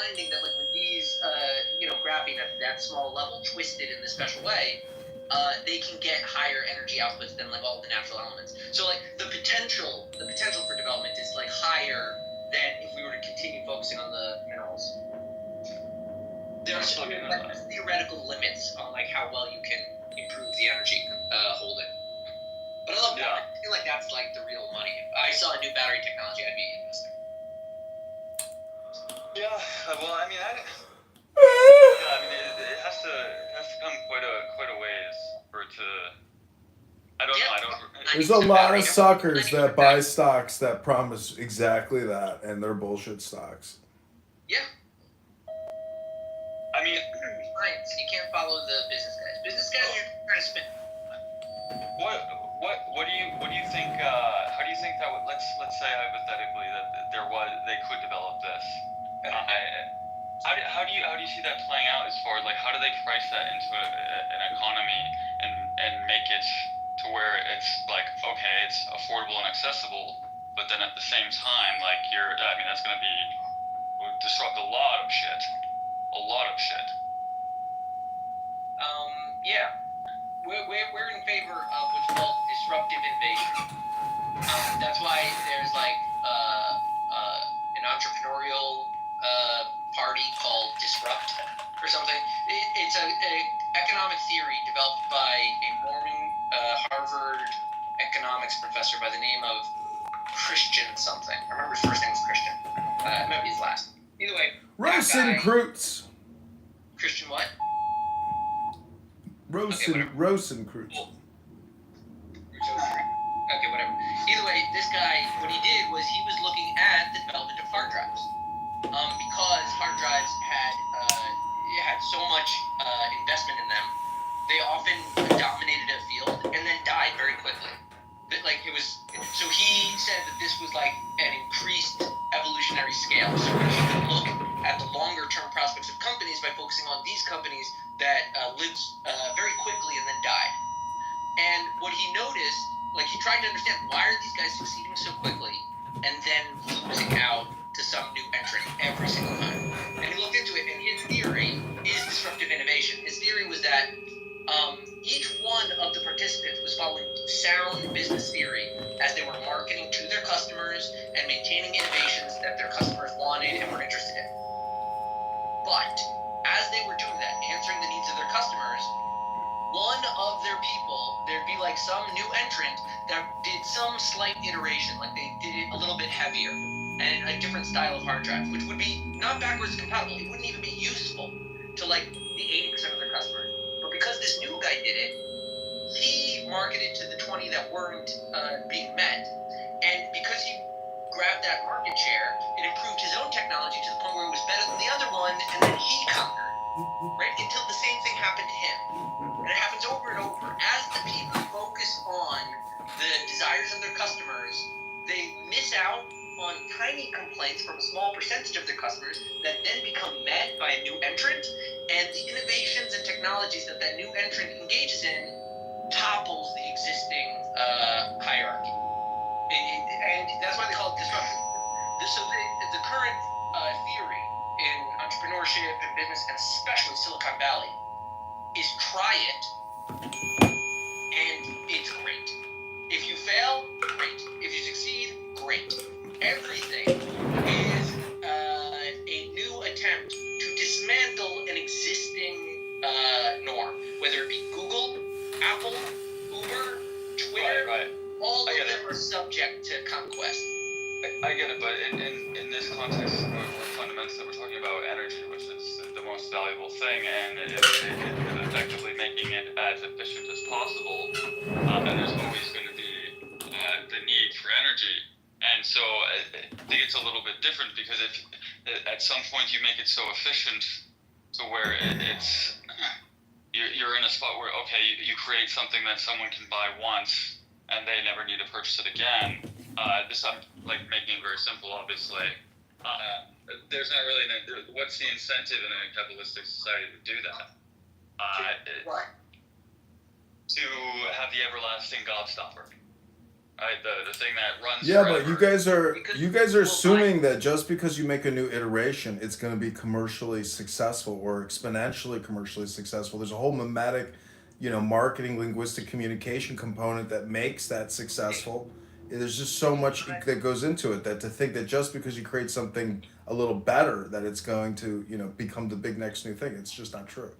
finding that like with these, graphene at that small level twisted in this special way, they can get higher energy outputs than like all the natural elements. So like the potential for development is like higher than if we were to continue focusing on the minerals. There's theoretical limits on like how well you can improve the energy holding. But I love that. I feel like that's like the real money. If I saw a new battery technology, I'd be investing. Yeah, well, I mean, it has to come quite a ways for it to. I don't know. There's a lot of suckers that buy stocks that promise exactly that, and they're bullshit stocks. Yeah. I mean, science. You can't follow the business guys. Business guys are trying to spin. What do you think? How do you think that would? Let's say hypothetically that they could develop this. How do you see that playing out as far as like how do they price that into an economy and make it to where it's like okay, it's affordable and accessible, but then at the same time like that's going to disrupt a lot of shit. Yeah. We're in favor of what's called disruptive invasion. That's why there's like an entrepreneurial party called Disrupt or something. It's a economic theory developed by a Mormon Harvard economics professor by the name of Christian something. I remember his first name was Christian. Maybe his last. Either way. Rosencreutz. Christian what? Rosencreutz. Okay, whatever. Either way, this guy, what he did was he was looking at the development of hard drives. Because hard drives had so much investment in them, they often dominated a field and then died very quickly. So he said that this was like an increased evolutionary scale. So we should look at the longer term prospects of companies by focusing on these companies that lived very quickly and then died. And what he noticed, like he tried to understand why are these guys succeeding so quickly and then losing out to some new entrant every single time. And he looked into it, and his theory is disruptive innovation. His theory was that each one of the participants was following sound business theory as they were marketing to their customers and maintaining innovations that their customers wanted and were interested in. But as they were doing that, answering the needs of their customers, one of their people, there'd be like some new entrant that did some slight iteration, like they did it a little bit heavier and a different style of hard drive, which would be not backwards compatible. It wouldn't even be useful to like the 80% of their customers. But because this new guy did it, he marketed to the 20 that weren't being met. And because he grabbed that market share, it improved his own technology to the point where it was better than the other one, and then he conquered, right? Until the same thing happened to him. And it happens over and over. As the people focus on the desires of their customers, they miss out on tiny complaints from a small percentage of their customers that then become met by a new entrant, and the innovations and technologies that new entrant engages in topples the existing hierarchy. And that's why they call it disruption. So the current theory in entrepreneurship and business, and especially Silicon Valley, is try it, and it's great. If you fail, great. If you succeed, great. Everything is a new attempt to dismantle an existing norm, whether it be Google, Apple, Uber, Twitter, all of them are subject to conquest. I get it, but in this context, we're fundamentally talking about energy, which is the most valuable thing, and it's effectively making it as efficient as possible. And there's always going to be the need for energy. And so I think it's a little bit different because if at some point you make it so efficient to where you're in a spot where, okay, you create something that someone can buy once and they never need to purchase it again. I'm like making it very simple, obviously. There's not really what's the incentive in a capitalistic society to do that? What? To have the everlasting gobstopper. right? The thing that runs Yeah, forever. but you guys are Because assuming that just because you make a new iteration, it's going to be commercially successful or exponentially commercially successful. There's a whole mimetic, marketing, linguistic communication component that makes that successful. There's just so much that goes into it that to think that just because you create something a little better that it's going to, become the big next new thing. It's just not true.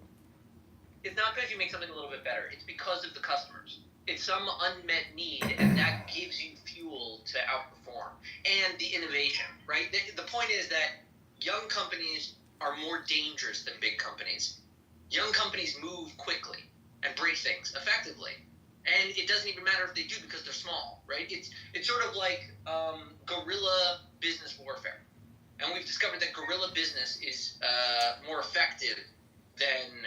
It's not because you make something a little bit better. It's because of the customers. It's some unmet need, and that gives you fuel to outperform. And the innovation, right? The point is that young companies are more dangerous than big companies. Young companies move quickly and break things effectively. And it doesn't even matter if they do because they're small, right? It's sort of like guerrilla business warfare. And we've discovered that guerrilla business is more effective than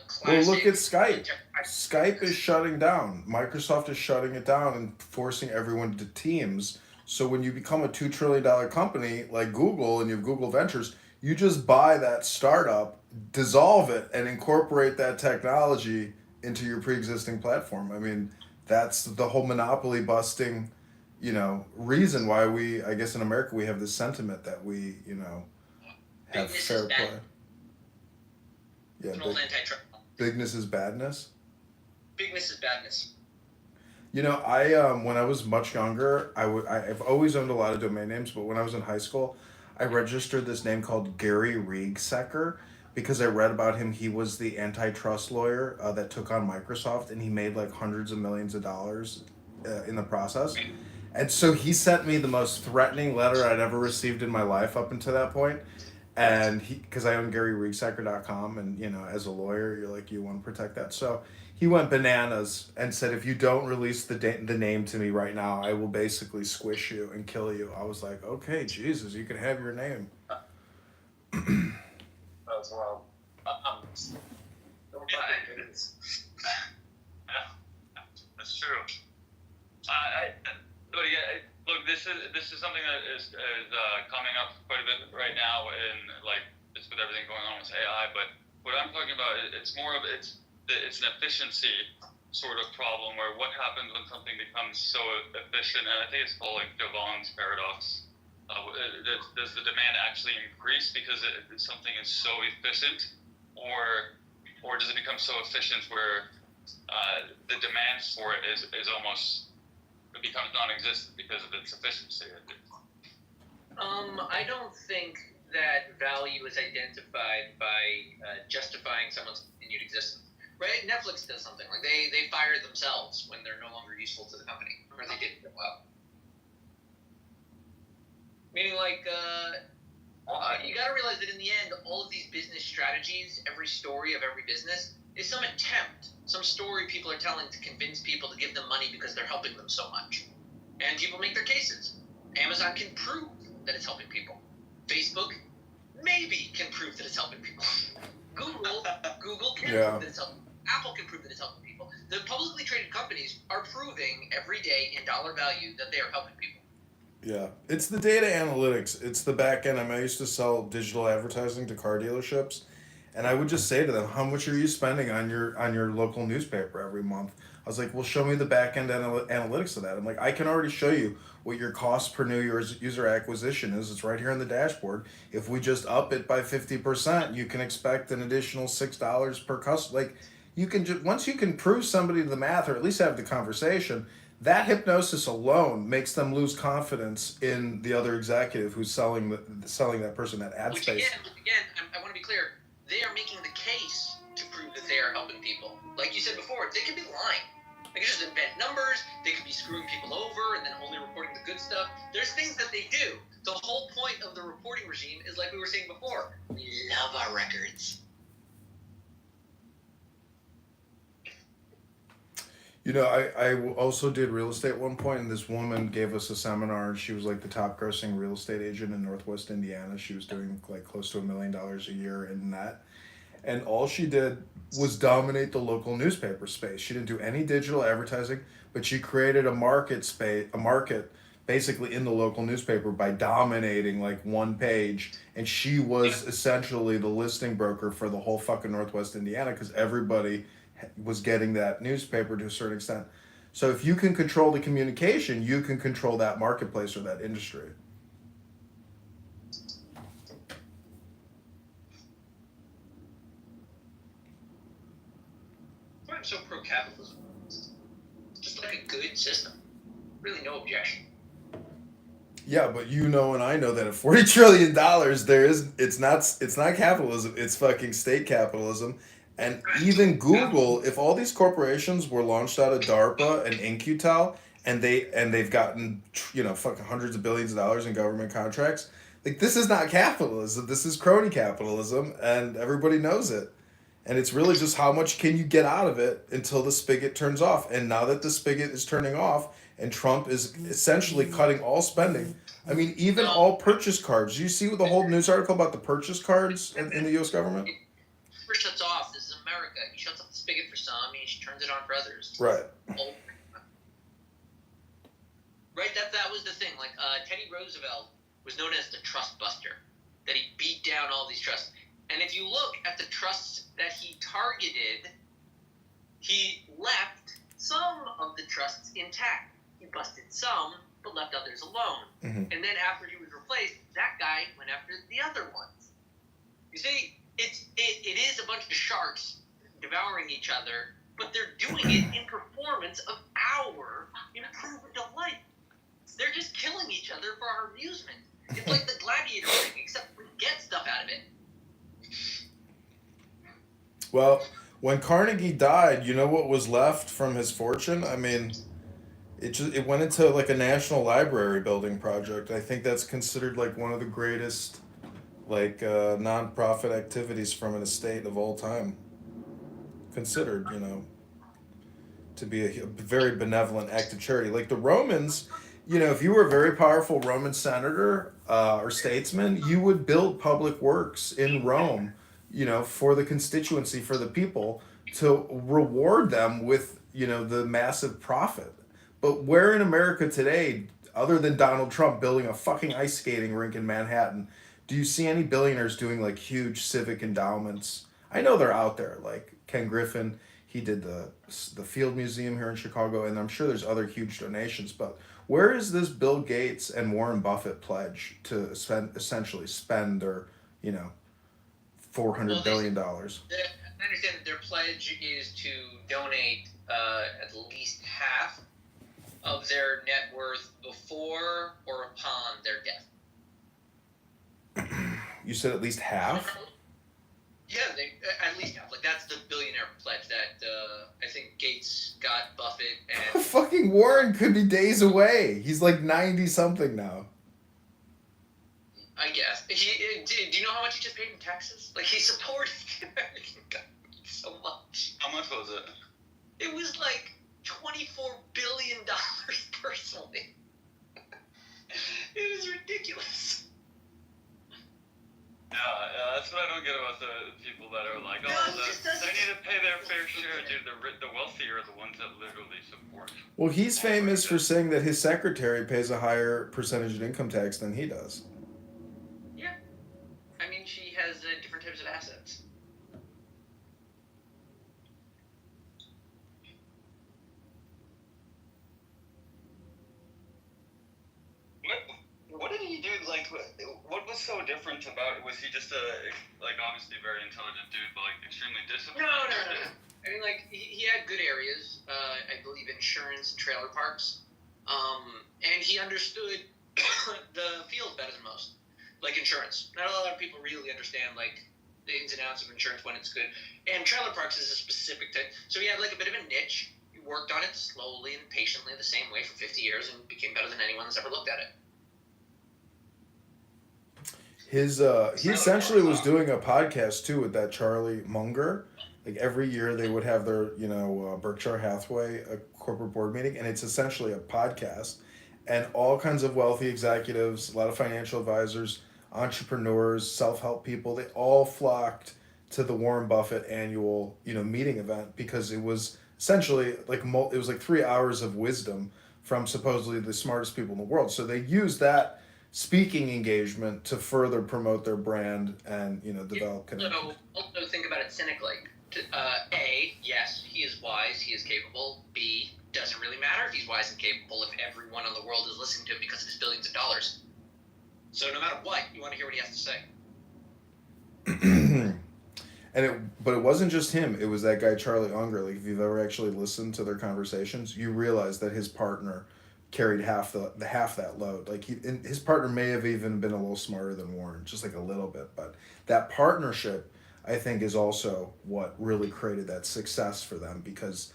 classic. Well, look at Skype. Skype is shutting down. Microsoft is shutting it down and forcing everyone to Teams. So when you become a $2 trillion company like Google and you have Google Ventures, you just buy that startup, dissolve it, and incorporate that technology into your pre-existing platform. I mean, that's the whole monopoly busting, reason why I guess in America, we have this sentiment that we, have Bigness fair is bad. play. Yeah, It's an old antitrust. bigness is badness. Bigness is badness. I when I was much younger, I've always owned a lot of domain names, but when I was in high school, I registered this name called Gary Riegsecker because I read about him. He was the antitrust lawyer that took on Microsoft, and he made like hundreds of millions of dollars in the process. And so he sent me the most threatening letter I'd ever received in my life up until that point. And because I own GaryRiegsecker.com, and as a lawyer, you're like, you want to protect that. So he went bananas and said, if you don't release the name to me right now, I will basically squish you and kill you. I was like, okay, Jesus, you can have your name. That's wild. That's true. But yeah, look, this is something that is coming up quite a bit right now, in like just with everything going on with AI. But what I'm talking about, it's more of it's an efficiency sort of problem, where what happens when something becomes so efficient, and I think it's called like Devon's paradox. Does the demand actually increase because something is so efficient, or does it become so efficient where the demand for it is almost, it becomes non-existent because of its efficiency? I don't think that value is identified by justifying someone's continued existence. Right? Netflix does something like they fire themselves when they're no longer useful to the company, or they did well. Meaning, like, you got to realize that in the end, all of these business strategies, every story of every business, is some attempt, some story people are telling to convince people to give them money because they're helping them so much. And people make their cases. Amazon can prove that it's helping people. Facebook maybe can prove that it's helping people. Google can prove that it's helping. Apple can prove that it's helping people. The publicly traded companies are proving every day in dollar value that they are helping people. Yeah, it's the data analytics. It's the back end. I used to sell digital advertising to car dealerships, and I would just say to them, "How much are you spending on your local newspaper every month?" I was like, "Well, show me the back end analytics of that." I'm like, "I can already show you what your cost per new user acquisition is. It's right here on the dashboard. If we just up it by 50%, you can expect an additional $6 per customer." Like, you can just once you can prove somebody the math, or at least have the conversation. That hypnosis alone makes them lose confidence in the other executive who's selling that person that ad space. Again, I want to be clear. They are making the case to prove that they are helping people. Like you said before, they could be lying. They could just invent numbers. They could be screwing people over and then only reporting the good stuff. There's things that they do. The whole point of the reporting regime is, like we were saying before, we love our records. I also did real estate at one point, and this woman gave us a seminar. She was like the top grossing real estate agent in Northwest Indiana. She was doing like close to $1 million a year in that. And all she did was dominate the local newspaper space. She didn't do any digital advertising, but she created a market basically in the local newspaper by dominating like one page. And she was essentially the listing broker for the whole fucking Northwest Indiana, because everybody was getting that newspaper to a certain extent. So if you can control the communication, you can control that marketplace or that industry. Why I'm so pro-capitalism. Just like a good system. Really no objection. Yeah, but you know and I know that at $40 trillion it's not capitalism, it's fucking state capitalism. And even Google, if all these corporations were launched out of DARPA and InQtel and they've gotten fucking hundreds of billions of dollars in government contracts, like this is not capitalism, this is crony capitalism and everybody knows it. And it's really just how much can you get out of it until the spigot turns off. And now that the spigot is turning off and Trump is essentially cutting all spending, I mean, even all purchase cards. Do you see the whole news article about the purchase cards in the U.S. government? First shuts off. This is America. He shuts off the spigot for some. He turns it on for others. Right. Right. That was the thing. Like Teddy Roosevelt was known as the trust buster. That he beat down all these trusts. And if you look at the trusts that he targeted, he left some of the trusts intact. He busted some, but left others alone. Mm-hmm. And then after he was replaced, that guy went after the other ones. You see, it is a bunch of sharks devouring each other, but they're doing it in performance of our improvement of life. They're just killing each other for our amusement. It's like the gladiator ring, except we get stuff out of it. Well, when Carnegie died, you know what was left from his fortune? I mean, it went into like a national library building project. I think that's considered like one of the greatest nonprofit activities from an estate of all time. Considered, to be a very benevolent act of charity. Like the Romans, if you were a very powerful Roman senator or statesman, you would build public works in Rome, for the constituency, for the people, to reward them with, the massive profit. But where in America today, other than Donald Trump building a fucking ice skating rink in Manhattan, do you see any billionaires doing like huge civic endowments? I know they're out there, like Ken Griffin. He did the Field Museum here in Chicago, and I'm sure there's other huge donations. But where is this Bill Gates and Warren Buffett pledge to essentially spend their, $400 billion? I understand that their pledge is to donate at least half of their net worth before or upon their death. You said at least half? Yeah, at least half. Like that's the billionaire pledge that I think Gates got Buffett and Fucking Warren could be days away. He's like 90 something now. I guess. Do you know how much he just paid in taxes? Like he supported the American government so much. How much was it? It was like $24 billion personally. It was ridiculous. Yeah, that's what I don't get about the people that are like, they need to pay their fair share, dude. The wealthier are the ones that literally support. Well, he's famous for saying that his secretary pays a higher percentage of income tax than he does. Yeah. I mean, she has different types of assets. What did he do? Like, what was so different about it? Was he just obviously a very intelligent dude, but extremely disciplined? No. I mean, he had good areas. I believe insurance and trailer parks. And he understood the field better than most. Like insurance. Not a lot of people really understand the ins and outs of insurance when it's good. And trailer parks is a specific type. So he had a bit of a niche. He worked on it slowly and patiently the same way for 50 years and became better than anyone that's ever looked at it. He essentially was doing a podcast too with that Charlie Munger. Like every year they would have their Berkshire Hathaway a corporate board meeting, and it's essentially a podcast, and all kinds of wealthy executives, a lot of financial advisors, entrepreneurs, self-help people, they all flocked to the Warren Buffett annual meeting event because it was essentially it was 3 hours of wisdom from supposedly the smartest people in the world. So they used that speaking engagement to further promote their brand and develop connections. So also think about it cynically. A, yes, he is wise, he is capable. B, doesn't really matter if he's wise and capable if everyone in the world is listening to him because of his billions of dollars. So no matter what, you want to hear what he has to say. But it wasn't just him. It was that guy Charlie Unger. Like if you've ever actually listened to their conversations, you realize that his partner carried half that load. Like his partner may have even been a little smarter than Warren, just like a little bit. But that partnership, I think, is also what really created that success for them because,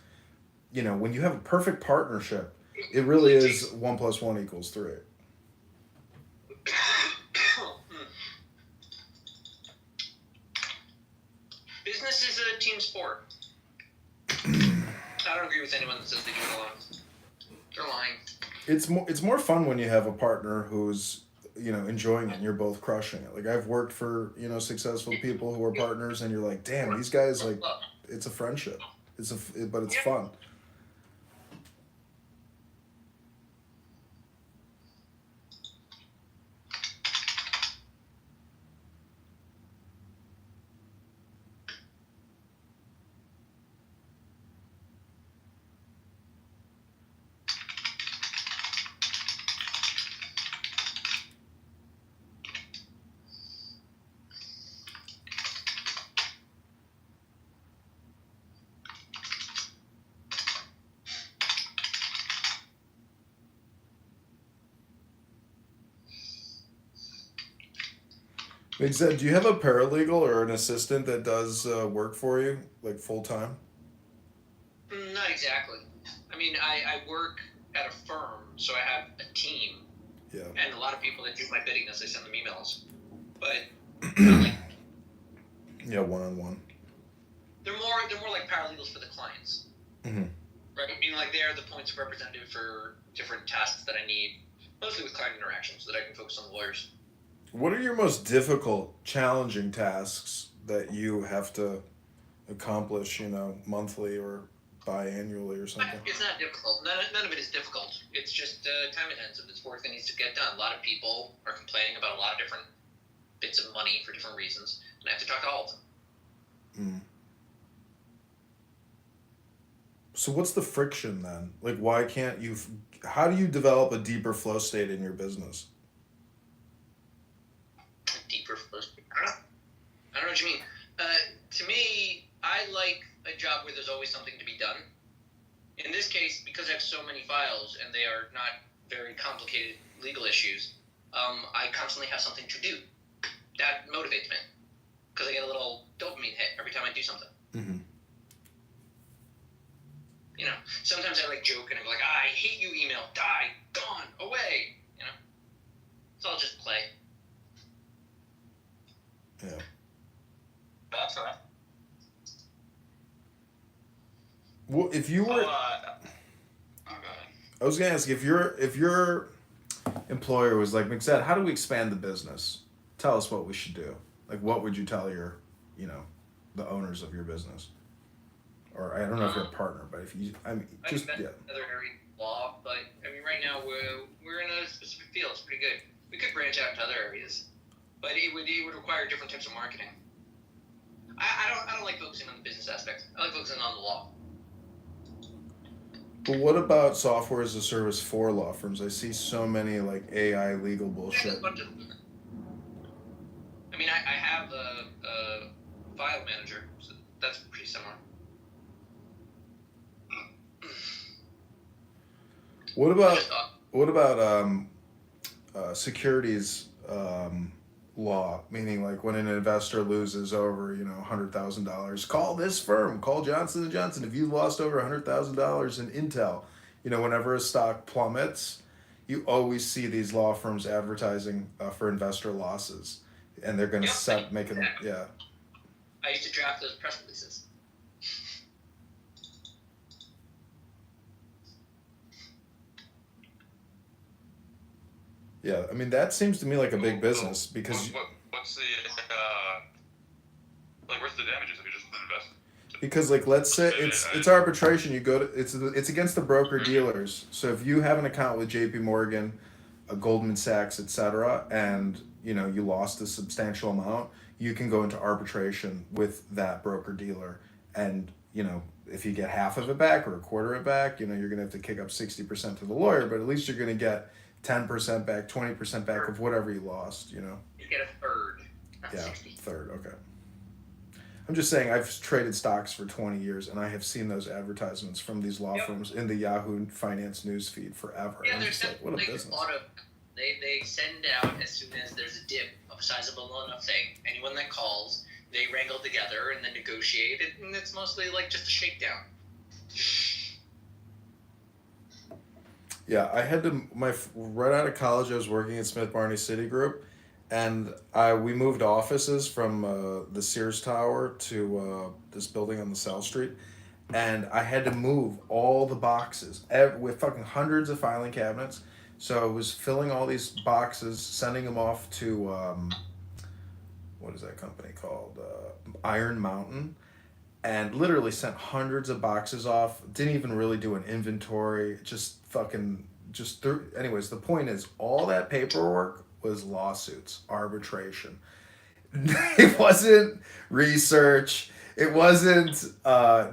when you have a perfect partnership, it really is 1+1 = 3. Business is a team sport. I don't agree with anyone that says they do it alone. They're lying. It's more fun when you have a partner who's enjoying it and you're both crushing it. Like I've worked for successful people who are partners and you're like, damn, these guys, like, it's a friendship. But it's fun. Like said, do you have a paralegal or an assistant that does work for you, like full time? Not exactly. I mean, I work at a firm, so I have a team. Yeah. And a lot of people that do my bidding as I send them emails. But not like, yeah, one-on-one. They're more like paralegals for the clients. Mm-hmm. Right? I mean, like they're the points of representative for different tasks that I need, mostly with client interactions, so that I can focus on the lawyers. What are your most difficult, challenging tasks that you have to accomplish, monthly or biannually or something? It's not difficult. None of it is difficult. It's just time intensive. It's work that needs to get done. A lot of people are complaining about a lot of different bits of money for different reasons, and I have to talk to all of them. Mm. So what's the friction then? Like, why can't you? How do you develop a deeper flow state in your business? Deeper flow state. I don't know what you mean. To me, I like a job where there's always something to be done. In this case, because I have so many files and they are not very complicated legal issues, I constantly have something to do. That motivates me because I get a little dopamine hit every time I do something. Mm-hmm. Sometimes I joke and I'm like, I hate you, email, die, gone, away. It's all just play. Yeah. That's right. Well, if you were, go ahead. I was gonna ask if your employer was like, McZed, how do we expand the business? Tell us what we should do. Like, what would you tell your, the owners of your business? Or I don't know if you're a partner, but if you, Another area of law, but right now we're in a specific field. It's pretty good. We could branch out to other areas, but it would require different types of marketing. I don't like focusing on the business aspect. I like focusing on the law. But what about software as a service for law firms? I see so many AI legal bullshit. I have a file manager, so that's pretty similar. What about securities law? Meaning, when an investor loses over $100,000, call this firm, call Johnson & Johnson. If you lost over $100,000 in Intel, whenever a stock plummets, you always see these law firms advertising for investor losses, and they're going to making them. Yeah. I used to draft those press releases. Yeah, that seems to me like a big business because. What's the where's the damages if you just invest? Because let's say it's arbitration. You go to it's against the broker dealers. So if you have an account with J.P. Morgan, Goldman Sachs, etc., and you lost a substantial amount, you can go into arbitration with that broker dealer, and you know, if you get half of it back or a quarter of it back, you know, you're going to have to kick up 60% to the lawyer, but at least you're going to get 10% back, 20% back of whatever you lost, you know? You get a third, not Yeah, 60. third, okay. I'm just saying, I've traded stocks for 20 years, and I have seen those advertisements from these law firms in the Yahoo Finance news feed forever. Yeah, And I'm there's just like, what a like business. they send out as soon as there's a dip of a sizable enough thing. Anyone that calls, they wrangle together and then negotiate it, and it's mostly like just a shakedown. Yeah, I had to, right out of college, I was working at Smith Barney Citigroup, and we moved offices from the Sears Tower to this building on the South Street, and I had to move all the boxes with fucking hundreds of filing cabinets. So I was filling all these boxes, sending them off to what is that company called? Iron Mountain, and literally sent hundreds of boxes off. Didn't even really do an inventory. Anyways, the point is, all that paperwork was lawsuits, arbitration. It wasn't research. It wasn't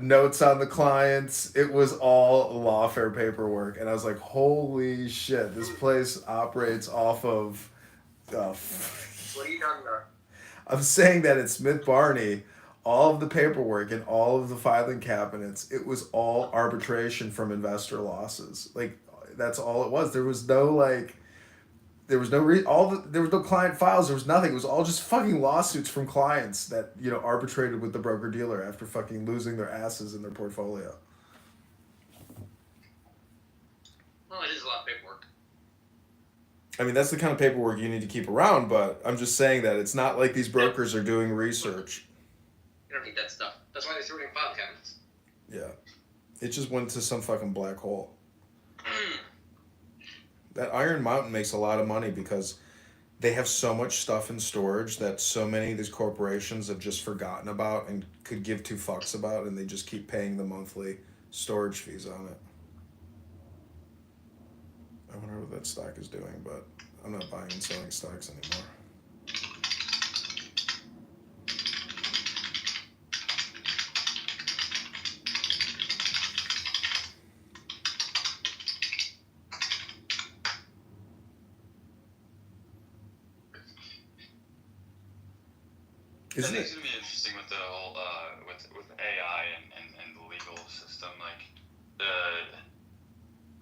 notes on the clients. It was all lawfare paperwork. And I was like, holy shit, this place operates off of. What are you talking about? I'm saying that at Smith Barney, all of the paperwork and all of the filing cabinets, it was all arbitration from investor losses. Like, that's all it was. There was no like. There was no there was no client files. There was nothing. It was all just fucking lawsuits from clients that, you know, arbitrated with the broker dealer after fucking losing their asses in their portfolio. Well, it is a lot of paperwork. I mean, that's the kind of paperwork you need to keep around, but I'm just saying that it's not like these brokers are doing research. You don't need that stuff. That's why they threw it in file cabinets. Yeah. It just went to some fucking black hole. That Iron Mountain makes a lot of money because they have so much stuff in storage that so many of these corporations have just forgotten about and could give two fucks about, and they just keep paying the monthly storage fees on it. I wonder what that stock is doing, but I'm not buying and selling stocks anymore. I think it's gonna be interesting with the whole with AI and the legal system. Like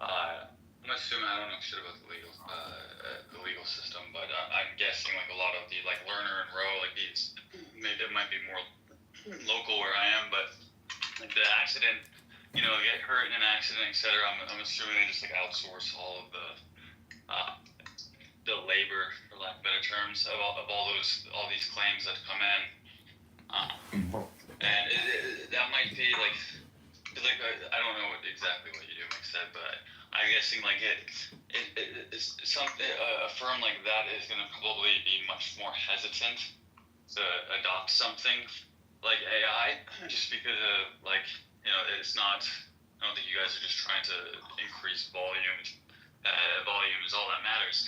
I'm assuming I don't know shit about the legal system, but I'm guessing like a lot of the like Lerner and Rowe, like these maybe it might be more local where I am, but like the accident, you know, get hurt in an accident, etc. I'm assuming they just like outsource all of the labor, for lack of better terms, of all these claims that come in, and that might be like I don't know exactly what you do, like I said, but I'm guessing like it's something a firm like that is going to probably be much more hesitant to adopt something like AI, just because of like, you know, it's not. I don't think you guys are just trying to increase volume. Volume is all that matters.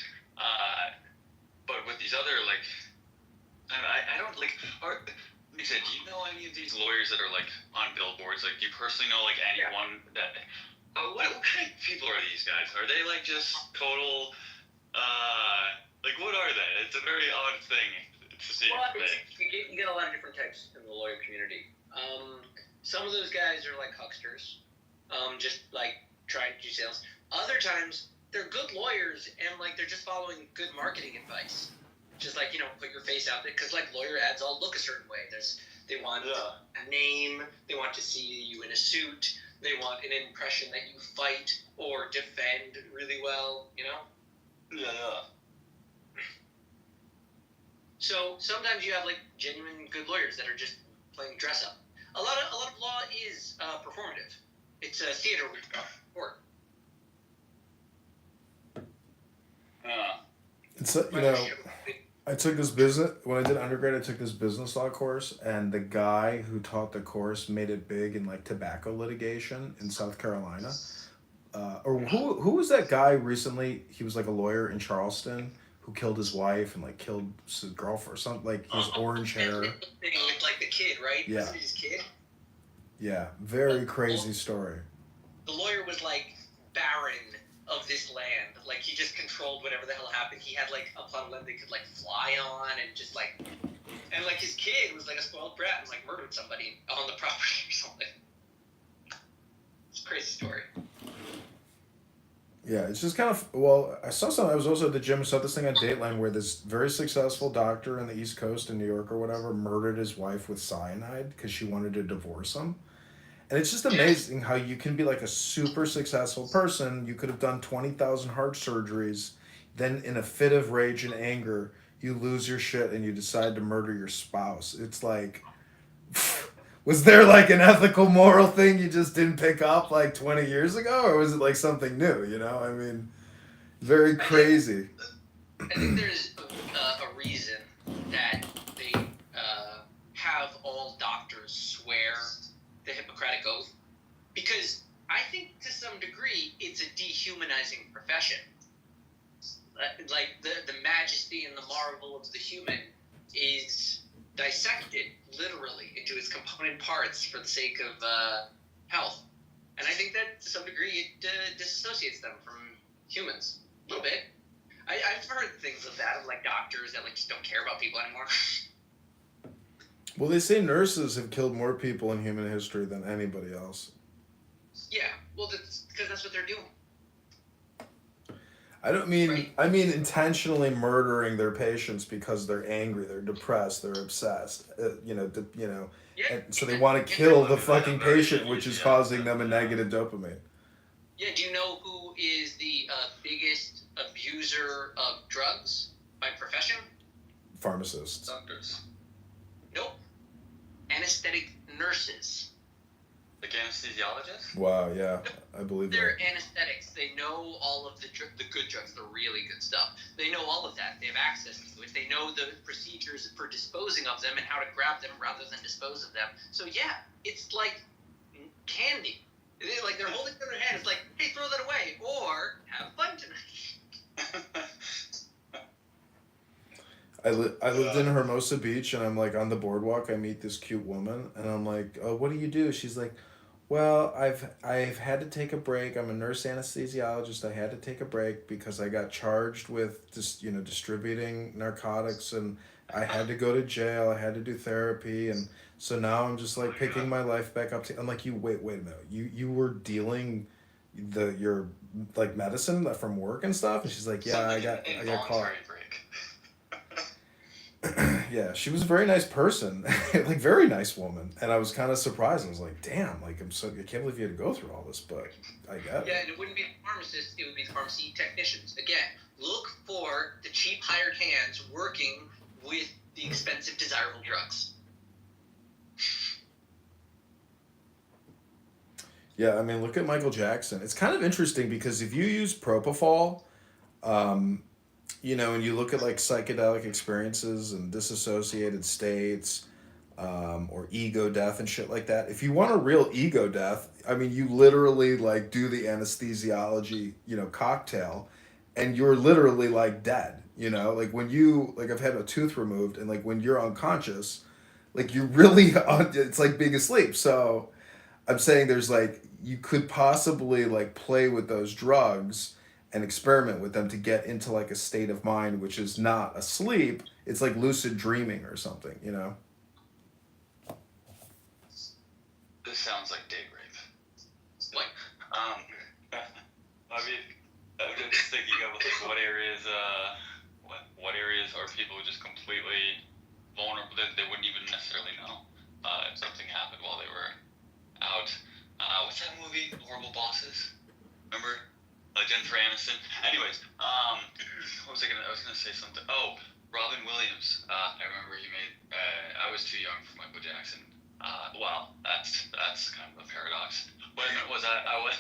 But with these other, like, I don't, like, like I said, do you know any of these lawyers that are, like, on billboards? Like, do you personally know, like, anyone that, what kind of people are these guys? Are they, like, just total, like, what are they? It's a very odd thing to see. Well, you get a lot of different types in the lawyer community. Some of those guys are, like, hucksters, just, like, trying to do sales. Other times, they're good lawyers, and, like, they're just following good marketing advice. Just, like, you know, put your face out there, because, like, lawyer ads all look a certain way. They want a name, they want to see you in a suit, they want an impression that you fight or defend really well, you know? Yeah. So, sometimes you have, like, genuine good lawyers that are just playing dress-up. A lot of law is performative. It's a theater work. It's you know, I took this when I did undergrad. I took this business law course, and the guy who taught the course made it big in like tobacco litigation in South Carolina. Or who was that guy recently? He was like a lawyer in Charleston who killed his wife and like killed his girlfriend or something. Like his orange hair. Like the kid, right? Yeah. His kid. Yeah, very crazy story. The lawyer was like baron of this land. Like he just controlled whatever the hell happened. He had like a plot of land they could like fly on and just like, and like his kid was like a spoiled brat and like murdered somebody on the property or something. It's a crazy story. Yeah, it's just kind of well. I saw something. I was also at the gym. I saw this thing on Dateline where this very successful doctor in the East Coast in New York or whatever murdered his wife with cyanide because she wanted to divorce him. And it's just amazing how you can be like a super successful person. You could have done 20,000 heart surgeries. Then, in a fit of rage and anger, you lose your shit and you decide to murder your spouse. It's like, was there like an ethical, moral thing you just didn't pick up like 20 years ago? Or was it like something new? You know, I mean, very crazy. I think there's a reason that they have all doctors swear the Hippocratic Oath, because I think to some degree it's a dehumanizing profession. Like the majesty and the marvel of the human is dissected literally into its component parts for the sake of health. And I think that to some degree it disassociates them from humans a little bit. I've heard things of that, of like doctors that like just don't care about people anymore. Well, they say nurses have killed more people in human history than anybody else. Yeah, well, that's because that's what they're doing. I don't mean Right. I mean intentionally murdering their patients because they're angry, they're depressed, they're obsessed. Yeah. And so they want to kill the fucking patient, which is causing them a negative dopamine. Yeah, do you know who is the biggest abuser of drugs by profession? Pharmacists. Doctors. Nope. Anesthetic nurses. Like anesthesiologists? Wow, yeah, I believe They're that. anesthetics. They know all of the good drugs, the really good stuff. They know all of that. They have access to it. They know the procedures for disposing of them and how to grab them rather than dispose of them. So yeah, it's like candy. Like they're holding it in their hand. It's like, hey, throw that away or have fun tonight. I lived in Hermosa Beach, and I'm like on the boardwalk. I meet this cute woman, and I'm like, "Oh, what do you do?" She's like, "Well, I've had to take a break. I'm a nurse anesthesiologist. I had to take a break because I got charged with distributing narcotics, and I had to go to jail. I had to do therapy, and so now I'm just like picking my life back up." I'm like, "You wait a minute. You were dealing your like medicine from work and stuff?" And she's like, "Yeah, I got caught." Involuntary break. Yeah, she was a very nice person, like very nice woman, and I was kind of surprised. I was like, "Damn, like I can't believe you had to go through all this," but I get Yeah, it. and it wouldn't be the pharmacists, it would be the pharmacy technicians. Again, look for the cheap hired hands working with the expensive, desirable drugs. Yeah, I mean, look at Michael Jackson. It's kind of interesting because if you use propofol, um, and you look at like psychedelic experiences and disassociated states, or ego death and shit like that. If you want a real ego death, I mean, you literally like do the anesthesiology, cocktail, and you're literally like dead. Like when you like I've had a tooth removed, and like when you're unconscious, like you're really it's like being asleep. So I'm saying there's like you could possibly like play with those drugs and experiment with them to get into like a state of mind which is not asleep. It's like lucid dreaming or something. This sounds like date rape. Like, I mean, I'm just thinking of like what areas are people just completely vulnerable that they wouldn't even necessarily know if something happened while they were out. What's that movie? Horrible Bosses. Remember? Jennifer Aniston. Anyways, what was I gonna? I was gonna say something. Oh, Robin Williams. I remember he made. I was too young for Michael Jackson. Well, that's kind of a paradox. What I meant was I was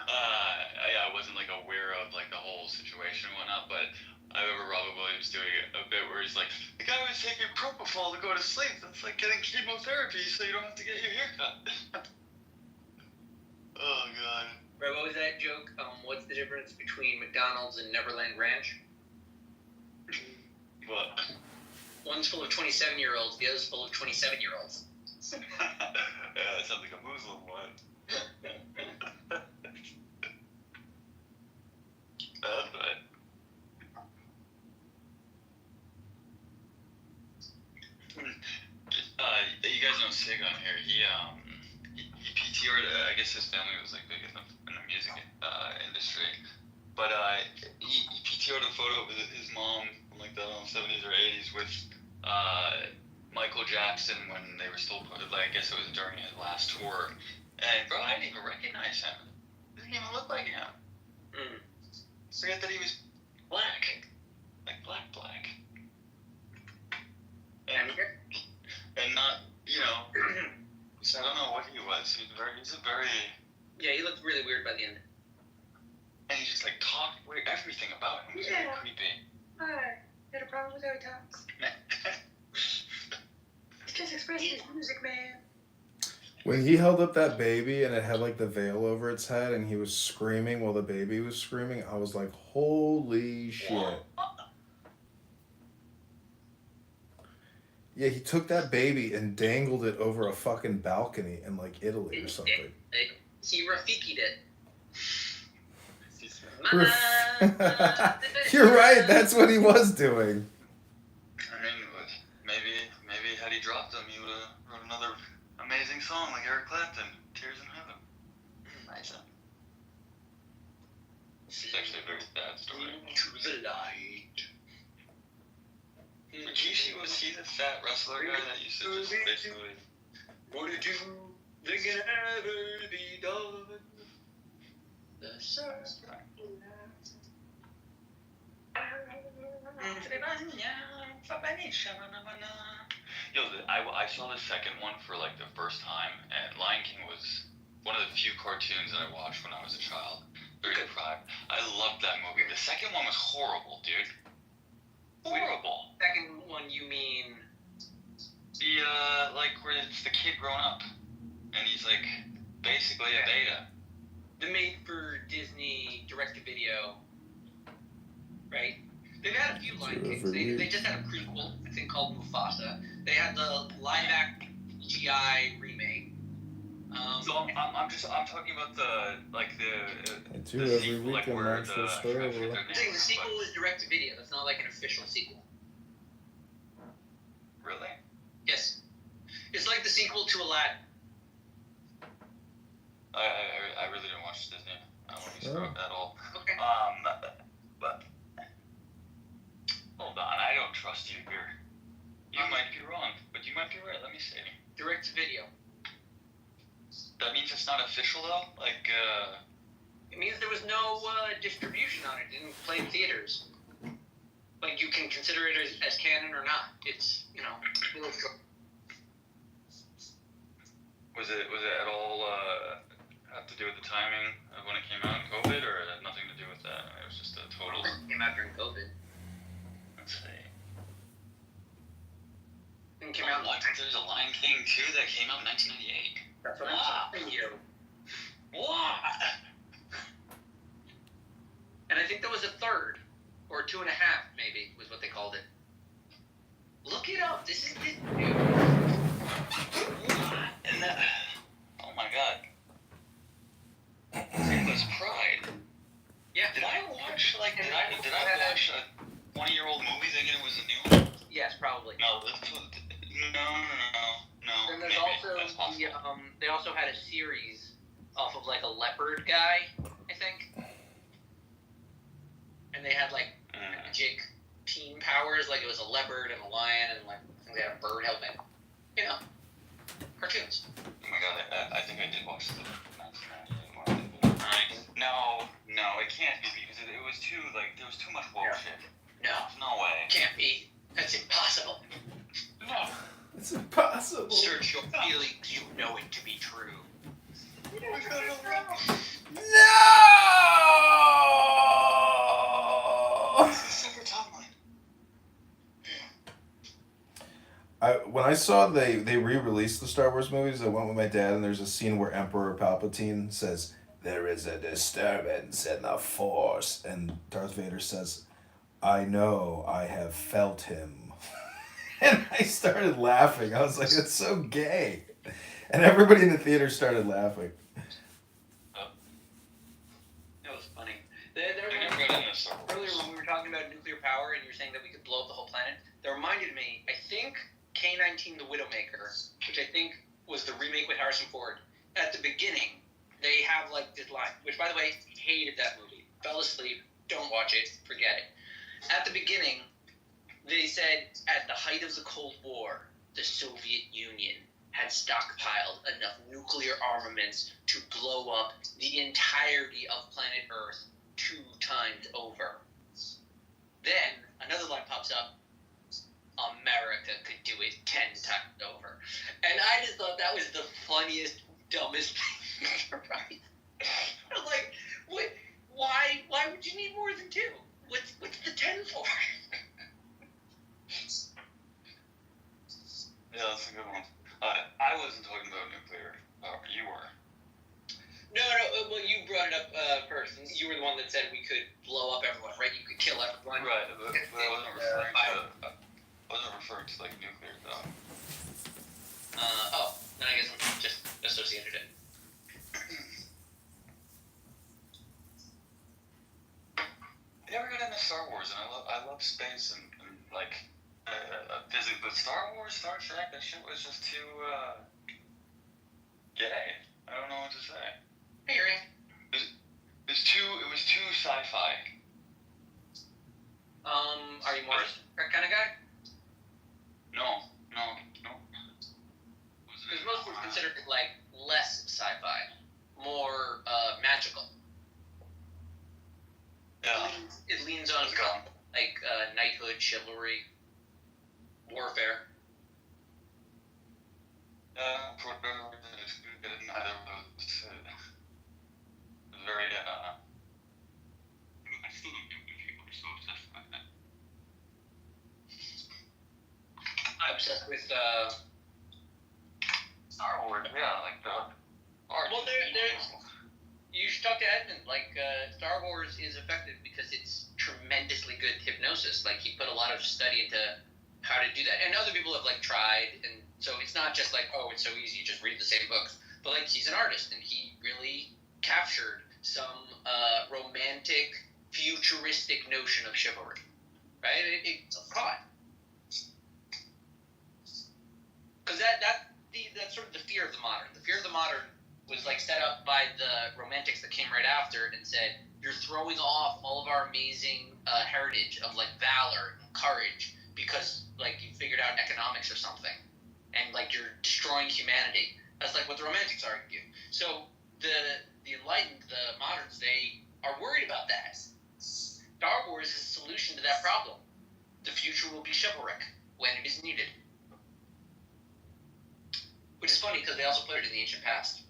I wasn't like aware of like the whole situation and whatnot, but I remember Robin Williams doing a bit where he's like, the guy was taking propofol to go to sleep. That's like getting chemotherapy, so you don't have to get your hair cut. Oh god. right, what was that joke? What's the difference between McDonald's and Neverland Ranch? What? One's full of 27-year-olds, the other's full of 27-year-olds. Yeah, That sounds like a Muslim one. That's right. You guys know Sig on here. He PTR'd. I guess his family was like big in the music industry, but he PTR'd a photo of his mom from like the 70s or 80s with Michael Jackson when they were still like I guess it was during his last tour, and bro, I didn't even recognize him. Didn't even look like him. Forget that he was black, like black. And not, so I don't know what he was. He's a very... Yeah, he looked really weird by the end. And he just, like, talked weird. Everything about him was very creepy. Hi. You had a problem with how he talks? He's just expressing his music, man. When he held up that baby and it had, like, the veil over its head and he was screaming while the baby was screaming, I was like, holy shit. Yeah, he took that baby and dangled it over a fucking balcony in like Italy or something. He Rafiki'd it. You're right, that's what he was doing. I mean, maybe had he dropped him, he would have wrote another amazing song like Eric Clapton, Tears in Heaven. Nice. This is actually a very sad story. Into the light. Rikishi, was he the fat wrestler guy that used to just basically... What did you think can ever be done? The sun. Yo, I saw the second one for like the first time, and Lion King was one of the few cartoons that I watched when I was a child. Very deprived. I loved that movie. The second one was horrible, dude. Horrible. Second one, you mean? The, like, where it's the kid growing up, and he's, like, basically a beta. The made-for-Disney direct-to-video, right? They've had a few Lion Kings. They just had a prequel, I think, called Mufasa. They had the live-action CGI remake. So I'm talking about the Every sequel, week like in where Marshall the Store. I'm saying the sequel is direct-to-video. That's not like an official sequel. Really? Yes. It's like the sequel to Aladdin. I really didn't watch Disney. I don't want to at all. Okay. But hold on, I don't trust you here. You might be wrong, but you might be right. Let me see. Direct-to-video. That means it's not official though? Like, It means there was no distribution on it. It didn't play in theaters. Like, you can consider it as canon or not. It's, was it at all have to do with the timing of when it came out in COVID, or it had nothing to do with that? It was just a total... It came out during COVID. Let's see. It came out There's a Lion King 2 that came out in 1998. That's what I'm telling you. What? And I think there was a third, or 2.5 maybe, was what they called it. Look it up. This is new. And that... Oh my god. Simba's Pride. Yeah. Did I watch watch a 20-year-old movie thinking it was a new one? Yes, probably. No, this was... No. And there's Maybe. also they also had a series off of like a leopard guy, I think. And they had like magic team powers, like it was a leopard and a lion, and like I think they had a bird helmet. Cartoons. Oh my god, I think I did watch the 1998 one. No, it can't be because it was too, like, there was too much bullshit. No. No way. Can't be. That's impossible. No. It's impossible. Search your feelings, you know it to be true. No! Secret timeline. When I saw they re-released the Star Wars movies, I went with my dad, and there's a scene where Emperor Palpatine says, "There is a disturbance in the Force," and Darth Vader says, "I know, I have felt him." And I started laughing. I was like, "It's so gay." And everybody in the theater started laughing. That was funny. There I was never got into Star Wars. earlier when we were talking about nuclear power and you were saying that we could blow up the whole planet. That reminded me. I think K-19 The Widowmaker, which I think was the remake with Harrison Ford. At the beginning, they have like this line, which by the way, hated that movie. Fell asleep. Don't watch it. Forget it. At the beginning, they said at the height of the Cold War, the Soviet Union had stockpiled enough nuclear armaments to blow up the entirety of planet Earth 2 times over. Then another line pops up. America could do it 10 times over. And I just thought that was the funniest, dumbest thing. Right? I'm like, what? Why would you need more than 2? What's the 10 for? Yeah, that's a good one. I wasn't talking about nuclear. You were. No, well, you brought it up first. You were the one that said we could blow up everyone, right? You could kill everyone. Right, but I wasn't referring to. I wasn't referring to like nuclear though. Then I guess I'm just associated it. I never got into Star Wars, and I love space and like physics, but Star Wars, Star Trek, that shit was just too gay. I don't know what to say. I hear you. It was too sci-fi. Are you more that kind of guy? No. Because most would consider it like less sci-fi, more magical. Yeah. It leans on like knighthood, chivalry, warfare. Neither of those. Very. I still don't get why people are so obsessed with that. I'm obsessed with Star Wars, yeah, like the art. Well, there's. You should talk to Edmund. Like, Star Wars is effective because it's tremendously good hypnosis. Like, he put a lot of study into how to do that. And other people have, like, tried. And so it's not just like, oh, it's so easy, just read the same books. But, like, he's an artist, and he really captured some romantic, futuristic notion of chivalry. Right? It's caught. Because that's sort of the fear of the modern. The fear of the modern was like set up by the romantics that came right after and said, you're throwing off all of our amazing heritage of like valor and courage because like you figured out economics or something, and like you're destroying humanity. That's like what the romantics argue. So the enlightened, the moderns, they are worried about that. Star Wars is a solution to that problem. The future will be chivalric when it is needed. Which is funny because they also put it in the ancient past.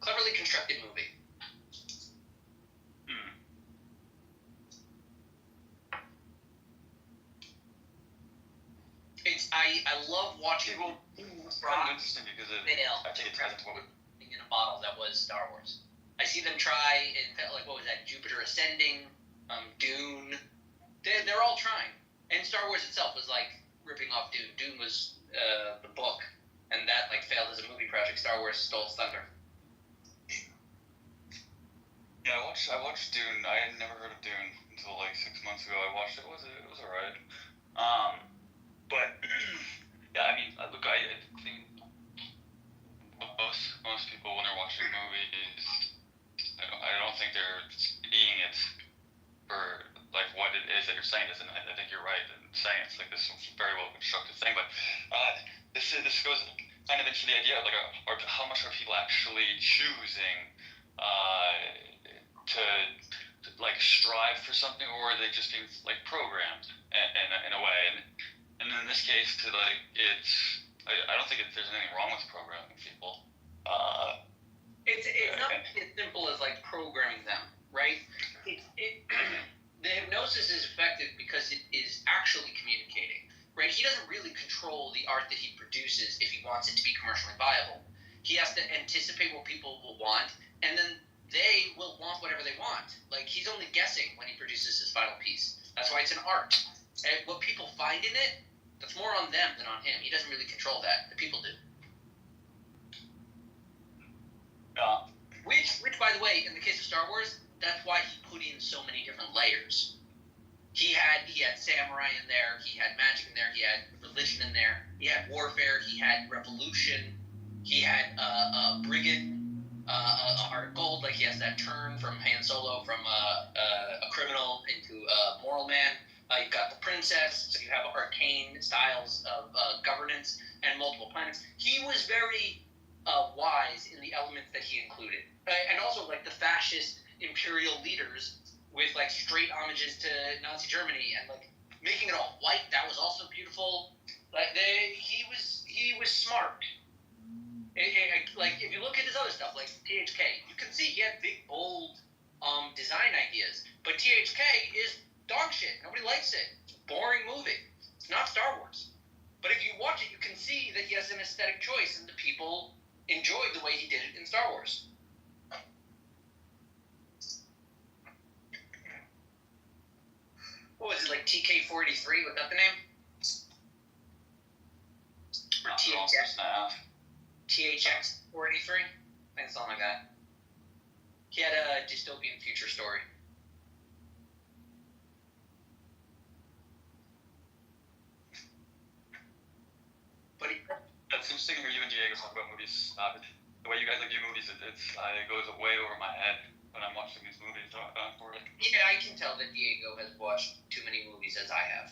Cleverly constructed movie. I love watching Well, it's kind of interesting because I take it as in a model that was Star Wars. I see them try in like what was that, Jupiter Ascending, Dune. They're all trying, and Star Wars itself was like ripping off Dune. Dune was the book, and that like failed as a movie project. Star Wars stole its thunder. Yeah, I watched Dune. I had never heard of Dune until like 6 months ago. I watched it. It was alright. But yeah, I mean, look, I think most people when they're watching movies, I don't think they're seeing it for like what it is that you're saying. And I think you're right in saying it's like this very well constructed thing. But this goes kind of into the idea of like, or how much are people actually choosing to like strive for something, or are they just being like programmed in a way? And in this case, to like it's, I don't think there's anything wrong with programming people. It's not as simple as like programming them, right? The hypnosis is effective because it is actually communicating, right? He doesn't really control the art that he produces if he wants it to be commercially viable. He has to anticipate what people will want, and then they will want whatever they want. Like, he's only guessing when he produces his final piece. That's why it's an art. And what people find in it, that's more on them than on him. He doesn't really control that. The people do. Yeah. Which, by the way, in the case of Star Wars, that's why he put in so many different layers. He had samurai in there, he had magic in there, he had religion in there, he had warfare, he had revolution, he had brigand, a heart of gold, like he has that turn from Han Solo from a criminal into a moral man. You've got the princess, so you have arcane styles of governance and multiple planets. He was very wise in the elements that he included, and also like the fascist imperial leaders with like straight homages to Nazi Germany and like making it all white. That was also beautiful. Like he was smart. Like if you look at his other stuff, like THK, you can see he had big bold design ideas, but THK is dog shit. Nobody likes it. It's a boring movie. It's not Star Wars. But if you watch it, you can see that he has an aesthetic choice, and the people enjoyed the way he did it in Star Wars. What was it, like TK-483? Was that the name? Or THX-483? I think something like that. He had a dystopian future story. But That's interesting to hear you and Diego talk about movies. The way you guys like view movies, it goes way over my head when I'm watching these movies. Yeah, I can tell that Diego has watched too many movies as I have.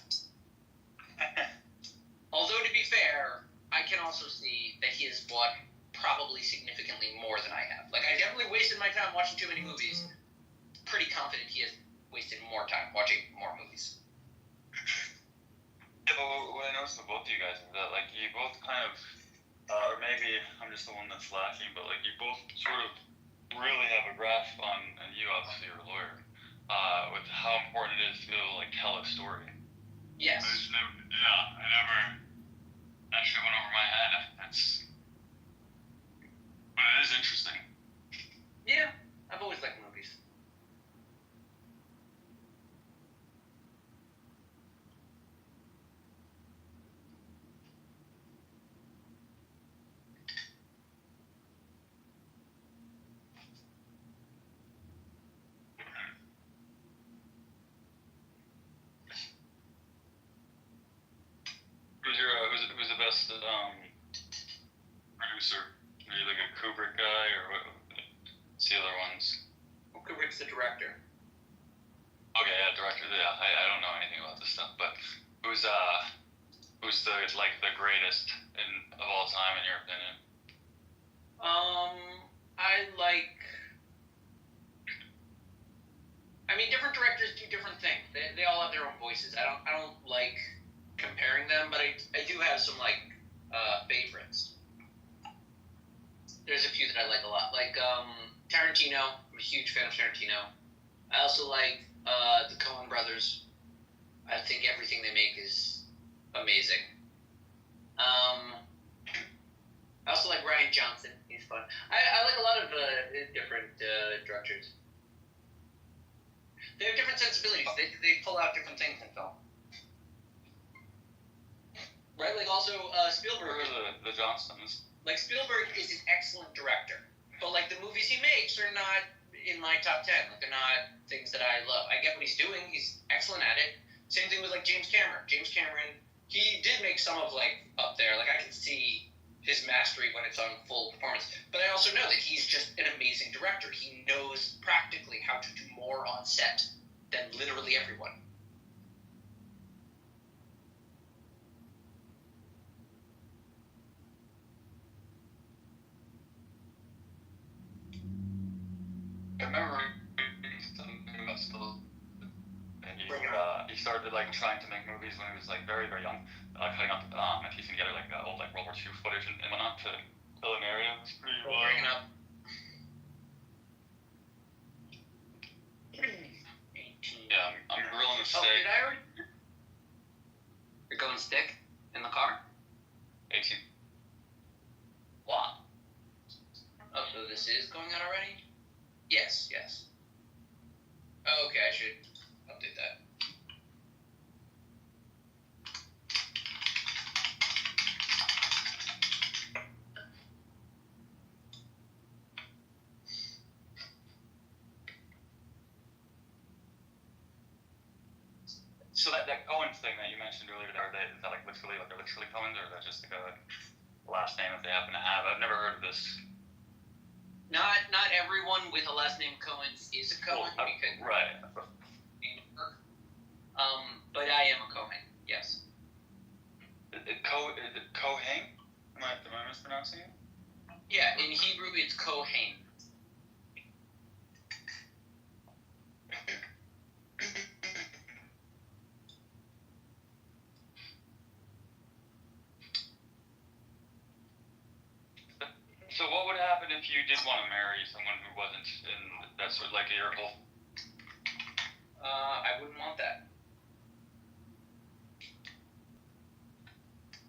Although, to be fair, I can also see that he has watched probably significantly more than I have. Like, I definitely wasted my time watching too many movies. Pretty confident he has wasted more time watching more movies. Yeah, but what I noticed with both of you guys is that, like, you both kind of, or maybe I'm just the one that's lacking, but, like, you both sort of really have a grasp on, and you obviously are a lawyer, with how important it is to, like, tell a story. Yes. That shit went over my head. But it is interesting. Yeah, I've always liked movies. Who's the best producer? Are you like a Kubrick guy, or what's the other ones? Well, Kubrick's the director. Okay, yeah, director. Yeah, I don't know anything about this stuff, but who's the the greatest of all time in your opinion? I mean, different directors do different things. They all have their own voices. I don't like comparing them, but I do have some like favorites. There's a few that I like a lot, like Tarantino. I'm a huge fan of Tarantino. I also like the Coen brothers. I think everything they make is amazing. I also like Rian Johnson. He's fun. I like a lot of different directors. They have different sensibilities. They pull out different things in film. Right? Like also Spielberg. Who are the Johnsons? Like Spielberg is an excellent director, but like the movies he makes are not in my top 10. Like they're not things that I love. I get what he's doing. He's excellent at it. Same thing with like James Cameron. James Cameron, he did make some of like up there. Like I can see his mastery when it's on full performance. But I also know that he's just an amazing director. He knows practically how to do more on set than literally everyone. I remember something about Spielberg, and he started like trying to make movies when he was like very very young, cutting up and piecing together like old like World War II footage and whatnot to fill an area. It was pretty Bringing up 18. Yeah, I'm grilling a Oh, steak. did I already? You're going stick in the car? 18. What? Oh, so this is going out already? Yes. Oh, okay, I should update that. So that Cohen thing that you mentioned earlier, is that like literally Cohen's, or is that just like a last name that they happen to have? I've never heard of this. Not everyone with a last name Cohen's is a Cohen, because right. But I am a Cohen. Yes. Is it Cohen? Am I mispronouncing it? Yeah, in Hebrew it's Kohen. So what would happen if you did want to marry someone who wasn't in that sort of like your whole? I wouldn't want that.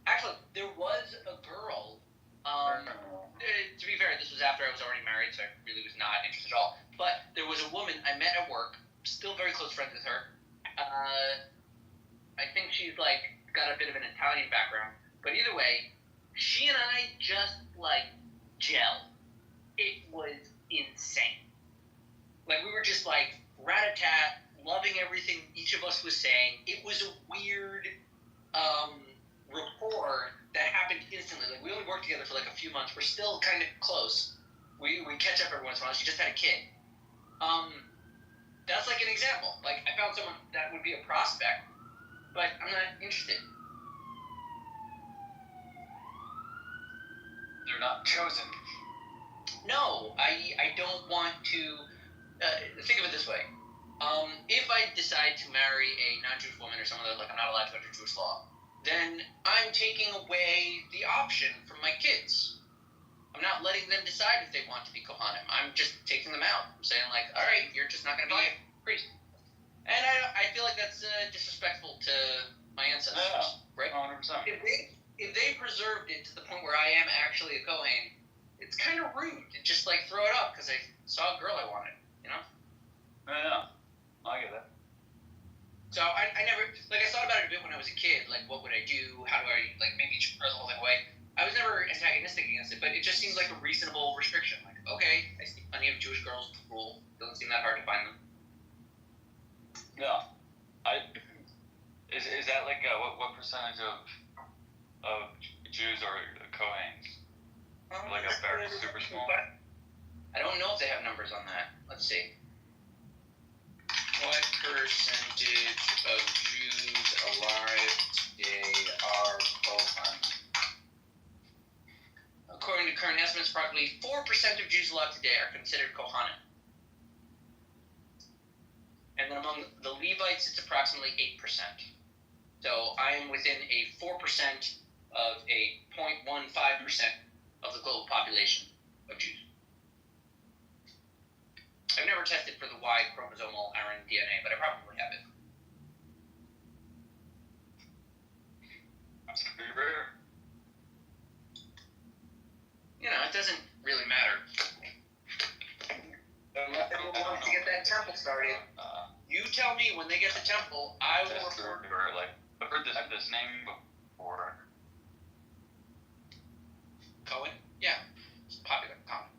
Actually, there was a girl. To be fair, this was after I was already married, so I really was not interested at all. But there was a woman I met at work, still very close friends with her. I think she's like got a bit of an Italian background, but either way, she and I just like gel. It was insane. Like we were just like rat-a-tat, loving everything each of us was saying. It was a weird rapport that happened instantly. Like we only worked together for like a few months. We're still kind of close. We catch up every once in a while. She just had a kid. That's like an example. Like I found someone that would be a prospect, but I'm not interested. They're not chosen. No, I don't want to. Think of it this way. If I decide to marry a non-Jewish woman or someone that like I'm not allowed to under Jewish law, then I'm taking away the option from my kids. I'm not letting them decide if they want to be Kohanim. I'm just taking them out. I'm saying like, all right, you're just not going to be a priest. And I feel like that's disrespectful to my ancestors, right? 100%. If they preserved it to the point where I am actually a Kohen, it's kind of rude to just like throw it up because I saw a girl I wanted, you know? Yeah, I get that. So I never, like I thought about it a bit when I was a kid, like what would I do? How do I, like maybe throw the whole thing away? I was never antagonistic against it, but it just seems like a reasonable restriction. Like, okay, I see plenty of Jewish girls, cool. Doesn't seem that hard to find them. Yeah. Is that like what percentage of Jews are Kohens? Like a very super small? I don't know if they have numbers on that. Let's see. What percentage of Jews alive today are Kohen? According to current estimates, approximately 4% of Jews alive today are considered Kohanim. And then among the Levites, it's approximately 8%. So I am within a 4% of a 0.15% of the global population of Jews. I've never tested for the Y chromosomal RNA DNA, but I probably have it. That's pretty rare. You know, it doesn't really matter. Unless anyone wants to get that temple started. You tell me when they get the temple, I will report. Like, I've heard this name before. Cohen? Yeah. It's popular. Common.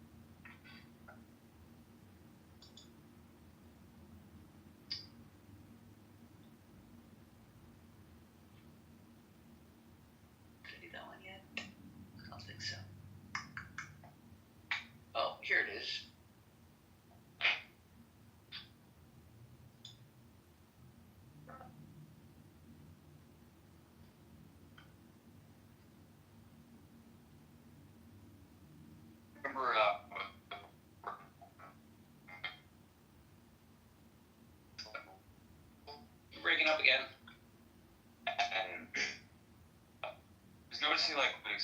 Did I do that one yet? I don't think so. Oh, here it is. Remember, You're breaking up again. and just noticing like when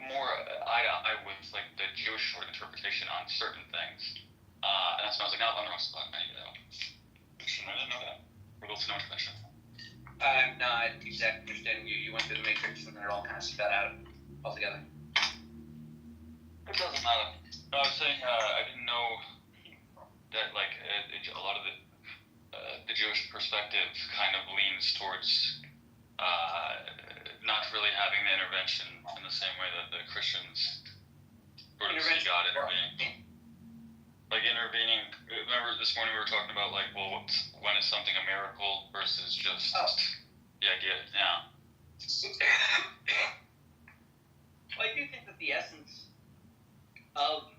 more eye to eye with like the Jewish interpretation on certain things, and that's when I was like, no, I'm wrong spot. I didn't know that. We're a little too much information. I'm not exactly understanding you. You went through the matrix and then it all kind of spat out altogether. It doesn't matter. No, I was saying I didn't know that like a lot of the Jewish perspective kind of leans towards not really having the intervention in the same way that the Christians Or to see God intervening. Like intervening. Remember this morning we were talking about like, well, when is something a miracle versus just the idea? Yeah. Well, I do think that the essence of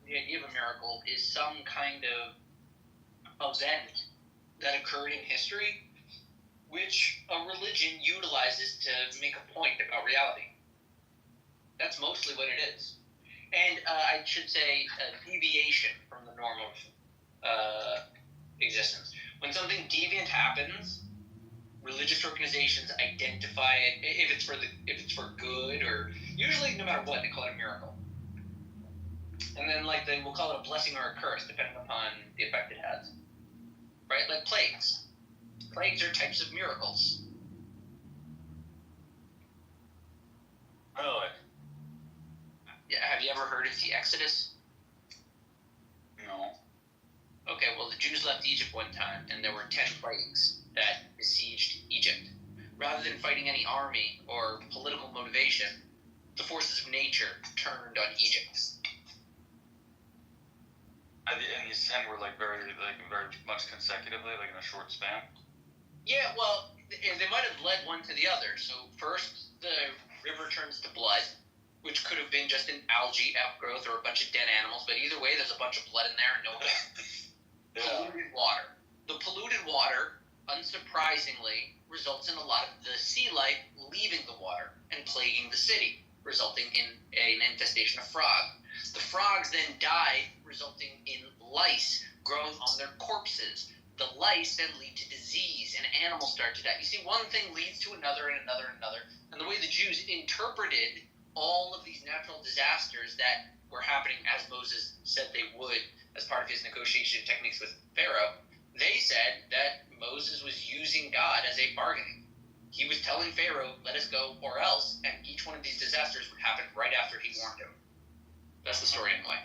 the idea of a miracle is some kind of event that occurred in history, which a religion utilizes to make a point about reality. That's mostly what it is. And I should say a deviation from the norm of existence. When something deviant happens, religious organizations identify it if it's for good, or usually no matter what they call it a miracle. And then like they will call it a blessing or a curse depending upon the effect it has. Right? Like plagues. Plagues are types of miracles. Really? Yeah, have you ever heard of the Exodus? No. Okay, well, the Jews left Egypt one time, and there were 10 plagues that besieged Egypt. Rather than fighting any army or political motivation, the forces of nature turned on Egypt. And these 10 were like very much consecutively, like in a short span? Yeah, well, they might have led one to the other. So first, the river turns to blood, which could have been just an algae outgrowth or a bunch of dead animals, but either way, there's a bunch of blood in there and no one. Polluted water. The polluted water, unsurprisingly, results in a lot of the sea life leaving the water and plaguing the city, resulting in an infestation of frog. The frogs then died, resulting in lice growing on their corpses. The lice then lead to disease, and animals start to die. You see, one thing leads to another and another and another. And the way the Jews interpreted all of these natural disasters that were happening as Moses said they would as part of his negotiation techniques with Pharaoh, they said that Moses was using God as a bargaining. He was telling Pharaoh, let us go or else, and each one of these disasters would happen right after he warned him. That's the story anyway.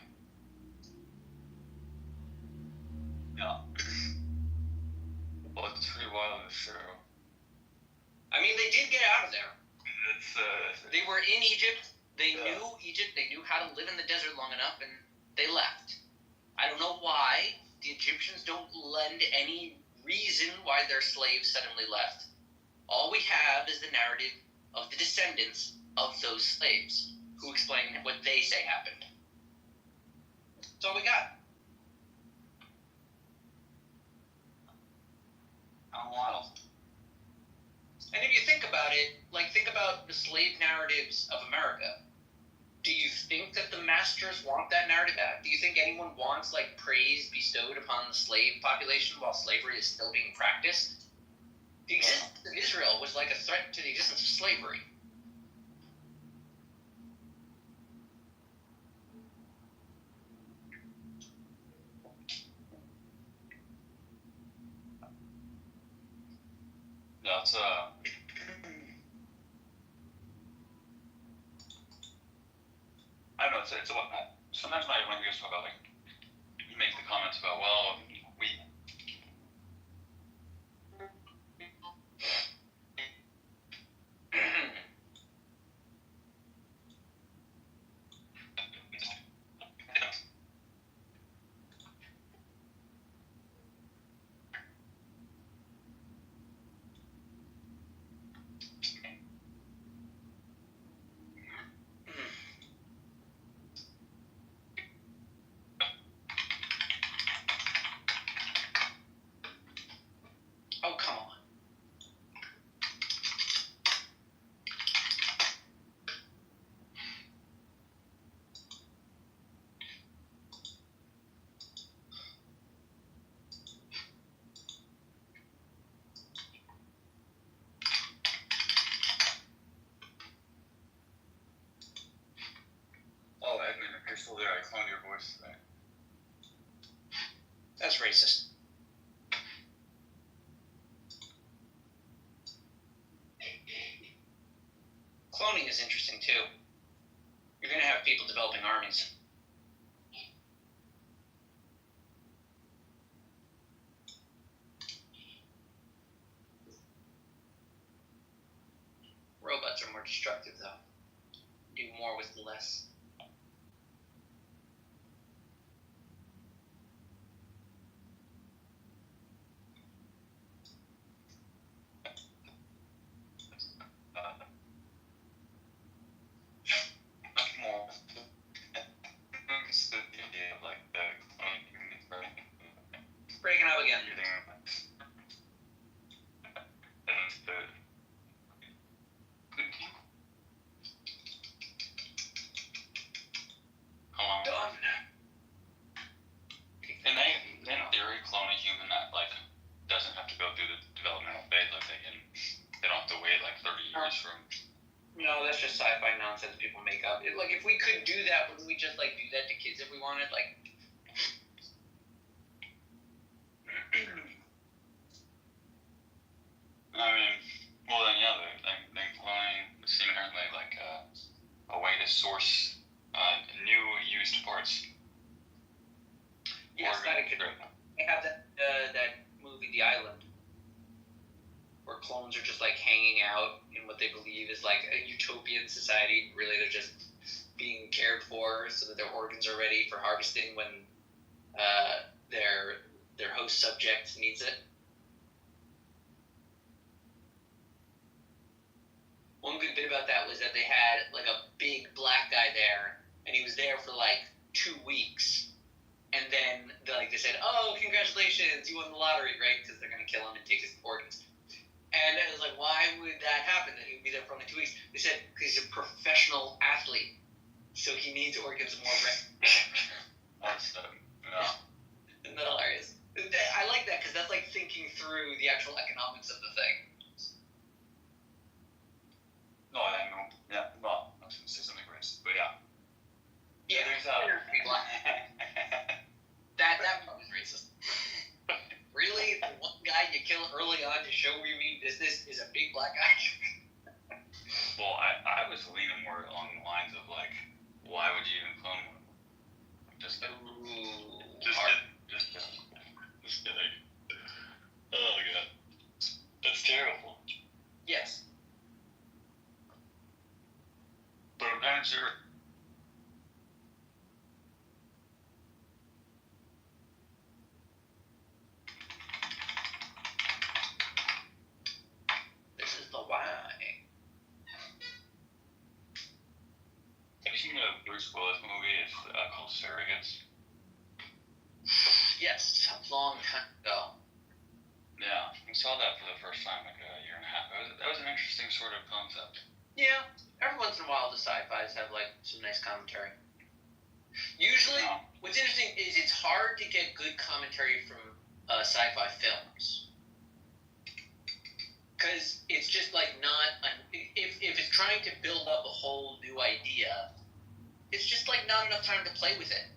Yeah. Well, it's pretty wild to show. I mean, they did get out of there. It's They were in Egypt. They knew Egypt. They knew how to live in the desert long enough, and they left. I don't know why. The Egyptians don't lend any reason why their slaves suddenly left. All we have is the narrative of the descendants of those slaves who explain what they say happened. That's all we got. how wild. And if you think about it, like think about the slave narratives of America. Do you think that the masters want that narrative back? Do you think anyone wants like praise bestowed upon the slave population while slavery is still being practiced? The existence of Israel was like a threat to the existence of slavery. That's I don't know. It's a lot. Sometimes when I hear us talk about like, you make the comments about we. Oh, come on. Oh, Edmund, if you're still there, I cloned your voice today. That's racist. Cloning is interesting too. You're going to have people developing armies. Robots are more destructive though. Do more with less. breaking up again. Done. And they, in theory, clone a human that doesn't have to go through the developmental phase. They don't have to wait 30 years from. No, that's just sci-fi nonsense people make up. If we could do that, wouldn't we just do that to kids if we wanted? I mean, well then, yeah, they cloning would seem inherently a way to source new used parts. Yes, that it could. They have that movie, The Island, where clones are just hanging out in what they believe is a utopian society. Really, they're just being cared for so that their organs are ready for harvesting when their host subject needs it. One good bit about that was that they had a big black guy there, and he was there for 2 weeks, and then they said, "Oh, congratulations, you won the lottery, right?" Because they're gonna kill him and take his organs. And I was like, why would that happen? That he would be there for only 2 weeks? They said because he's a professional athlete, so he needs organs more ready. That's yeah. Isn't that hilarious? I like that because that's thinking through the actual economics of the thing. No, I know. Yeah, well, I was going to say something racist, but yeah. Yeah, There's that. That part was racist. Really? The one guy you kill early on to show we mean business is a big black guy? Well, I was leaning more along the lines of why would you even clone one? Just kidding. Oh god, that's terrible. Yes. But I'm not sure. This is the why. Have you seen the Bruce Willis movie? It's called Surrogates. Yes, a long time ago. Yeah, I saw that for the first time a year and a half. That was an interesting sort of concept. Yeah, every once in a while the sci-fis have some nice commentary. Usually, what's interesting is it's hard to get good commentary from sci-fi films. Because it's just if it's trying to build up a whole new idea, it's just not enough time to play with it.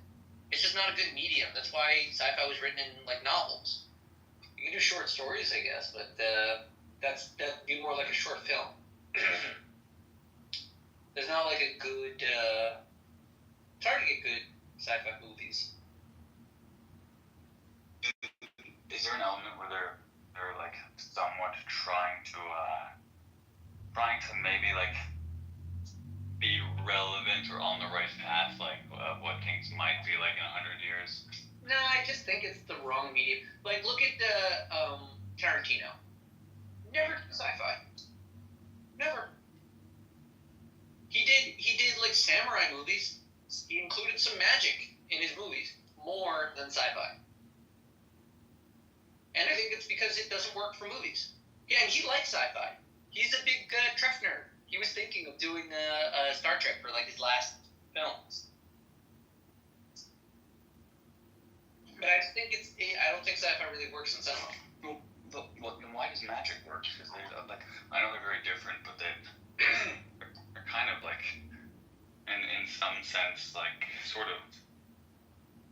It's just not a good medium. That's why sci-fi was written in novels. You can do short stories, I guess, but that'd be more like a short film. There's not a good. It's hard to get good sci-fi movies. Is there an element where they're somewhat trying to maybe be relevant or on the right path, what things might be in 100 years? No, I just think it's the wrong medium. Look at Tarantino. Never did sci-fi. Never. He did samurai movies. He included some magic in his movies, more than sci-fi. And I think it's because it doesn't work for movies. Yeah, and he likes sci-fi. He's a big Trek nerd. He was thinking of doing Star Trek for his last films. But I just think I don't think sci-fi really works in cinema. Well, then why does magic work? Because I know they're very different, but they're kind of in some sense sort of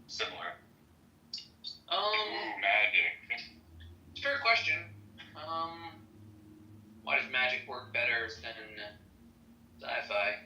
similar. Ooh, magic. It's a fair question. Why does magic work better than sci-fi?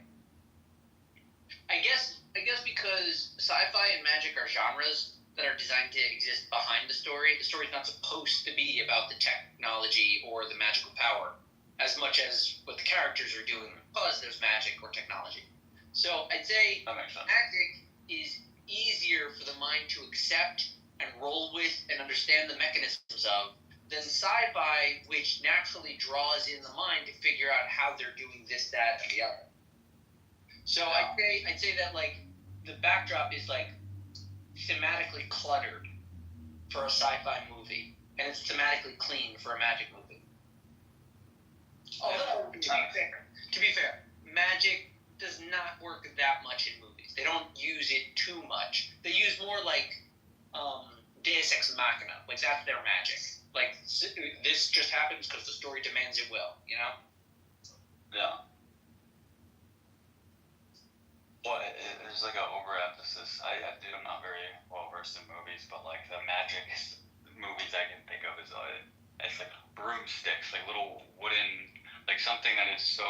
I guess because sci-fi and magic are genres that are designed to exist behind the story. The story's not supposed to be about the technology or the magical power as much as what the characters are doing because there's magic or technology. So I'd say magic is easier for the mind to accept and roll with and understand the mechanisms of than sci-fi, which naturally draws in the mind to figure out how they're doing this, that, and the other. So I'd say that the backdrop is thematically cluttered, for a sci-fi movie, and it's thematically clean for a magic movie. Although, to be fair, magic does not work that much in movies. They don't use it too much. They use more like Deus Ex Machina. Like, that's their magic. Like, this just happens because the story demands it will, you know? Yeah. Well, there's like an overemphasis. I'm not very well versed in movies, but like the magic movies I can think of is it's like broomsticks, like little wooden, like something that is so.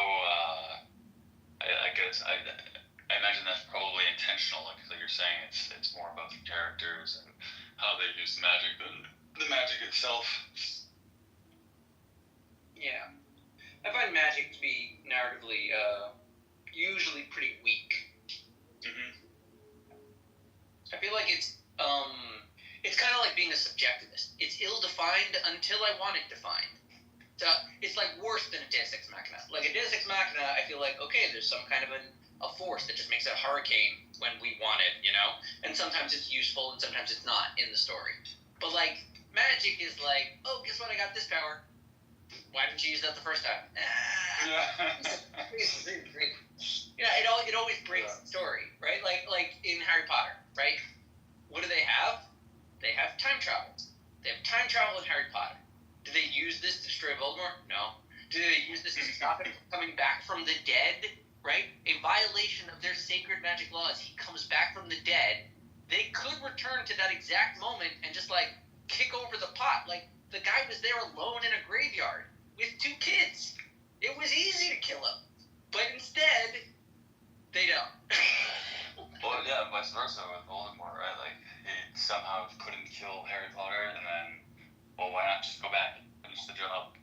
I guess I imagine that's probably intentional. Like you're saying, it's more about the characters and how they use magic than the magic itself. Yeah, I find magic to be narratively usually pretty weak. I feel like it's kind of like being a subjectivist. It's ill-defined until I want it defined. So it's like worse than a Deus Ex Machina. Like a Deus Ex Machina, I feel like, okay, there's some kind of a force that just makes a hurricane when we want it, you know? And sometimes it's useful and sometimes it's not in the story. But like, magic is like, oh, guess what, I got this power. Why didn't you use that the first time? Yeah, it always breaks the story, right? Like in Harry Potter, right? What do they have? They have time travel. They have time travel in Harry Potter. Do they use this to destroy Voldemort? No. Do they use this to stop him from coming back from the dead? Right? A violation of their sacred magic laws. He comes back from the dead. They could return to that exact moment and just like kick over the pot. Like the guy was there alone in a graveyard with 2 kids. It was easy to kill him. But instead, they don't. Well, yeah, vice versa with Voldemort, right? Like, he somehow couldn't kill Harry Potter, and then, well, why not just go back and finish the job?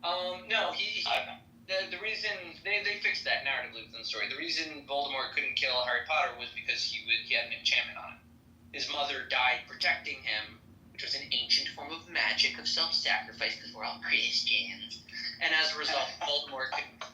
No, the reason, they fixed that narratively within the story. The reason Voldemort couldn't kill Harry Potter was because he had an enchantment on him. His mother died protecting him, which was an ancient form of magic, of self-sacrifice, because we're all Christians. And as a result, Voldemort couldn't.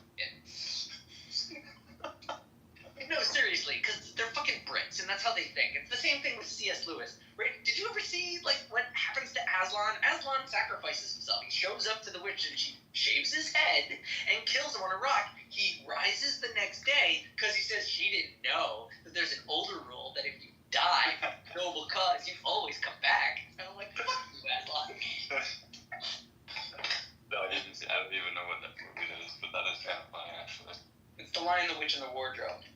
No, seriously, because they're fucking Brits, and that's how they think. It's the same thing with C.S. Lewis, right? Did you ever see, like, what happens to Aslan? Aslan sacrifices himself. He shows up to the witch, and she shaves his head and kills him on a rock. He rises the next day, because he says she didn't know that there's an older rule that if you die for noble cause, you always come back. And I'm like, fuck you, Aslan. No, I don't even know what that movie is, but that is kind of funny, actually. It's The Lion, the Witch, and the Wardrobe.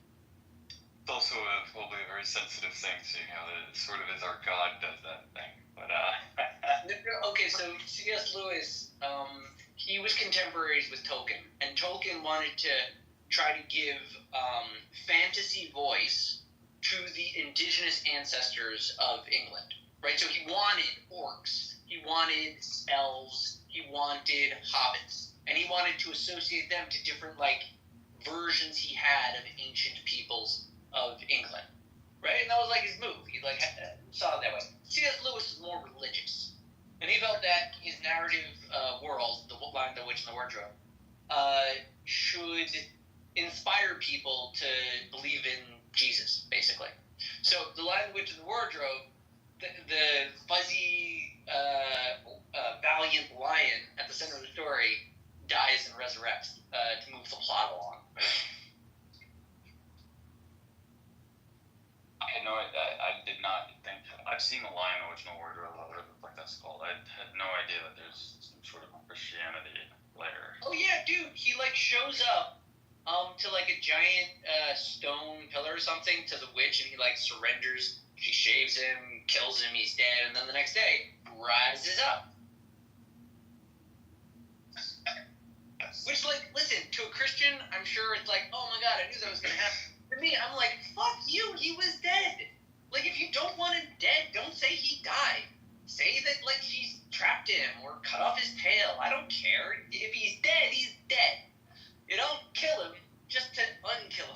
It's also probably a very sensitive thing, seeing how it sort of is our God does that thing. But Okay, so C.S. Lewis, he was contemporaries with Tolkien, and Tolkien wanted to try to give fantasy voice to the indigenous ancestors of England, right? So he wanted orcs, he wanted elves, he wanted hobbits, and he wanted to associate them to different like versions he had of ancient peoples of England, right? And that was like his move. He like saw it that way. C.S. Lewis was more religious, and he felt that his narrative world, The Lion, the Witch, and the Wardrobe, should inspire people to believe in Jesus, basically. So The Lion, the Witch, and the Wardrobe, the fuzzy, valiant lion at the center of the story dies and resurrects to move the plot along. I did not think. I've seen The Lion, the Witch, and the Wardrobe, whatever the fuck that's called. I had no idea that there's some sort of Christianity layer. Oh yeah, dude, he like shows up to like a giant stone pillar or something to the witch, and he like surrenders. She shaves him, kills him, he's dead, and then the next day rises up. Which, like, listen, to a Christian, I'm sure it's like, oh my god, I knew that was gonna happen. For me, I'm like, fuck you, he was dead. Like, if you don't want him dead, don't say he died. Say that, like, she's trapped him or cut off his tail. I don't care. If he's dead, he's dead. You don't kill him just to unkill him.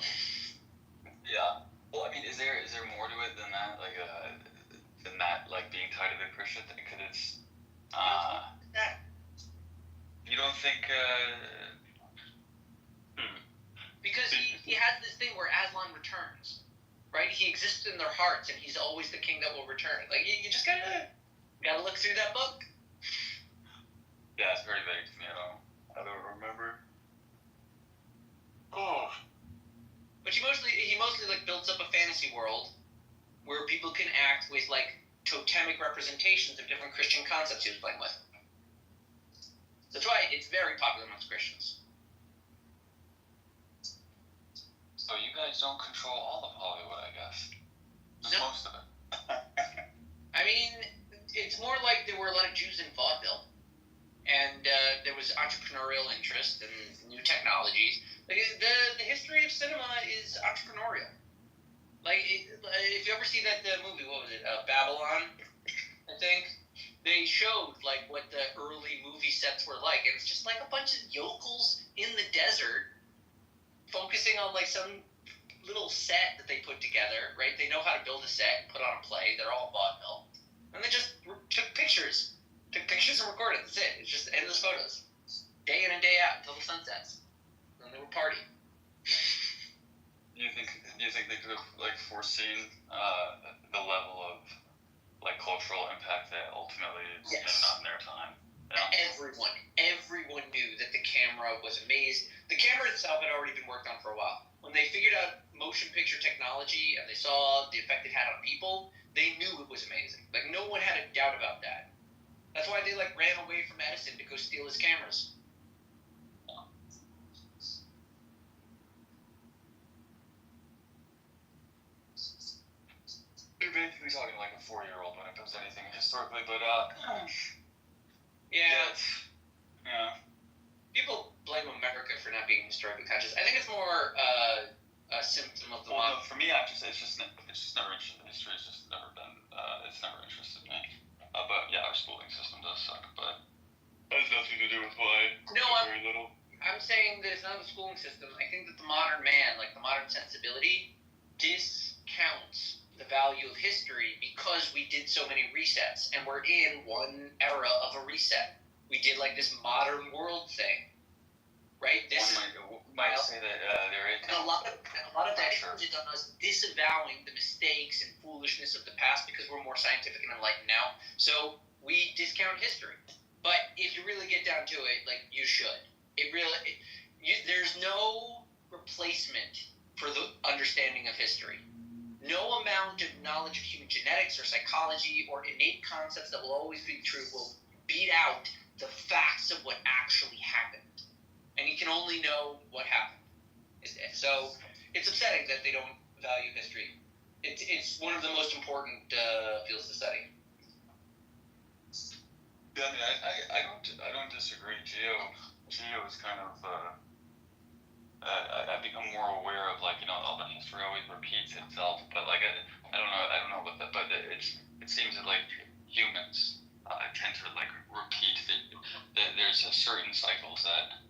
Yeah. Well, I mean, is there more to it than that? Like, like, being tied to the Christian thing? Because it's, that. You don't think, Because he has this thing where Aslan returns, right? he exists in their hearts, and he's always the king that will return. Like you just gotta look through that book. Yeah, it's very vague to me. I don't remember. Oh. But he mostly like builds up a fantasy world where people can act with like totemic representations of different Christian concepts he was playing with. That's why it's very popular amongst Christians. So you guys don't control all of Hollywood, I guess. Just No. most of it. I mean, it's more like there were a lot of Jews in vaudeville, and there was entrepreneurial interest and new technologies. Like the history of cinema is entrepreneurial. Like if you ever see that movie, what was it, Babylon? I think they showed like what the early movie sets were like, and it's just like a bunch of yokels in the desert, focusing on like some little set that they put together. Right? They know how to build a set and put on a play. They're all vaudeville, and they just took pictures and recorded. That's it. It's just endless photos, day in and day out until the sun sets. And they were partying. Do you think they could have like foreseen the level of like cultural impact that ultimately is not in their time? Yeah. Everyone knew that the camera was amazing. The camera itself had already been worked on for a while. When they figured out motion picture technology and they saw the effect it had on people, they knew it was amazing. Like no one had a doubt about that. That's why they like ran away from Edison to go steal his cameras. You're basically talking like a 4-year-old when it comes to anything historically, but yeah. Yeah. People blame America for not being historically conscious. I think it's more a symptom of the Well, for me, it's just never interested. History has just never been. It's never interested me. But yeah, our schooling system does suck. But that has nothing to do with why. No, very little. I'm saying that it's not the schooling system. I think that the modern man, like the modern sensibility, discounts the value of history because we did so many resets, and we're in one era of a reset. We did like this modern world thing, right? One might say that there is. And a lot of that hinges on us disavowing the mistakes and foolishness of the past because we're more scientific and enlightened now. So we discount history. But if you really get down to it, like you should. There's no replacement for the understanding of history. No amount of knowledge of human genetics or psychology or innate concepts that will always be true will beat out the facts of what actually happened. And you can only know what happened. So it's upsetting that they don't value history. It's one of the most important fields to study. Yeah, I mean, I don't disagree. Geo is kind of. I've become more aware of like all the history always repeats itself, but like I don't know what that, but it seems that like humans tend to like repeat there's a certain cycles that.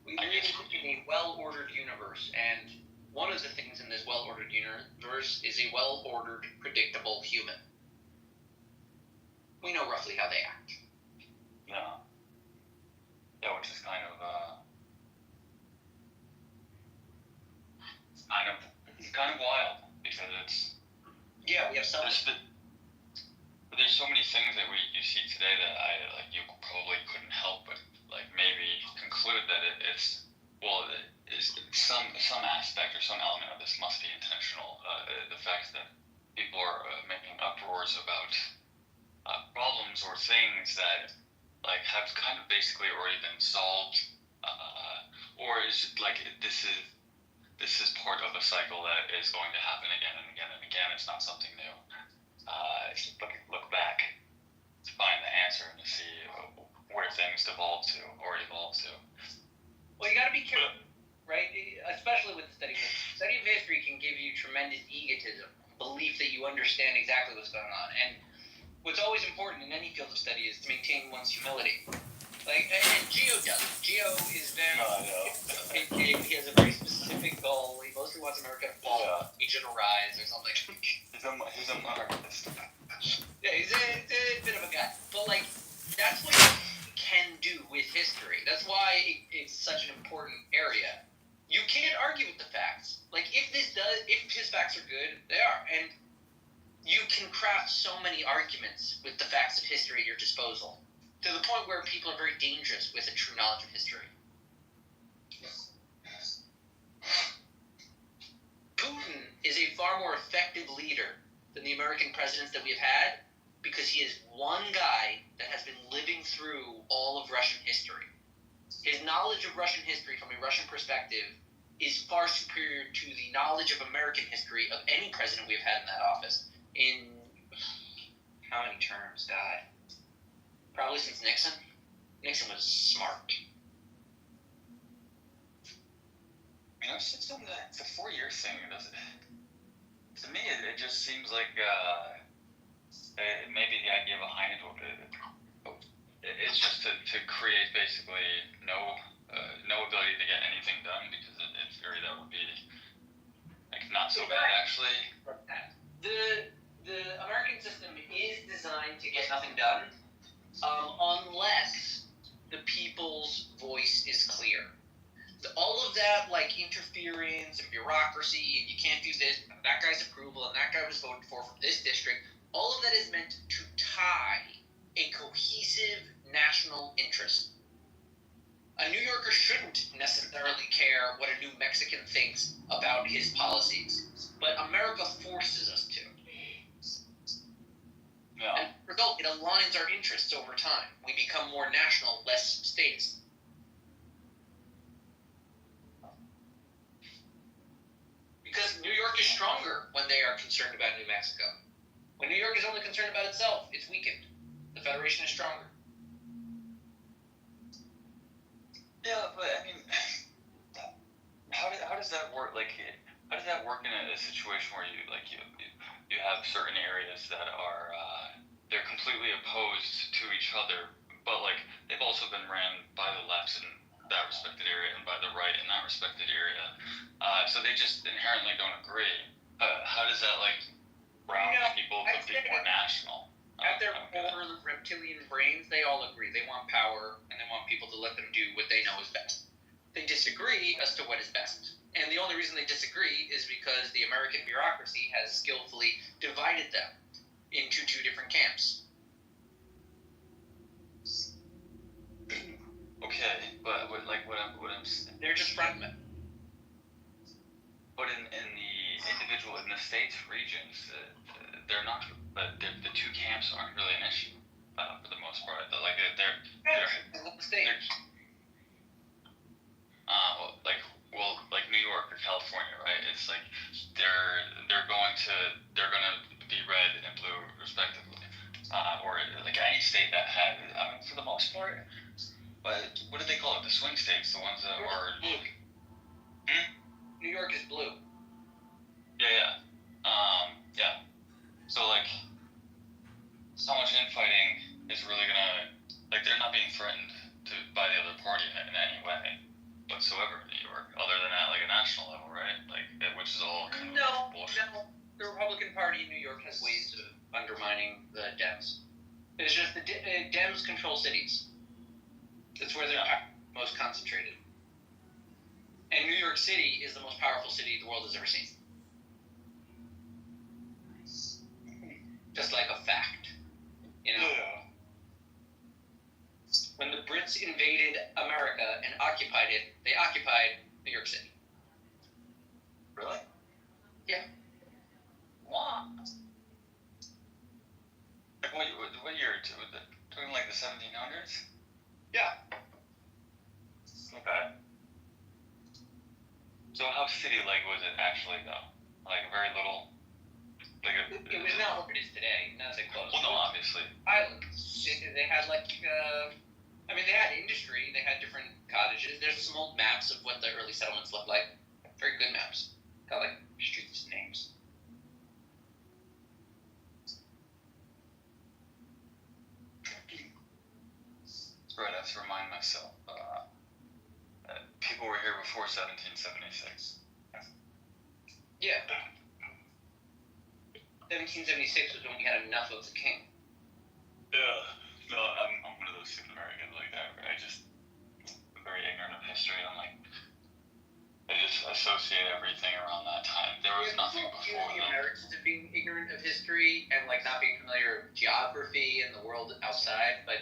We live in a well-ordered universe, and one of the things in this well-ordered universe is a well-ordered, predictable human. We know roughly how they act. Yeah. Yeah, which is kind of wild because it's. Yeah, we have some. There's so many things that you see today that you probably couldn't help but like maybe conclude that it's some aspect or some element of this must be intentional. The fact that people are making uproars about problems or things that like have kind of basically already been solved, or is it like this is part of a cycle that is going to happen again and again and again. It's not something new. It's just look back to find the answer and to see where things devolve to or evolve to. Well, you got to be careful, right? Especially with the study of history. Study of history can give you tremendous egotism, belief that you understand exactly what's going on. And what's always important in any field of study is to maintain one's humility. Like, and Geo does. Geo is very. He has a very specific goal. He mostly wants America to fall, Asia to rise, or something. He's a monarchist. Yeah, he's a bit of a guy. But, like, that's what you can do with history. That's why it's such an important area. You can't argue with the facts. Like, if his facts are many arguments with the facts of history at your disposal, to the point where people are very dangerous with a true knowledge of history. Putin is a far more effective leader than the American presidents that we've had, because he is one guy that has been living through all of Russian history. His knowledge of Russian history from a Russian perspective is far superior to the knowledge of American history of any president we've had in that office. In how many terms, God? Probably since Nixon. Nixon was smart. You know, since the 4-year thing, to me, it just seems like maybe the idea behind it it's just to create basically no ability to get anything done, because in theory that would be like not so bad actually. The American system is designed to get nothing done, unless the people's voice is clear. All of that, like interference and bureaucracy, and you can't do this, that guy's approval, and that guy was voted for from this district, all of that is meant to tie a cohesive national interest. A New Yorker shouldn't necessarily care what a New Mexican thinks about his policies, but America forces us to. Yeah. And as a result, it aligns our interests over time. We become more national, less states. Because New York is stronger when they are concerned about New Mexico. When New York is only concerned about itself, it's weakened. The Federation is stronger. Yeah, but I mean, how does that work? Like, how does that work in a situation where you have certain areas that are they're completely opposed to each other, but like they've also been ran by the left in that respected area and by the right in that respected area, so they just inherently don't agree. How does that like round people to be more national? At their core reptilian brains, they all agree. They want power, and they want people to let them do what they know is best. They disagree as to what is best. And the only reason they disagree is because the American bureaucracy has skillfully divided them into two different camps. Okay, but what I'm They're just frontmen. But in the states regions, they're not. But the two camps aren't really an issue for the most part. Like they're like New York or California, right? It's like they're going to be red and blue respectively, or like any state that had. I mean, for the most part. But what do they call it? The swing states, the ones that are. New York is blue. Yeah. Yeah. So like, so much infighting is really gonna, like, they're not being threatened by the other party in any way whatsoever in New York, other than at like a national level, right? Like, which is all kind of bullshit. No. The Republican Party in New York has ways of undermining the Dems. It's just the Dems control cities. That's where they're most concentrated. And New York City is the most powerful city the world has ever seen. Just like a fact, you know? Yeah. When the Brits invaded America and occupied it, they occupied New York City. Really? Yeah. Wow. Like what year? Talking like the 1700s? Yeah. Okay. So how city-like was it actually, though? Like very little. Like it was not what it is today. Not that close. Well, no, obviously. Islands. They had like, they had industry. They had different cottages. There's some old maps of what the early settlements looked like. Very good maps. Got like streets names. Right, I have to remind myself. People were here before 1776. Yeah. 1776 was when we had enough of the king. Yeah. No, I'm one of those stupid Americans like that. I just I'm very ignorant of history. I'm like, I just associate everything around that time. There was nothing before the that. Americans of being ignorant ignorant of history and like not being familiar with geography and the world outside, but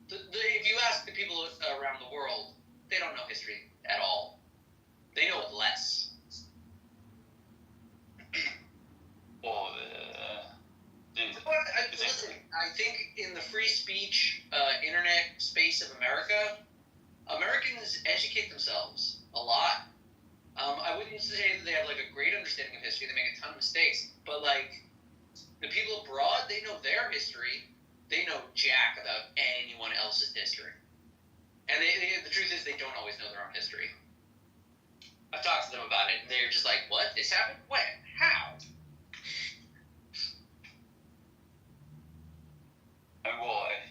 if you ask the people around the world, they don't know history at all. They know it less. Well, listen, I think in the free speech, internet space of America, Americans educate themselves a lot. I wouldn't say that they have like a great understanding of history. They make a ton of mistakes, but like the people abroad, they know their history. They know jack about anyone else's history, and the truth is they don't always know their own history. I've talked to them about it, and they're just like, "What? This happened? When? How?" And why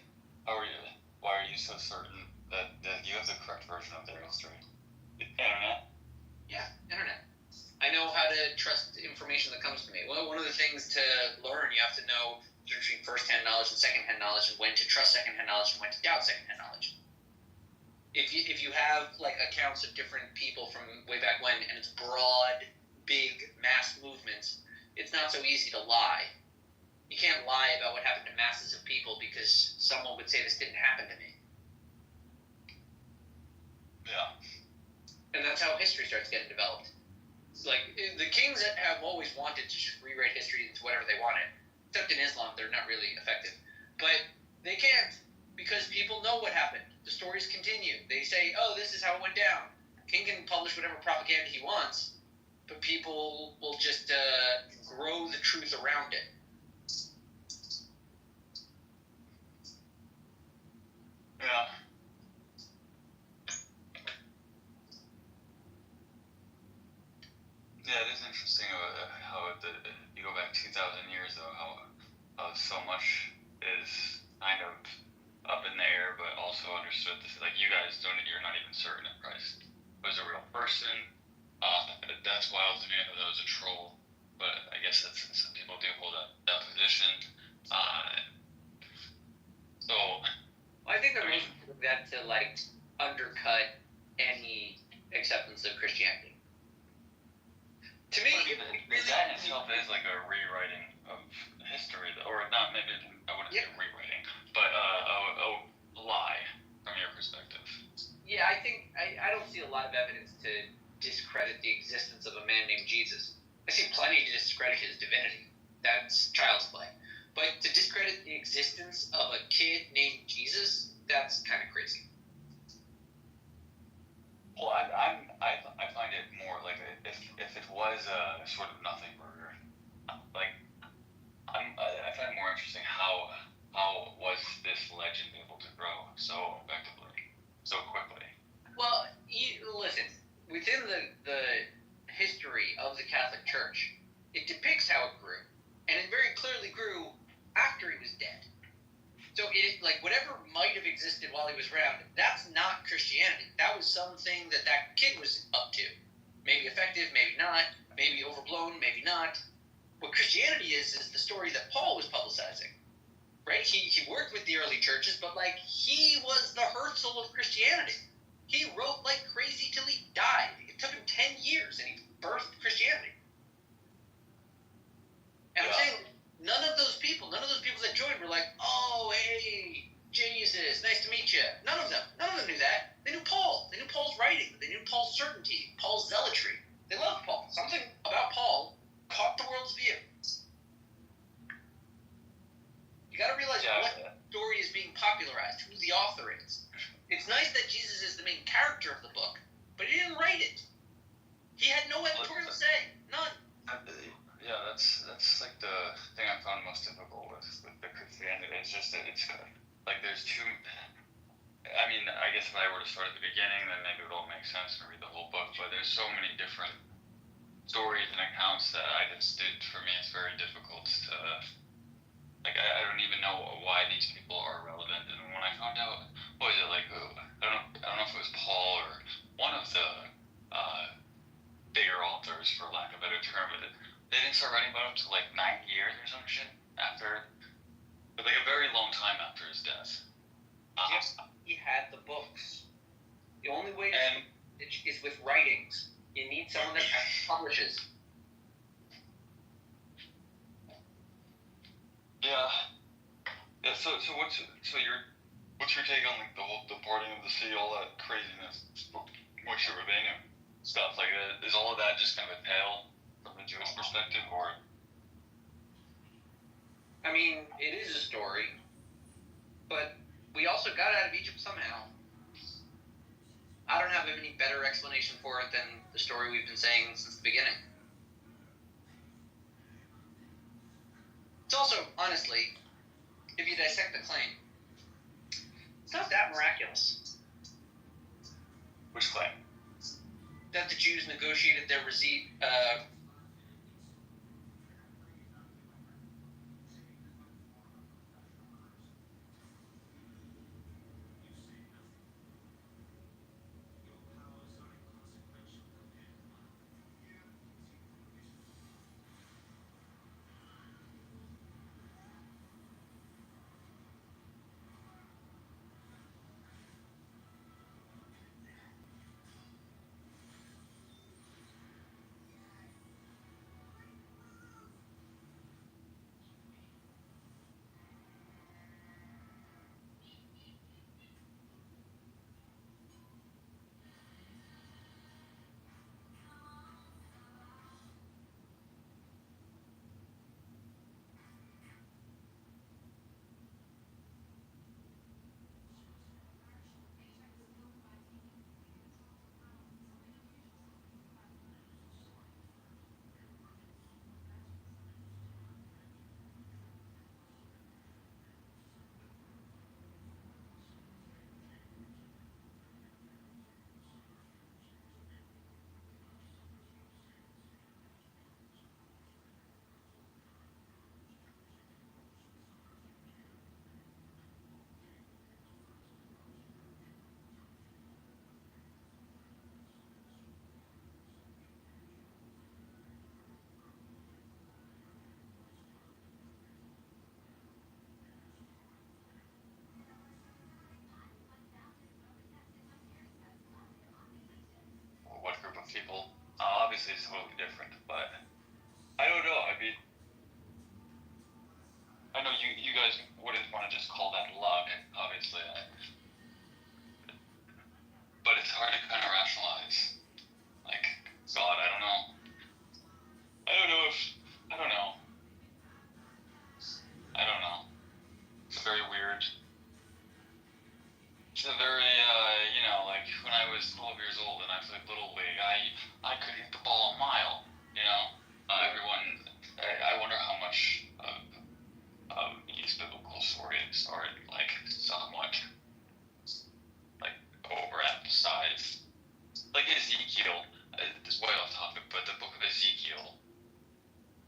are you so certain that you have the correct version of their history? The internet? Yeah, internet. I know how to trust information that comes to me. Well, one of the things to learn, you have to know between first-hand knowledge and second-hand knowledge, and when to trust second-hand knowledge and when to doubt second-hand knowledge. If you have like accounts of different people from way back when, and it's broad, big, mass movements, it's not so easy to lie. You can't lie about what happened to masses of people because someone would say this didn't happen to me. Yeah. And that's how history starts getting developed. Like, the kings have always wanted to just rewrite history into whatever they wanted. Except in Islam, they're not really effective. But they can't, because people know what happened. The stories continue. They say, oh, this is how it went down. King can publish whatever propaganda he wants, but people will just grow the truth around it. Yeah. Yeah, it is interesting how you go back 2,000 years, though, how so much is kind of up in the air, but also understood this. Like, you're not even certain if Christ was a real person. That's wild to me. I know that was a troll, but I guess some people do hold that position. I think they're mostly doing that to like undercut any acceptance of Christianity. To me, that itself is like a rewriting of history, or not. Maybe I wouldn't say rewriting, but a lie from your perspective. Yeah, I think I don't see a lot of evidence to discredit the existence of a man named Jesus. I see plenty to discredit his divinity. That's child's play. But to discredit the existence of a kid named Jesus, that's kind of crazy. Well, I find it more like if it was a sort of nothing burger, like I find it more interesting how was this legend able to grow so effectively, so quickly? Well, listen, within the history of the Catholic Church, it depicts how it grew, and it very clearly grew after he was dead. So it, like, whatever might have existed while he was around, that's not Christianity. That was something that kid was up to. Maybe effective, maybe not, maybe overblown, maybe not. What Christianity is the story that Paul was publicizing, right? He worked with the early churches, but, like, he was the Herzl of Christianity. He wrote like crazy till he died. It took him 10 years, and he birthed Christianity. And I'm saying, none of those people that joined were like, oh, hey, Jesus, nice to meet you. None of them knew that. They knew Paul. They knew Paul's writing. They knew Paul's certainty, Paul's zealotry. They loved Paul. Something about Paul caught the world's view. You got to realize what story is being popularized, who the author is. It's nice that Jesus is the main character of the book, but he didn't write it. He had no editorial say. None. Yeah, that's like the thing I found most difficult with the Christianity. It's just that it's like there's two. I mean, I guess if I were to start at the beginning, then maybe it would all make sense and read the whole book. But there's so many different stories and accounts that for me, it's very difficult to. Like, I don't even know why these people are relevant. And when I found out, what was it, like, I don't know if it was Paul or one of the bigger authors, for lack of a better term, but they didn't start writing about him until like 9 years or some shit after, but like a very long time after his death. Yes, he had the books. The only way is with writings. You need someone that publishes. what's your take on like the whole the parting of the sea, all that craziness, Moshe Rabbeinu stuff? Like, is all of that just kind of a tale from the Jewish perspective, or? I mean, it is a story, but we also got out of Egypt somehow. I don't have any better explanation for it than the story we've been saying since the beginning. It's also, honestly, if you dissect the claim, it's not that miraculous. Which claim? That the Jews negotiated their What group of people? Obviously, it's totally different, but I don't know. I mean, I know you guys wouldn't want to just call that luck, obviously, but it's hard to kind of rationalize. Like, God, I don't know. I don't know. It's very weird. It's a very, like when I was 12 years old and I played Little League, I could hit the ball a mile, everyone, I wonder how much of these biblical stories are, like, somewhat, like, overemphasized. Like Ezekiel, this is way off topic, but the book of Ezekiel.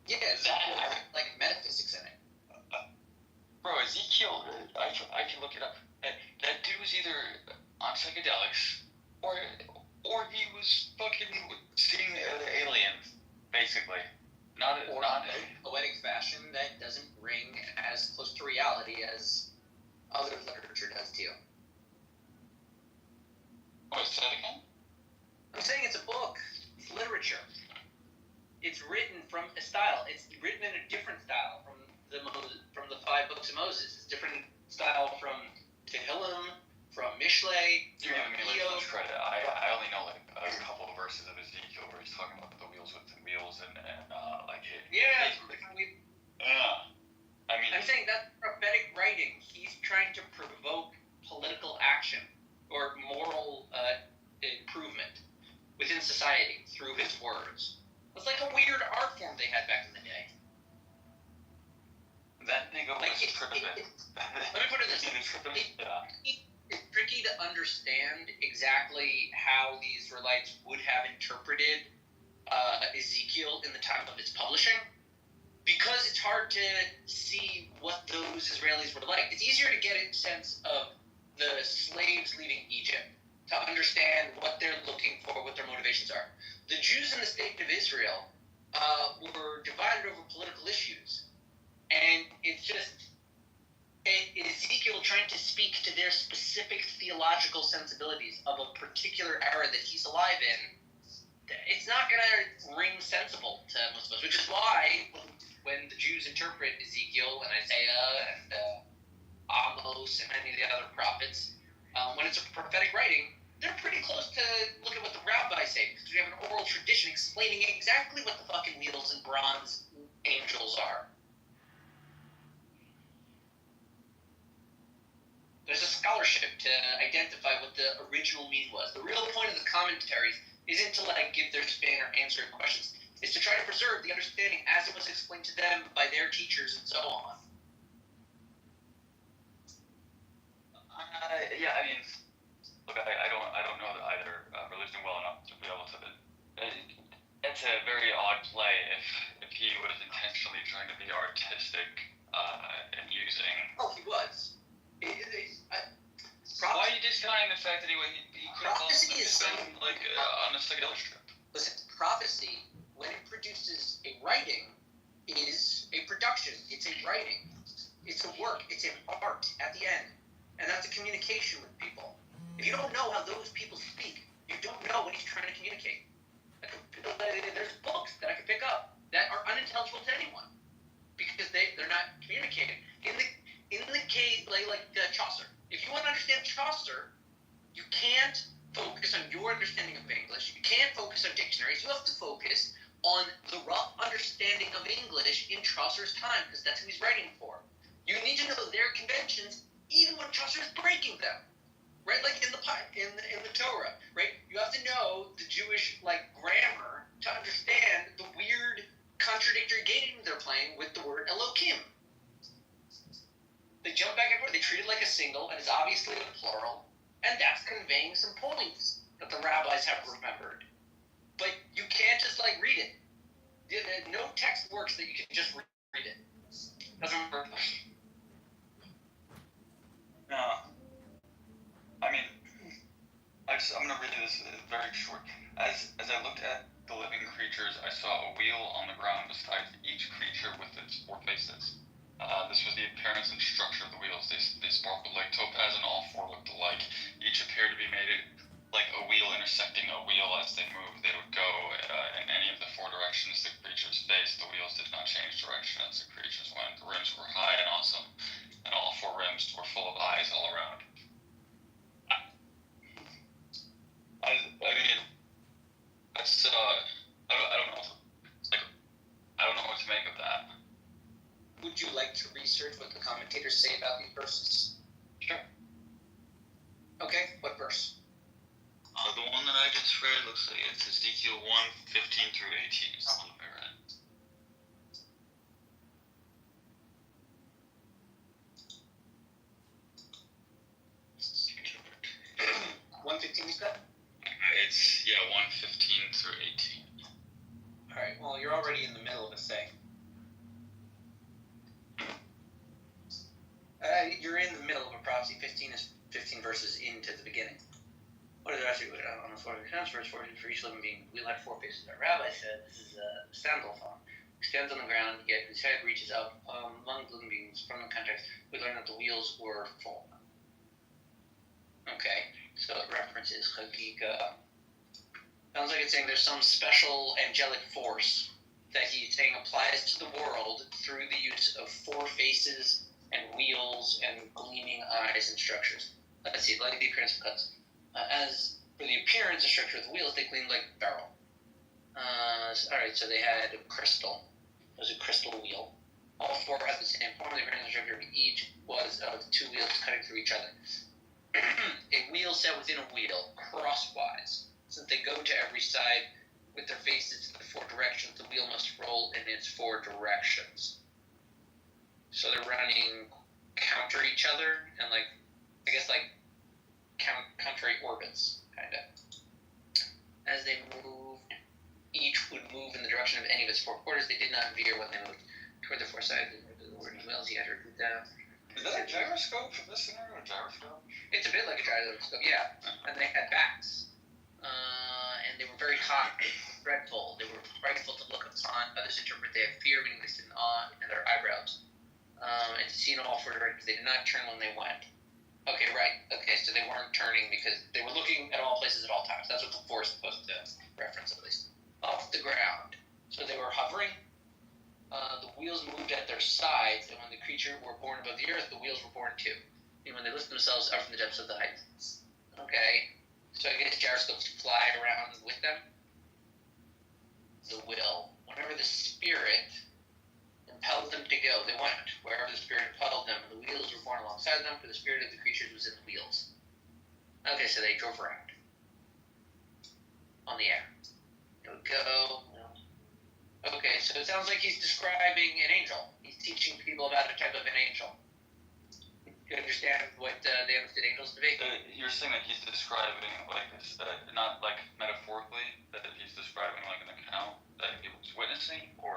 Yeah, Ezekiel has, like, metaphysics in it. Bro, Ezekiel, I can look it up. That dude was either on psychedelics, or he was fucking seeing the aliens, basically. Not in poetic fashion that doesn't ring as close to reality as other literature does to you. What, say that again? I'm saying it's a book. It's literature. It's written from a style. It's written in a different style from the 5 books of Moses. It's different style from Tehillim, from Mishlei. You're giving me like too much credit. I only know like a couple of verses of Ezekiel where he's talking about the wheels with the wheels and like it. Yeah. I mean, I'm saying that's prophetic writing. He's trying to provoke political action or moral improvement within society through his words. It's like a weird art form they had back in the day. That nigga was tripping. Let me put it this way. It's tricky to understand exactly how the Israelites would have interpreted Ezekiel in the time of its publishing, because it's hard to see what those Israelis were like. It's easier to get a sense of the slaves leaving Egypt, to understand what they're looking for, what their motivations are. The Jews in the state of Israel were divided over political issues. And it's just Ezekiel trying to speak to their specific theological sensibilities of a particular era that he's alive in. It's not going to ring sensible to most of us, which is why when the Jews interpret Ezekiel and Isaiah and Amos and many of the other prophets, when it's a prophetic writing, they're pretty close to look at what the rabbis say, because we have an oral tradition explaining exactly what the fucking wheels and bronze angels are. There's a scholarship to identify what the original meaning was. The real point of the commentaries isn't to give their spin or answer questions. It's to try to preserve the understanding as it was explained to them by their teachers and so on. Yeah, I mean, look, I don't know either religion well enough to be able to. It's a very odd play if he was intentionally trying to be artistic and using. Oh, he was. Why are you discounting the fact that he could have also been on a psychedelic trip? Listen, prophecy, when it produces a writing, is a production. It's a writing. It's a work. It's an art at the end. And that's a communication with people. If you don't know how those people speak, you don't know what he's trying to communicate. There's books that I could pick up that are unintelligible to anyone because they're not communicating. In the case, like Chaucer, if you want to understand Chaucer, you can't focus on your understanding of English. You can't focus on dictionaries. You have to focus on the rough understanding of English in Chaucer's time, because that's who he's writing for. You need to know their conventions, even when Chaucer is breaking them, right? Like in the Torah, right? You have to know the Jewish grammar to understand the weird contradictory game they're playing with the word Elohim. They jump back and forth. They treat it like a single, and it's obviously a plural, and that's conveying some points that the rabbis have remembered. But you can't just read it. No text works that you can just read it. Doesn't work. No. I mean, I'm gonna read this very short. As I looked at the living creatures, I saw a wheel on the ground beside each creature with its four faces. This was the appearance and structure of the wheels. They sparkled like topaz, and all four looked alike. Each appeared to be made like a wheel intersecting a wheel. As they moved, they would go in any of the four directions the creatures faced. The wheels did not change direction as the creatures went. The rims were high and awesome, and all four rims were full of eyes all around. I mean, that's I don't know. I don't know what to make of that. Would you like to research what the commentators say about these verses? Sure. Okay, what verse? The one that I just read looks like it's Ezekiel 1:15 through 18. Is the one I read. Kitover. 1:15 is that? It's 1:15 through 18. All right. Well, you're already in the middle of a thing. You're in the middle of a prophecy. 15 is 15 verses into the beginning. What is it actually on the floor of the accounts? Verse 14, for each living being, we'll have four faces. Our rabbi said, this is a sandal phone. Stands on the ground, yet his head reaches up among living beings. From the context, we learn that the wheels were full. Okay, so it references Chagika. Sounds like it's saying there's some special angelic force that he's saying applies to the world through the use of four faces and wheels and gleaming eyes and structures. Let's see, like the appearance of cuts. As for the appearance and structure of the wheels, they gleamed like beryl. Alright, so they had crystal. It was a crystal wheel. All four had the same form. The appearance and structure of each was of two wheels cutting through each other. A wheel set within a wheel, crosswise. Since they go to every side with their faces in the four directions, the wheel must roll in its four directions. So they're running counter each other and contrary orbits, kind of. As they moved, each would move in the direction of any of its four quarters. They did not veer when they moved toward the four sides. The word wheels he had her down. Is that a gyroscope for this scenario? A gyroscope? It's a bit like a gyroscope, yeah. And they had backs. And they were very hot, dreadful. They were frightful to look upon. Others interpret they have fear, meaning they stood in awe, and their eyebrows. And to see in all four directions, they did not turn when they went. Okay, right. Okay, so they weren't turning because they were looking at all places at all times. That's what the four is supposed to reference, at least. Off the ground. So they were hovering. The wheels moved at their sides, and when the creature were born above the earth, the wheels were born too. when they lift themselves up from the depths of the heights. Okay, so I guess gyroscopes fly around with them. The will, whenever the spirit impelled them to go, they went wherever the spirit impelled them. The wheels were borne alongside them, for the spirit of the creatures was in the wheels. Okay, so they drove around on the air. It would go. Okay, so it sounds like he's describing an angel. He's teaching people about a type of an angel. You understand what they understood angels to be? You're saying that he's describing like this, not like metaphorically, that he's describing like an account that he was witnessing, or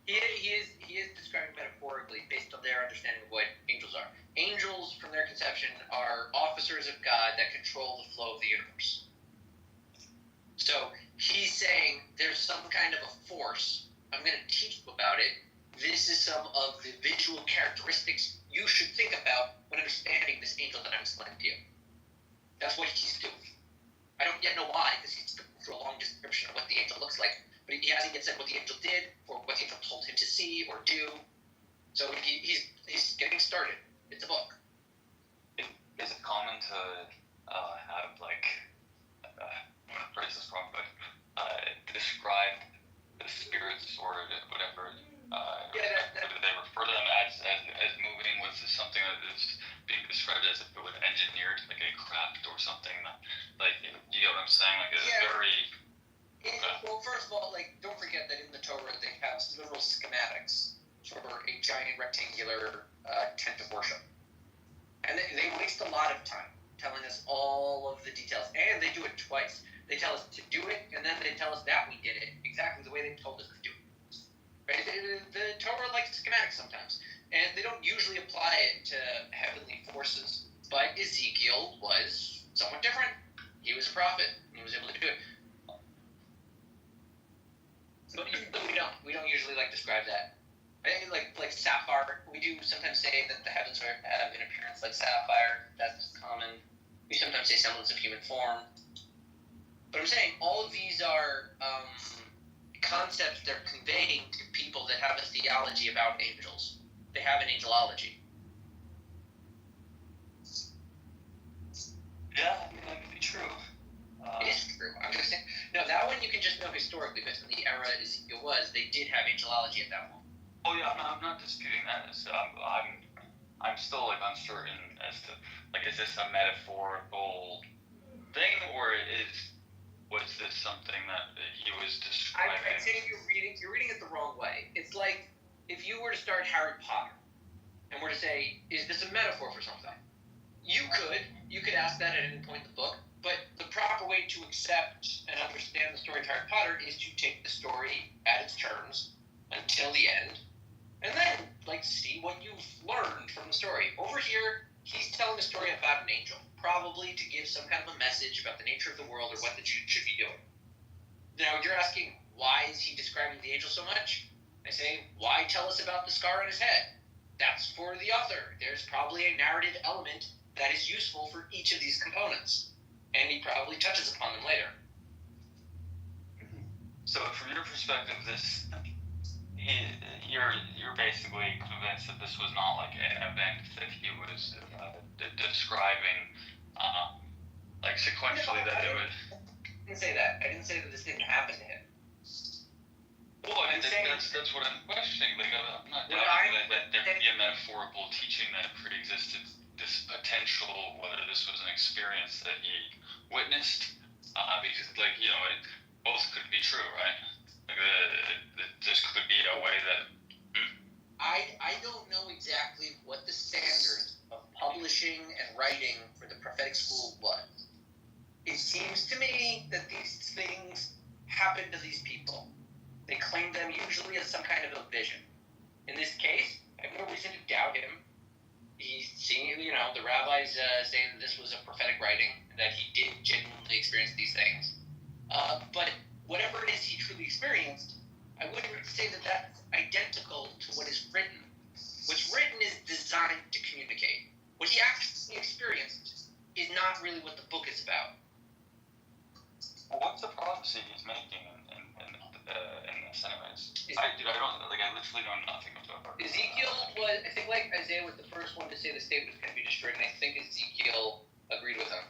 He is describing metaphorically based on their understanding of what angels are. Angels, from their conception, are officers of God that control the flow of the universe. So he's saying there's some kind of a force. I'm going to teach you about it. This is some of the visual characteristics you should think about when understanding this angel that I'm explaining to you. That's what he's doing. I don't yet know why, because he's going through a long description of what the angel looks like, but he hasn't yet said what the angel did or what the angel told him to see or do. So he's getting started. It's a book. is it common to have like I'm gonna phrase this wrong, but describe the spirits or whatever? Do they refer to them as moving? Was this something that is being described as if it was engineered, like a craft or something? Like, you know what I'm saying? Like, it's very. Well, first of all, like, don't forget that in the Torah they have literal schematics for a giant rectangular tent of worship, and they waste a lot of time telling us all of the details, and they do it twice. They tell us to do it, and then they tell us that we did it exactly the way they told us to do it. Right? The Torah likes schematics sometimes, and they don't usually apply it to heavenly forces. But Ezekiel was somewhat different. He was a prophet, and he was able to do it. But we don't usually like describe that. I think like sapphire, we do sometimes say that the heavens have an appearance like sapphire. That's common. We sometimes say semblance of human form. But I'm saying all of these are concepts they're conveying to people that have a theology about angels. They have an angelology. Yeah, I mean, that could be true. It is true. I'm just saying. No, that one you can just know historically, based on the era Ezekiel was. They did have angelology at that one. Oh yeah, I'm not disputing that. I'm still like uncertain as to like, is this a metaphorical thing, or was this something that he was describing? I'd say you're reading it the wrong way. It's like if you were to start Harry Potter and were to say, is this a metaphor for something? You could ask that at any point in the book, but the proper way to accept and understand the story of Harry Potter is to take the story at its terms until the end, and then see what you've learned from the story. Over here, he's telling a story about an angel, probably to give some kind of a message about the nature of the world or what the Jews should be doing. Now, you're asking, why is he describing the angel so much? I say, why tell us about the scar on his head? That's for the author. There's probably a narrative element that is useful for each of these components, and he probably touches upon them later. So, from your perspective, you're basically convinced that this was not like an event that he was describing, like sequentially, No, that it was. I didn't say that. I didn't say that this didn't happen to him. Well, I think that's what I'm questioning. Like, I'm not Well, doubting that there could be a metaphorical teaching that pre-existed this potential, whether this was an experience that he witnessed, because it both could be true, right? This could be a way that. I don't know exactly what the standards of publishing and writing for the prophetic school was. It seems to me that these things happen to these people. They claim them usually as some kind of a vision. In this case, I have no reason to doubt him. He's seeing, the rabbis say that this was a prophetic writing, and that he did genuinely experience these things. But whatever it is he truly experienced, I wouldn't say that that's identical to what is written. What's written is designed to communicate. What he actually experienced is not really what the book is about. Well, what's the prophecy he's making in this, anyways? I literally know nothing about it. Ezekiel was, I think, like Isaiah was the first one wanted to say the state was going to be destroyed, and I think Ezekiel agreed with him.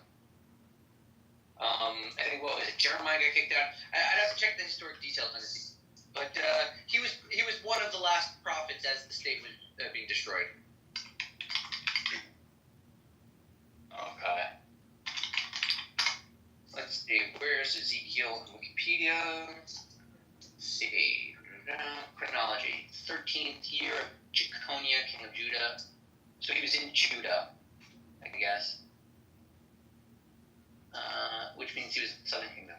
I think what was it? Jeremiah got kicked out. I'd have to check the historic details on it, but he was one of the last prophets as the state was being destroyed. Okay. Let's see. Where's Ezekiel in Wikipedia? Let's see. Chronology. 13th year of Jeconiah, king of Judah. So he was in Judah, I guess. Which means he was in the southern kingdom.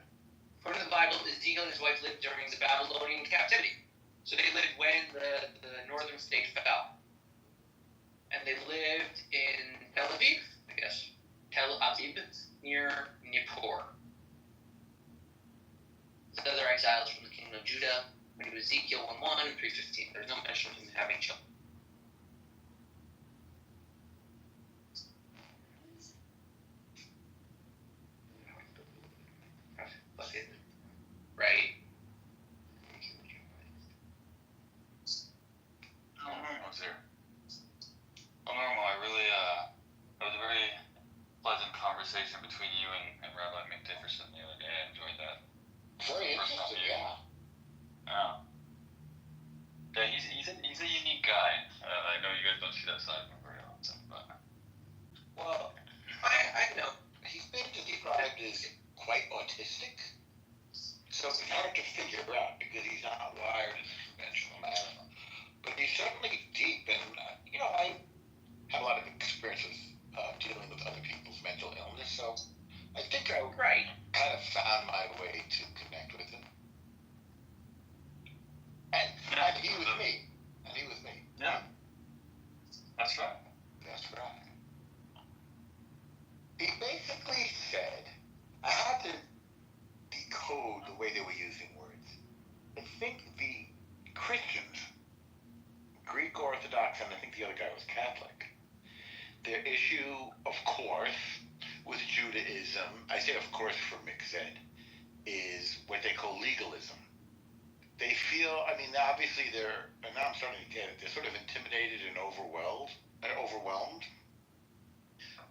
According to the Bible, Ezekiel and his wife lived during the Babylonian captivity. So they lived when the northern state fell. And they lived in Tel Aviv, I guess. Tel Aviv, near Nippur. The other exiles from the kingdom of Judah, when he was Ezekiel 1:1 and 3:15. There's no mention of him having children. Right. I don't know. I was there. I really, it was a very pleasant conversation between you and Rabbi McDickerson the other day. I enjoyed that. Very interesting, yeah. Yeah, he's a unique guy. I know you guys don't see that side of him very often, but. Well, I know. He's been described as quite autistic. So it's hard to figure out because he's not wired as a conventional man. But he's certainly deep, and I have a lot of experiences dealing with other people's mental illness, so I think I kind of found my way to connect with him. And he was me. Yeah. That's right. That's right. He basically said, I had to decode the way they were using words. I think the Christians, Greek Orthodox, and I think the other guy was Catholic, their issue, of course, with Judaism, I say of course for mixed is what they call legalism. They feel, obviously and now I'm starting to get it, they're sort of intimidated and overwhelmed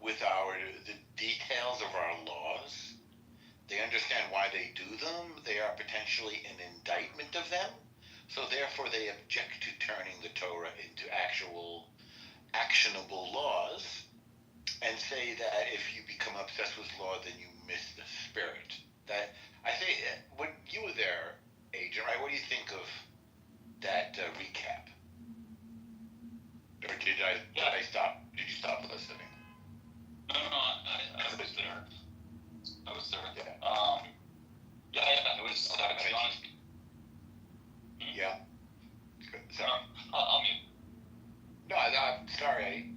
with the details of our laws. They understand why they do them. They are potentially an indictment of them. So therefore they object to turning the Torah into actual actionable laws and say that if you become obsessed with law, then you miss the spirit. That I say, when you were there, Agent, right? What do you think of that recap? Or did I stop? Did you stop listening? No, I was there. Yeah. Yeah, it was, to be honest. Yeah. Sorry. I'll mute. No, I'm sorry.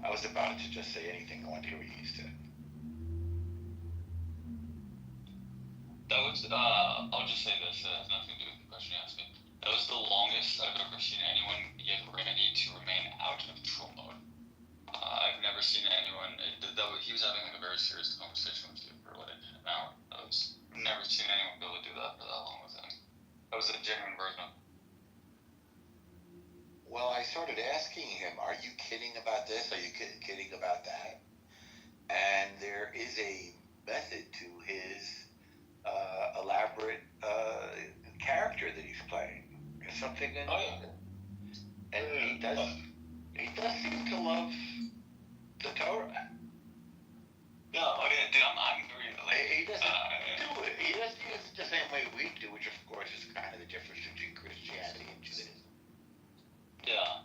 I was about to just say anything. I wanted to hear what you said. That was, I'll just say this, it has nothing to do with the question you asked me. That was the longest I've ever seen anyone get Randy to remain out of troll mode. I've never seen anyone, he was having like a very serious conversation with you for like an hour. I've never seen anyone be able to do that for that long with him. That was a genuine version. Well, I started asking him, are you kidding about this? Are you kidding about that? And there is a method to his elaborate character that he's playing. There's something in and he does seem to love the Torah. No, dude, I'm very He doesn't do it. He doesn't use it the same way we do, which of course is kind of the difference between Christianity and Judaism. Yeah.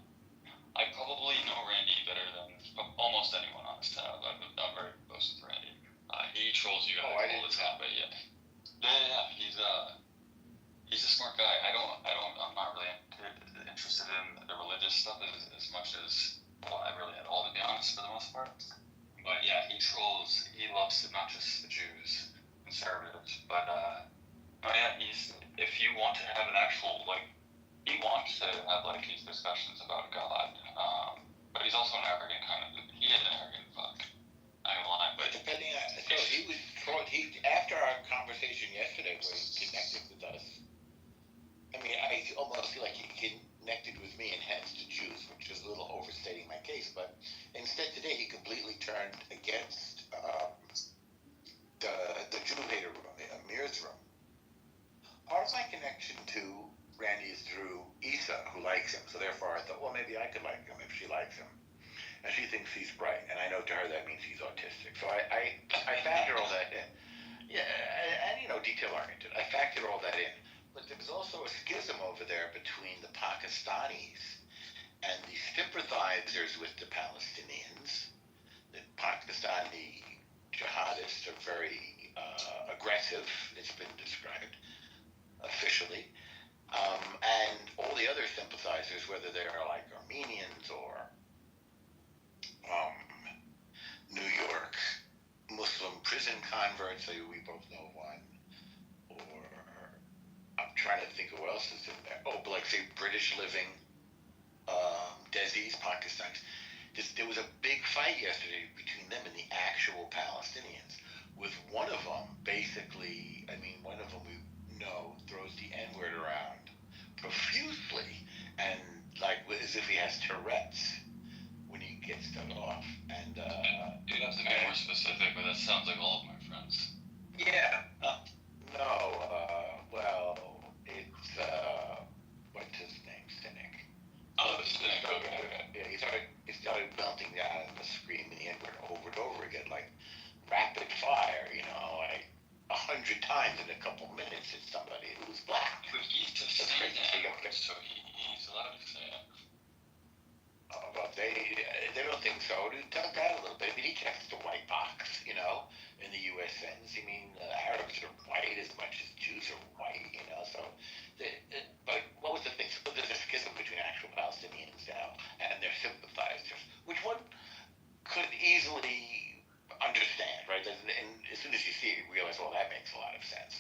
I probably know Randy better than almost anyone on this tab. I'm very close with Randy. He trolls you guys all the time, but yeah. Yeah, he's a smart guy. I'm not really interested in the religious stuff as much as I really at all, to be honest, for the most part. But yeah, he trolls. He loves not just the Jews, conservatives, but if you want to have an actual he wants to have these discussions about God, but he's also an arrogant he is an arrogant fuck. I'm gonna lie, but depending on, so after our conversation yesterday where he connected with us, I almost feel like he connected with me and hence the Jews, which is a little overstating my case, but turned against the Jew hater room, Amir's room. Part of my connection to Randy is through Issa, who likes him. So therefore, I thought, well, maybe I could like him if she likes him. And she thinks he's bright, and I know to her that means he's autistic. So I factor all that in. Yeah, and detail oriented. I factor all that in. But there's also a schism over there between the Pakistanis and the sympathizers with the Palestinians. The Pakistani jihadists are very aggressive, it's been described officially. And all the other sympathizers, whether they're like Armenians or New York Muslim prison converts, we both know one, or I'm trying to think who else is in there. Oh, but like say British living Desis, Pakistanis. There was a big fight yesterday between them and the actual Palestinians, with one of them basically, one of them we know throws the N-word around profusely, and like as if he has Tourette's when he gets done off. And you'd have to be more specific, but that sounds like all of my friends. Yeah. No, well, it's what's his name, Cynic. Oh, the Cynic. Okay. Yeah, he started melting down and screaming the N-word over and over again, like rapid fire, like 100 times in a couple minutes at somebody who's black. But he's just saying that, so he's allowed to say it. Well, they don't think so. Tell that a little bit. He checks the white box, in the U.S. sentence. Arabs are white as much as Jews are white, so. But what was the thing? So there's a schism between actual Palestinians now and their sympathizers, which one could easily understand, right? And as soon as you see it, you realize, well, that makes a lot of sense.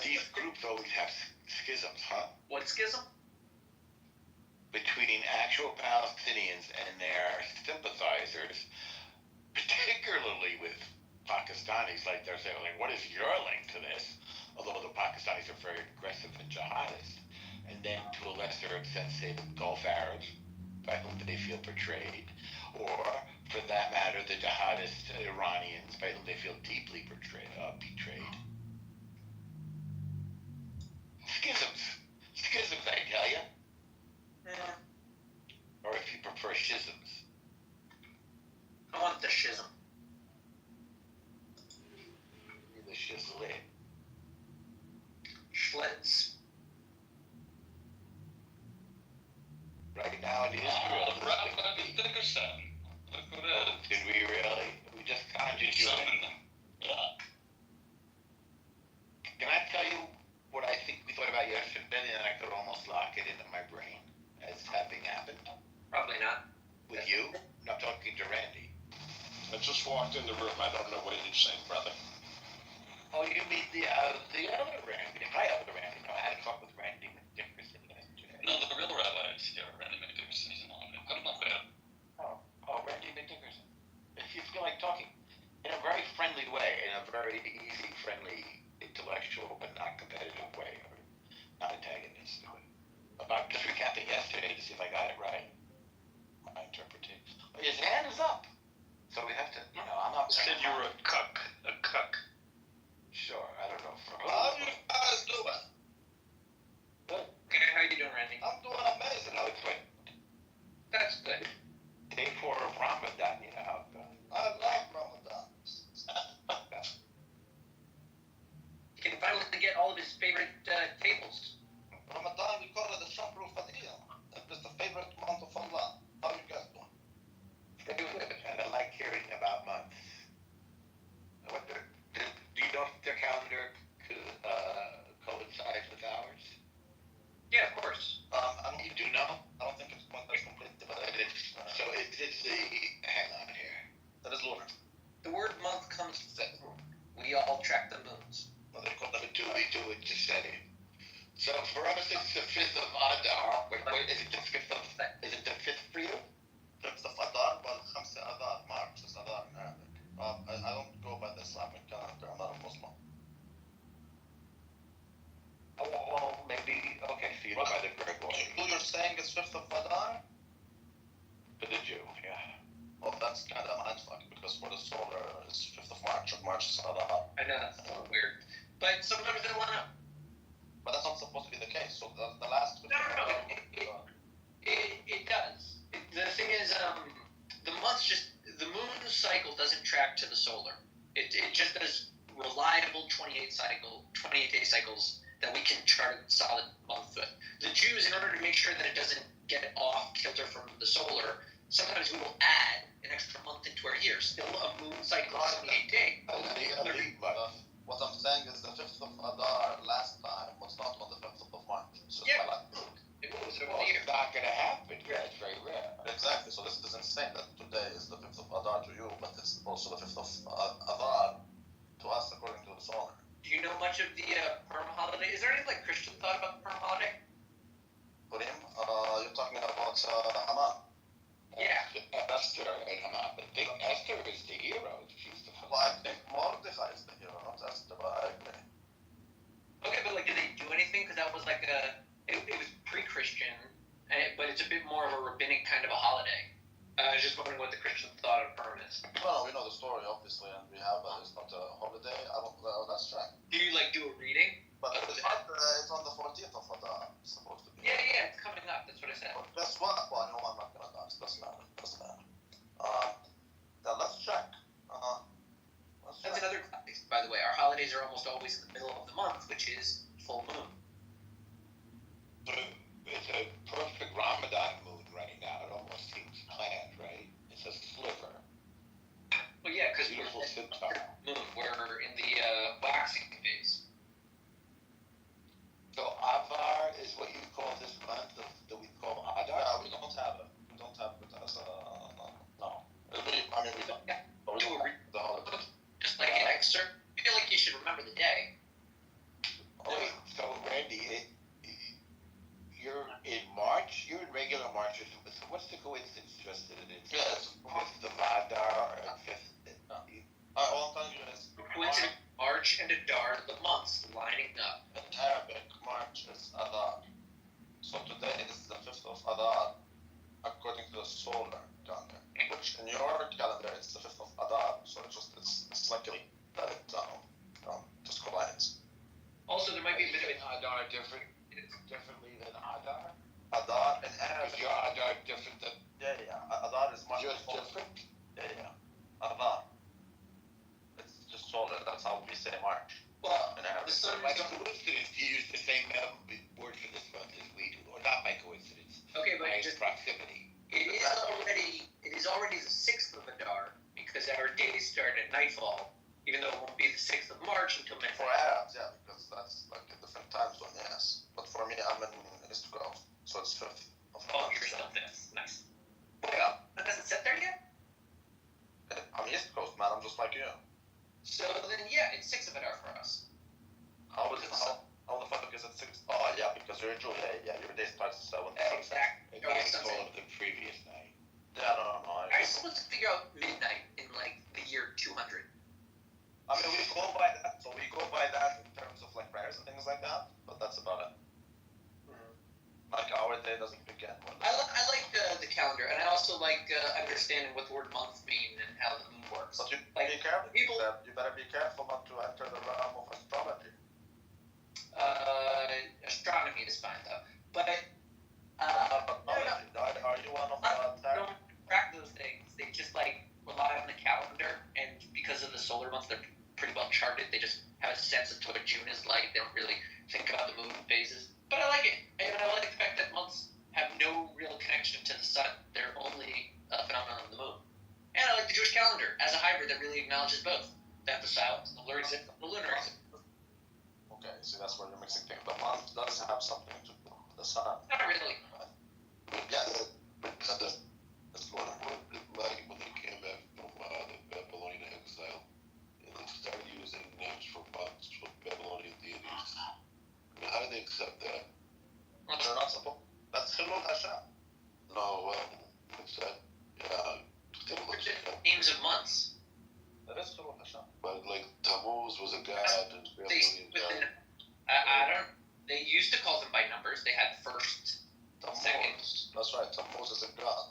These groups always have schisms, huh? What schism? Between actual Palestinians and their sympathizers, particularly with Pakistanis, like they're saying, like, what is your link to this? Although the Pakistanis are very aggressive and jihadist. And then to a lesser extent, say the Gulf Arabs, by whom they feel betrayed, or for that matter, the jihadist Iranians, by whom they feel deeply betrayed. Schisms, I tell you. Yeah. Or if you prefer schisms. I want the schism. The shizlit. Schlitz. Right now in Israel, Rabbi Dickerson. Look what it is. did we really? We just conjured you Summoned in. them. Yeah. Can I tell you what I think we thought about yesterday, and I could almost lock it into my brain as having happened Probably not. with you? I'm talking to Randy. I just walked in the room. I don't know what you're saying, brother. Oh, you mean the other Randy? My other Randy. No, I had a talk with Randy Dickerson yesterday. No, the real rabbi is here. Randy McDickerson. He's not. Put him up there. Oh, Randy Dickerson. If you feel like talking in a very friendly way, in a very easy, friendly, intellectual, but not competitive way, or not antagonistic way. About just recapping yesterday to see if I got it right. My interpretation. Well, his hand is up. So we have to, I'm up there. Said you were a cuck. A cuck. Sure, I don't know. How you guys doing? Good. Okay, how you doing, Randy? I'm doing amazing. No, it's good. That's good. Day 4 of Ramadan, you know how it goes. I love Ramadan. He can finally get all of his favorite tables. Ramadan, we call it the Shahr al-Fadiyah. It's the favorite month of Allah. How you guys doing? And I like hearing about months. Do you know if their calendar coincides with ours? Yeah, of course. You do know? I don't think it's one that's completely divided. So it's the, hang on here. That is lunar. The word month comes from we all track the moons. No, they call that We do it to set it. So for us, it's the 5th of Adar. Wait, is it the 5th of, is it the 5th for you? It's the Adar, but Khamsa Adar, March is Adar in Arabic. I don't go by the Islamic calendar. I'm not a Muslim. Oh, well, maybe, okay, so you go by the Gregorian. Who you're saying is 5th of Adar? For the Jew, yeah. Oh, that's kind of mindfuck because for the solar is 5th of March, and March is Adar. I know that's a little weird, but sometimes they line up. But that's not supposed to be the case. So the last 5th No, of no, no. Adar. It does. The thing is, the months the moon cycle doesn't track to the solar. It just does reliable 28-day cycles that we can chart a solid month with. The Jews, in order to make sure that it doesn't get off kilter from the solar, sometimes we will add an extra month into our year. Still a moon cycle is 28 days. What I'm saying is the 5th of Adar last time was not on the 5th of March. So Yeah. It moves Well, over the year. it's not going to happen. Yeah, it's very rare. Exactly. So this is insane that today is the 5th of Adar to you, but it's also the 5th of Adar to us according to the solar. Do you know much of the Purim holiday? Is there any Christian thought about the Purim holiday? Purim, you're talking about Haman. Yeah. Esther and Haman. But Esther is the hero. She's the Well, I think Mordechai is the hero, not Esther, but I agree. Okay, but did they do anything? Because that was it was pre-Christian, but it's a bit more of a rabbinic kind of a holiday. I was just wondering what the Christian thought of Purim is. Well, we know the story, obviously, and we have it's not a holiday. I don't. That's right. Do you do a reading? But it's on the 14th of Adar. It's supposed to be. Yeah, it's coming up. That's what I said. But guess what? Well, no, I'm not gonna dance. Doesn't matter. Now let's check. That's another topic, by the way. Our holidays are almost always in the middle of the month, which is full moon. It's a perfect Ramadan moon right now. It almost seems planned, right? It's a sliver. Well, yeah, because Beautiful sitar. we're in the waxing phase. So Avar is what you call this month that we call Adar? Yeah, we don't have it. We don't have it as no. We don't. Yeah. But we Do don't a have the holiday. Just like an excerpt. I feel like you should remember the day. Wait, so Randy, you're in March? You're in regular March. So what's the coincidence just that it's Yes. 5th of Adar and 5th? All I'm telling you is Coincident March and Adar, the months lining up. in Arabic, March is Adar. So today is the 5th of Adar, according to the solar calendar. Which in your calendar it's the 5th of Adar. So it's lucky that it just collides. Also, there might be a bit of an Adar differently than Adar? Adar in Is Arabic. your Adar different than Yeah. Adar is much yours more. different? Yeah. Adar. It's just solar. That's how we say March well. in The Arabic. sun By is going. coincidence, you use the same word for this month as we do, or not by coincidence. Okay, but By just proximity. it is already the 6th of Adar because our days start at nightfall, even though it won't be the 6th of March until For midnight. Arabs, yeah, because that's like a different time zone, yes. But for me, I'm in East Coast, so it's 5th of Oh, March. you're still 5th. Nice. Well, that doesn't set there yet. I'm East Coast, man. I'm just like you. So then, yeah, it's 6th of Adar for us. How the fuck is it 6? Oh, yeah, because you're in July. Yeah, your day starts at 7. Exactly. It Okay, was so told the previous night. Yeah, I don't know. I supposed to figure out midnight in the year 200. I mean, we go by that. So we go by that in terms of prayers and things like that. But that's about it. Our day doesn't begin. I like the calendar, and I also like understanding what the word month mean and how the moon works. But you Like, be careful. people- You better be careful not to enter the realm of astrology. Astronomy is fine though, but Are you one of I don't track those things. They just rely on the calendar, and because of the solar months, they're pretty well charted. They just have a sense of what June is like. They don't really think about the moon phases. But I like it, and I like the fact that months have no real connection to the sun. They're only a phenomenon of the moon. And I like the Jewish calendar as a hybrid that really acknowledges both. That the solar exists, the lunar exists. Okay, so that's where you're mixing things. The month does have something to do with the sun. Not really. Yes. That's one of like when they came back from the Babylonian exile, and they started using names for months for Babylonian deities. I mean, how did they accept that? They're not supposed. That's Hilul Hashem. No, what's that? Yeah, They're just names of months. That is Hilul Hashem. but like Tammuz was a god and Babylonian god. I don't. They used to call them by numbers. They had first. Second. Tammuz. That's right. Tammuz is a god.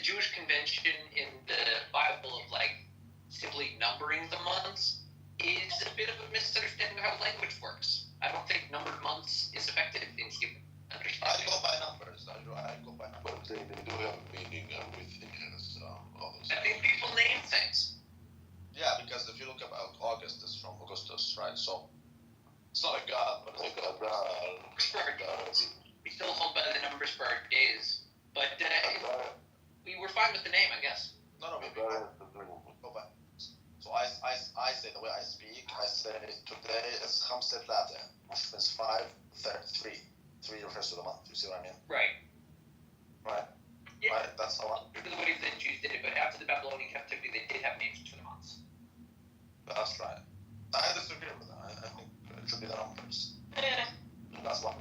Jewish convention in the Bible of like simply numbering the months is a bit of a misunderstanding of how language works. I don't think numbered months is effective in human I understanding. go by numbers. I go by numbers. But they do have a meaning. Everything has all those. I think people name things. Yeah, because if you look about August, it's from Augustus, right? So it's not a god, but it's a god. For our days. We still hold by the numbers for our days, but we were fine with the name, I guess. No, we go by. So I say the way I speak. I say today is Khamsa Thalatha, which means 5, 3. 3 refers to the month. You see what I mean? Right. Right. Yeah. Right. That's how I. The way the Jews did it, but after the Babylonian captivity, they did have names for the months. That's right. I disagree with that. I think it should be the numbers. That's one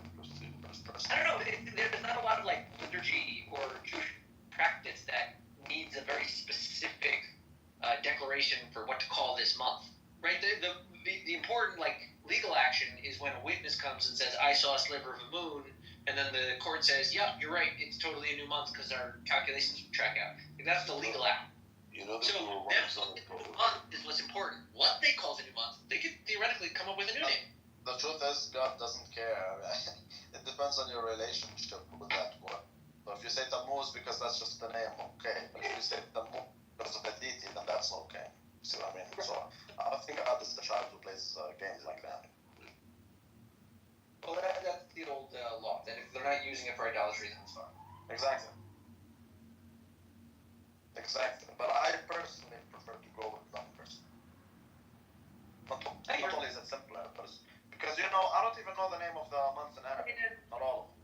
person. I don't know. There's not a lot of like liturgy or Jewish practice that needs a very specific declaration for what to call this month, right? The important like legal action is when a witness comes and says, "I saw a sliver of a moon," and then the court says, "Yep, you're right. It's totally a new month because our calculations track out." Like, that's the legal act. You know, So them calling it a new month is what's important. What they call it a new month, they could theoretically come up with a new name. The truth is, God doesn't care. It depends on your relationship with that one. So if you say Tammuz because that's just the name, okay. But if you say Tammuz because of the deity, then that's okay. You see what I mean? So I think God is the child who plays games like that. Well, that's the old law. That if they're not using it for idolatry, then it's fine. Exactly. But I personally prefer to go with numbers. Not only is it simpler, but it's, because I don't even know the name of the months in Arabic. Not all of them.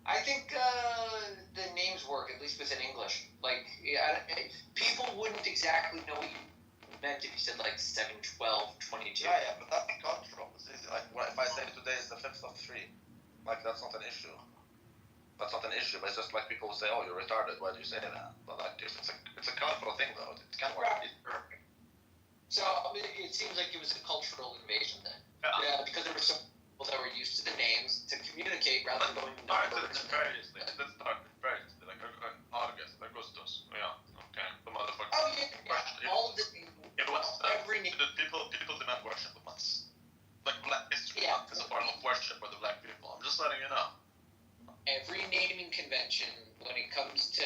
I think the names work, at least within English. Like, people wouldn't exactly know what you meant if you said like 7, 12, 22. Yeah, but that's cultural. It's easy. Like, if I say today is the 5th of 3, like, that's not an issue. That's not an issue, but it's just like people will say, "Oh, you're retarded. Why do you say that?" But like, it's a cultural thing, though. It can work. Right. So it seems like it was a cultural invasion then. Yeah. Because there were some people that were used to the names to communicate rather than going to Alright, numbers. it's variously. Let's talk variously. Like August, Augustus. Yeah. Okay. The motherfucker. Oh yeah. All of the It was every name. people demand worship of months. Like Black History Yeah. Month is a form of worship for the black people. I'm just letting you know. Every naming convention, when it comes to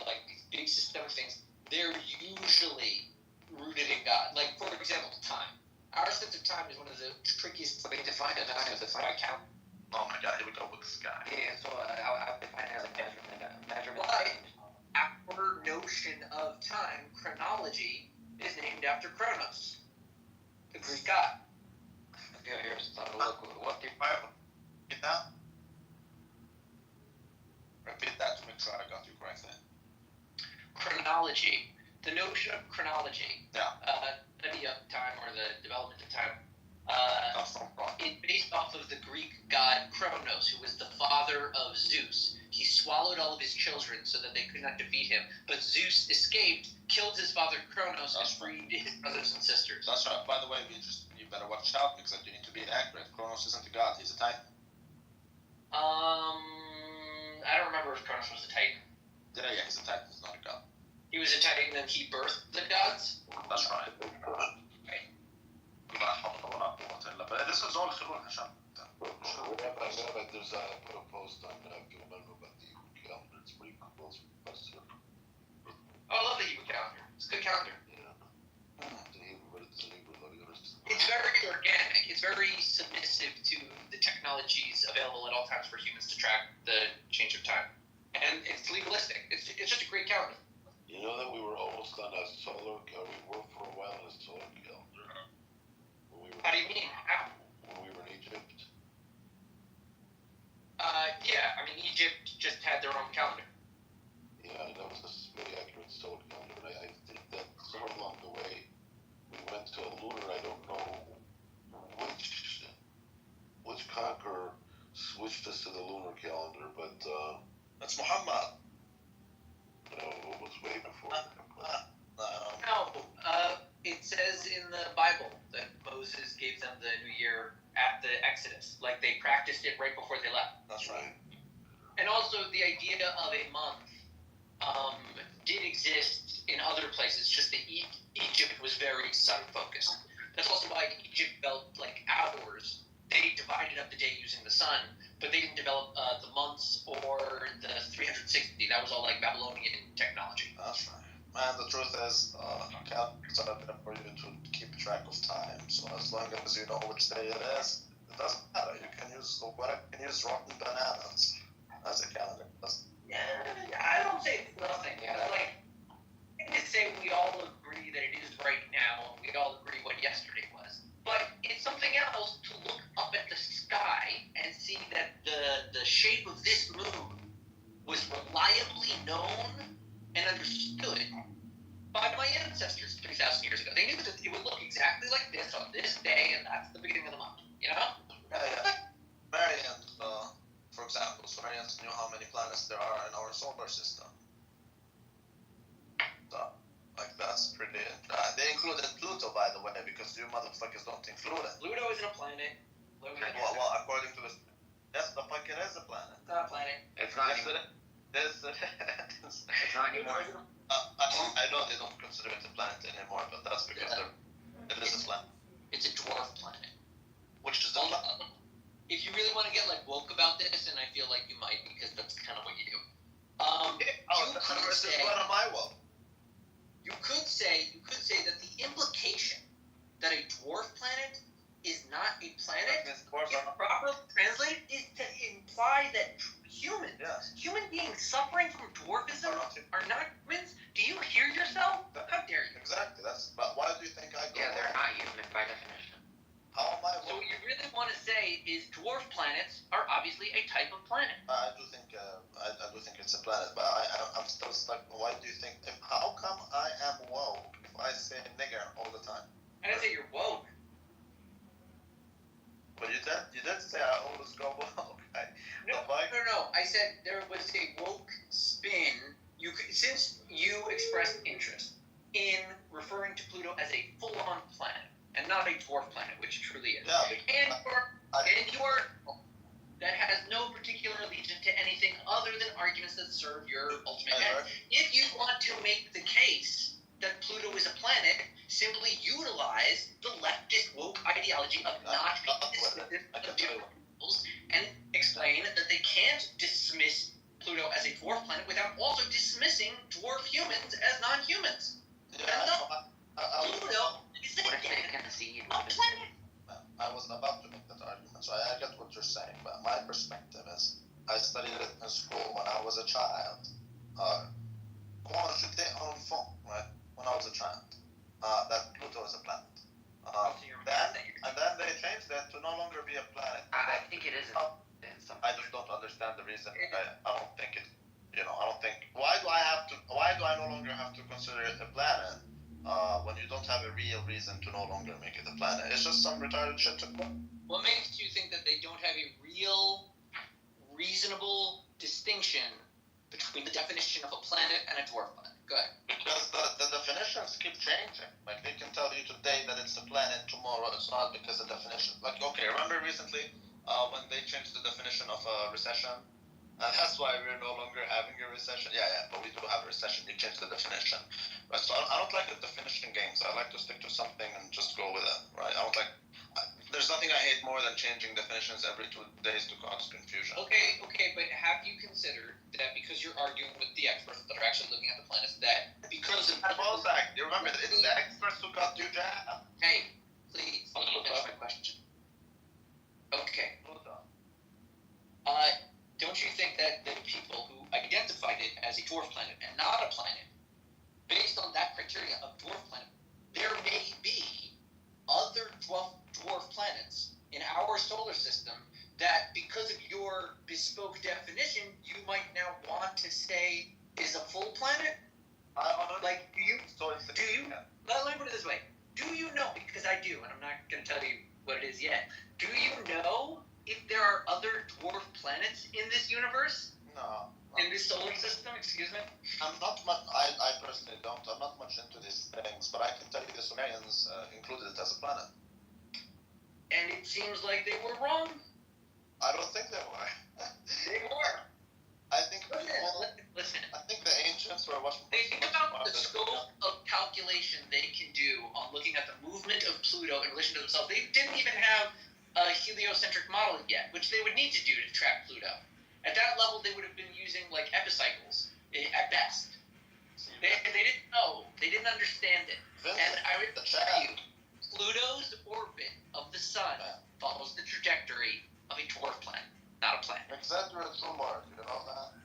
like these big systemic things, they're usually rooted in God. Like, for example, time. Our sense of time is one of the trickiest ways to define a time. It's by count. Oh my God, here we go with this guy. Yeah, so I'll define it as a measurement. But our notion of time, chronology, is named after Chronos, the Greek god. Okay, here's a look. What the Bible. Get that? Repeat that to make sure I got you correctly. chronology. The notion of chronology, Yeah. study of time or the development of time, That's not wrong. is based off of the Greek god Kronos, who was the father of Zeus. He swallowed all of his children so that they could not defeat him. But Zeus escaped, killed his father Kronos, and freed his brothers and sisters. That's right. By the way, you better watch out because you need to be accurate. Kronos isn't a god; he's a titan. I don't remember if Kronos was a titan. Yeah, he's a titan. He's not a god. He was a titan and he birthed the gods. That's right. لا حول ولا قوة إلا بالله. This is all خلول عشان. Rabbi, there's I put a post on Kitover about the calendar. It's pretty cool. Oh, I love the Hebrew calendar. It's a good calendar. Yeah. It's in Hebrew, but it's in Hebrew. It's very organic. It's very submissive to the technologies available at all times for humans to track the change of time. And it's legalistic. It's just a great calendar. You know that we were almost on a solar. We were for a while on a solar calendar. How do you mean? How? When we were in Egypt. Yeah. I mean, Egypt just had their own calendar. Yeah, that was a very accurate solar calendar. I think that somewhere along the way we went to a lunar. I don't know which conqueror switched us to the lunar calendar, but That's Muhammad. it was way before. No. It says in the Bible that Moses gave them the new year at the Exodus. Like, they practiced it right before they left. That's right. And also the idea of a month did exist in other places, just that Egypt was very sun-focused. That's also why Egypt felt like ours. They divided up the day using the sun, but they didn't develop the months or the 360. That was all like Babylonian technology. That's right. And the truth is, calendars are there for you to keep track of time. So as long as you know which day it is, it doesn't matter. You can use rotten bananas as a calendar. Yeah, I don't say it's nothing. Like, I can say we all agree that it is right now, and we all agree what yesterday was. But it's something else to look up at the sky and see that the shape of this moon was reliably known and understood by my ancestors 3,000 years ago. They knew that it would look exactly like this on this day, and that's the beginning of the month. You know? Yeah. Marians, for example, Marians knew how many planets there are in our solar system. So, like, that's pretty. They included Pluto, by the way, because you motherfuckers don't include it. Pluto isn't a planet. Well, according to this, yes, the fuck it is a planet. It's not a planet. It's not. It's not anymore. I know they don't consider it a planet anymore, but that's because it is a planet. It's a dwarf planet. Which is a planet. If you really want to get like woke about this, and I feel like you might, because that's kind of what you do. What am I woke? You could say that the implication that a dwarf planet is not a planet, if properly translated, is to imply that humans, human beings suffering from dwarfism are not humans. Do you hear yourself? How dare you? Exactly. But why do you think I go? Yeah, they're not human by definition. How am I? So what you really want to say is dwarf planets are obviously a type of planet. I do think it's a planet, but I'm still stuck. Why do you think? How come I am woke if I say nigger all the time? I didn't say you're woke. But you did say I always go woke. No. I said there was a woke spin. Since you expressed interest in referring to Pluto as a full-on planet and not a dwarf planet, which it truly is. Yeah, and your that has no particular allegiance to anything other than arguments that serve your ultimate end. If you want to make the case that Pluto is a planet, simply utilize the leftist woke ideology of not being dismissive of different peoples and explain that they can't dismiss Pluto as a dwarf planet without also dismissing dwarf humans as non-humans. Pluto is a planet. I wasn't about to make that argument, so I get what you're saying, but my perspective is, I studied it in school when I was a child. Quand j'étais enfant, right? When I was a child, that Pluto is a planet. Then they changed that to no longer be a planet. I think it is. I just don't understand the reason. I don't think it. I don't think. Why do I no longer have to consider it a planet? When you don't have a real reason to no longer make it a planet. It's just some retarded shit to do. What makes you think that they don't have a real, reasonable distinction between the definition of a planet and a dwarf planet? Go ahead. Because the definitions keep changing. Like, they can tell you today that it's a planet, tomorrow it's not, because the definition. Like, okay, remember recently when they changed the definition of a recession? And that's why we're no longer having a recession. Yeah, but we do have a recession. You changed the definition. Right? So I don't like the definition games. I like to stick to something and just go with it. Right? There's nothing I hate more than changing definitions every 2 days to cause confusion. Okay, but have you considered that because you're arguing with the experts that are actually looking at the planets, that because of... You remember, it's the experts who got you jam. Hey, please, let me finish my question. Okay. Don't you think that the people who identified it as a dwarf planet and not a planet, based on that criteria of dwarf planet, there may be other dwarf planets in our solar system that, because of your bespoke definition, you might now want to say is a full planet? Like, do you? Let me put it this way. Do you know? Because I do, and I'm not going to tell you what it is yet. Do you know if there are other dwarf planets in this universe? No. In this solar system, excuse me? I'm not much. I personally don't. I'm not much into these things, but I can tell you the Sumerians included it as a planet. And it seems like they were wrong. I don't think they were. They were. I think Listen, I think the ancients were watching. think about the scope of calculation they can do on looking at the movement of Pluto in relation to themselves. They didn't even have a heliocentric model yet, which they would need to do to track Pluto. At that level, they would have been using like epicycles at best. They didn't know. They didn't understand it. And I would tell you, Pluto's orbit of the sun follows the trajectory of a dwarf planet, not a planet. Exaggerate rumor, you know that?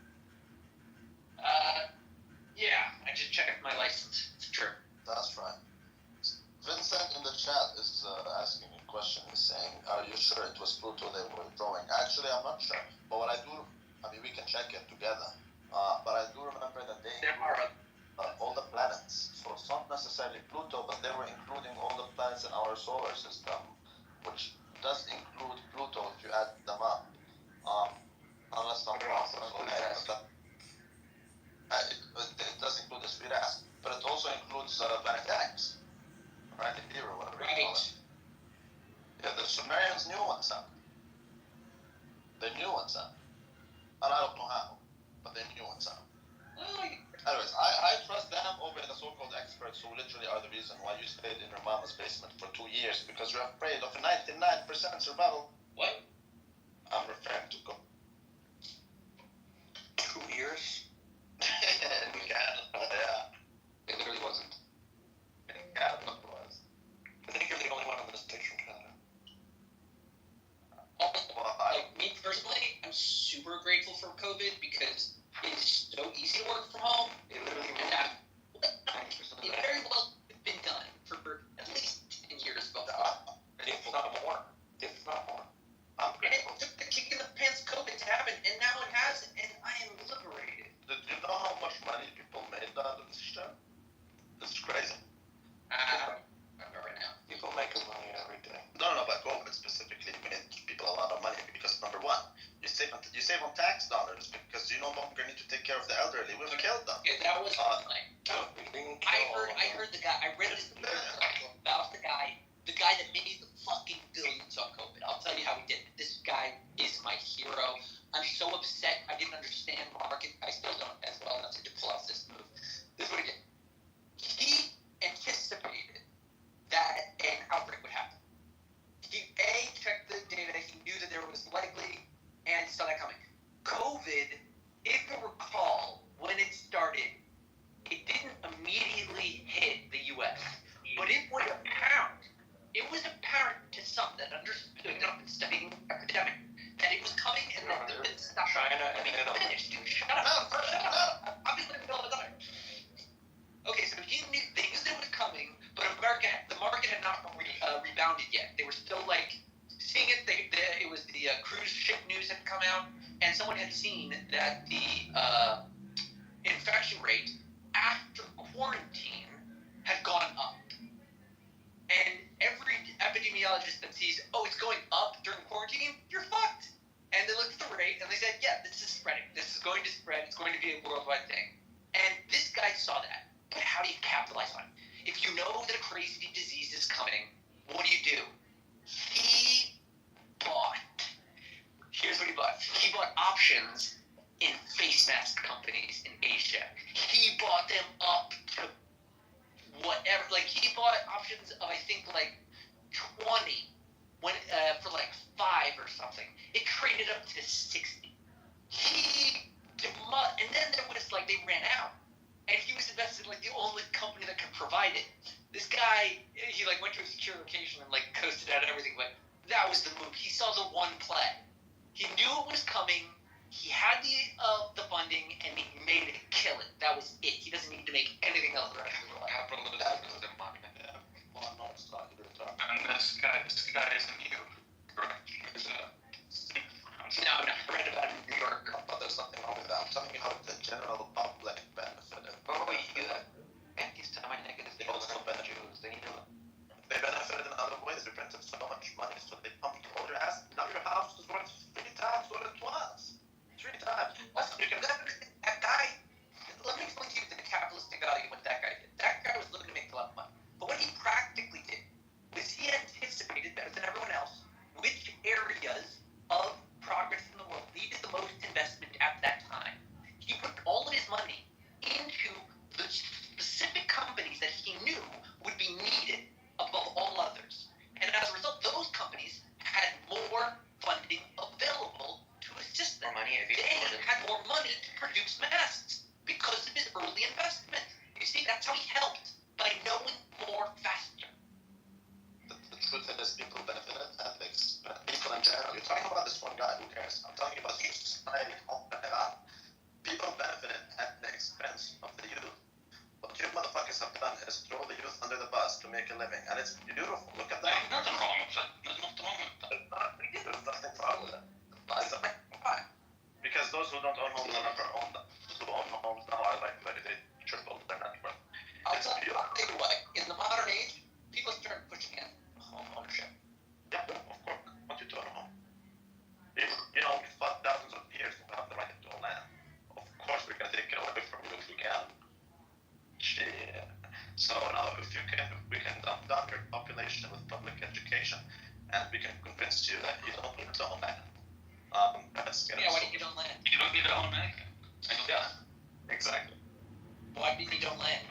Yeah, I just checked my license. It's true. That's right. Vincent in the chat is asking a question. He's saying, are you sure it was Pluto they were drawing? Actually, I'm not sure. But what I do, I mean, we can check it together. But I do remember that they included all the planets. So it's not necessarily Pluto, but they were including all the planets in our solar system, which does include Pluto if you add them up. Unless I'm wrong. It does include the speed ass, but it also includes planet X. Right, the hero, whatever you call it. Yeah, the Sumerians knew what's up. They knew what's up. And I don't know how, but they knew what's up. Anyways, I trust them over the so-called experts who literally are the reason why you stayed in your mama's basement for 2 years, because you're afraid of a 99% survival. What? I'm referring to 2 years? in Canada, yeah. It literally wasn't. In Canada it was. I think you're the only one on this stage from Canada. Well, Me personally, I'm super grateful for COVID because it's so easy to work from home. It literally And was. it very well been done for at least 10 years before. If not more. If not more. I'm And it grateful. took the kick in the pants COVID to happen, and now it has, and I am liberated. Did you know how much money people made out of this shit? This is crazy. I don't remember right now. People make money every day. No, but COVID specifically made people a lot of money because number one, you save on tax dollars because you no longer need to take care of the elderly. We've killed them. Yeah, that was fine. I heard the guy. I read this about the guy that made the fucking billions on COVID. I'll tell you how he did it. This guy is my hero. I'm so upset. I didn't understand market. I still don't as well enough to pull off this move. This is what he did. He anticipated that an outbreak would happen. He checked the data. He knew that there was likely, and saw that coming. COVID, if you recall, when it started, it didn't immediately hit the U.S., but it was apparent. It was apparent to some that understood enough in studying epidemic that it was coming and that the stuff. China Let me and Italy. finish, dude. Shut up. I'm just going to tell another. Okay, so he knew they knew that it was coming, but the market had not rebounded yet. They were still like seeing it. It was the cruise ship news had come out, and someone had seen that the infection rate after quarantine had gone up. And every epidemiologist that sees, it's going up during quarantine, you're fucked. And they looked at the rate and they said, yeah, this is spreading. This is going to spread. It's going to be a worldwide thing. And this guy saw that. But how do you capitalize on it? If you know that a crazy disease is coming, what do? He bought. Here's what he bought. He bought options in face mask companies in Asia. He bought them up to whatever. Like, he bought options of, I think, like 20 when for like 5 or something. It traded up to 60. And then there was like, they ran out. And he was invested in like the only company that could provide it. This guy, he like went to a secure location and like coasted out everything, but that was the move. He saw the one play. He knew it was coming. He had the funding, and he made it kill it. That was it. He doesn't need to make anything else the rest of his life. Capitalism is a money. Well, no, it's not. You're talking. And this guy isn't you. Correct. No, I read about it in New York. But there's nothing wrong with that. I'm telling you how the general public benefited. Anti-Semitic They also benefited. Jews. They need to. They benefited in other ways. They printed so much money, so they pumped all your ass. Now your house is worth 3 times what it was. 3 times. Also, that guy, let me explain to you the capitalistic value of what that guy did. That guy was looking to make a lot of money. But what he practically did was he anticipated better than everyone else don't need to own land. That's, you know, Yeah, why do you need to own land? You don't need to own anything. yeah, exactly. Why do you need to own land?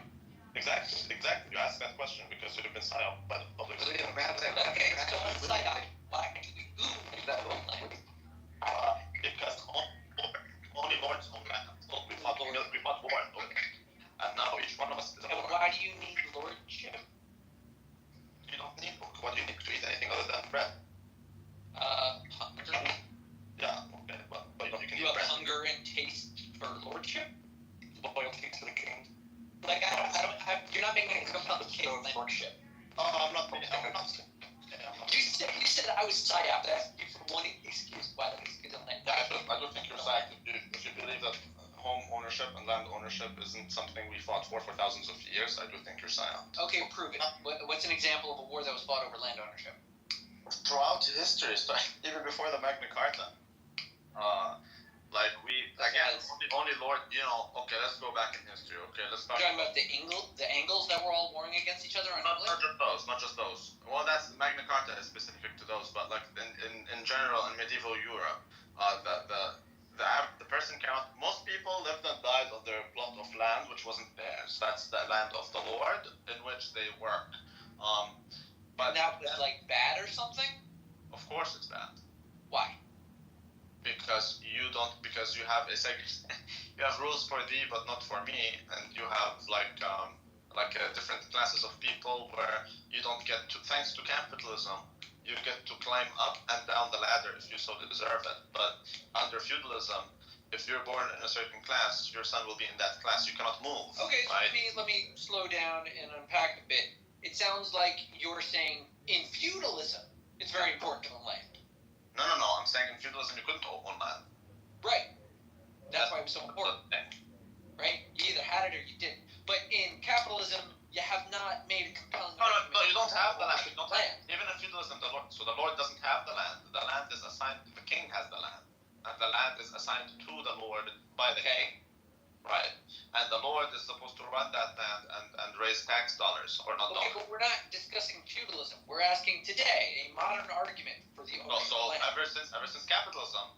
Exactly. You asked that question because you've been signed up by the public. Okay, so let's say why do we need to own land? Because only lords own land. We fought war over it. And now each one of us is a And lord. why do you need lordship? You don't need what do you need to eat anything other than bread. Hunger. Yeah, okay, but you can You eat have bread. hunger and taste for lordship? Loyalty to the king. Like, you're not making a compelling case for lordship. I'm not. You said I was psyoped. I asked you for one excuse why the excuse on land. I don't think you're psyched if you believe that home ownership and land ownership isn't something we fought for thousands of years. I do think you're psyoped. Okay, prove it. What's an example of a war that was fought over land ownership? Throughout history, even before the Magna Carta, only Lord, okay, let's go back in history. Okay, let's talk You're talking about the Angles that were all warring against each other on not England? just those. Well, that's Magna Carta is specific to those, but like in general in medieval Europe, the person cannot. Most people lived and died on their plot of land, which wasn't theirs. That's the land of the Lord in which they work. But And that was like bad or something? of course it's bad. Why? Because you have you have rules for thee but not for me, and you have different classes of people where you don't get to, thanks to capitalism, you get to climb up and down the ladder if you so deserve it. But under feudalism, if you're born in a certain class, your son will be in that class. You cannot move. Okay, so right? let me slow down and unpack a bit. It sounds like you're saying in feudalism it's very important to own land. No. I'm saying in feudalism you couldn't own land. Right. That's why it was so important. Right? You either had it or you didn't. But in capitalism, you have not made a compelling argument. No, you don't have the land. Land. Even in feudalism, the Lord doesn't have the land. The land is assigned, the king has the land. And the land is assigned to the Lord by the king. Right? And the Lord is supposed to run that land and raise tax dollars, or not Okay, dollars. but we're not discussing feudalism. We're asking today a modern argument for the ownership So of land. ever since capitalism,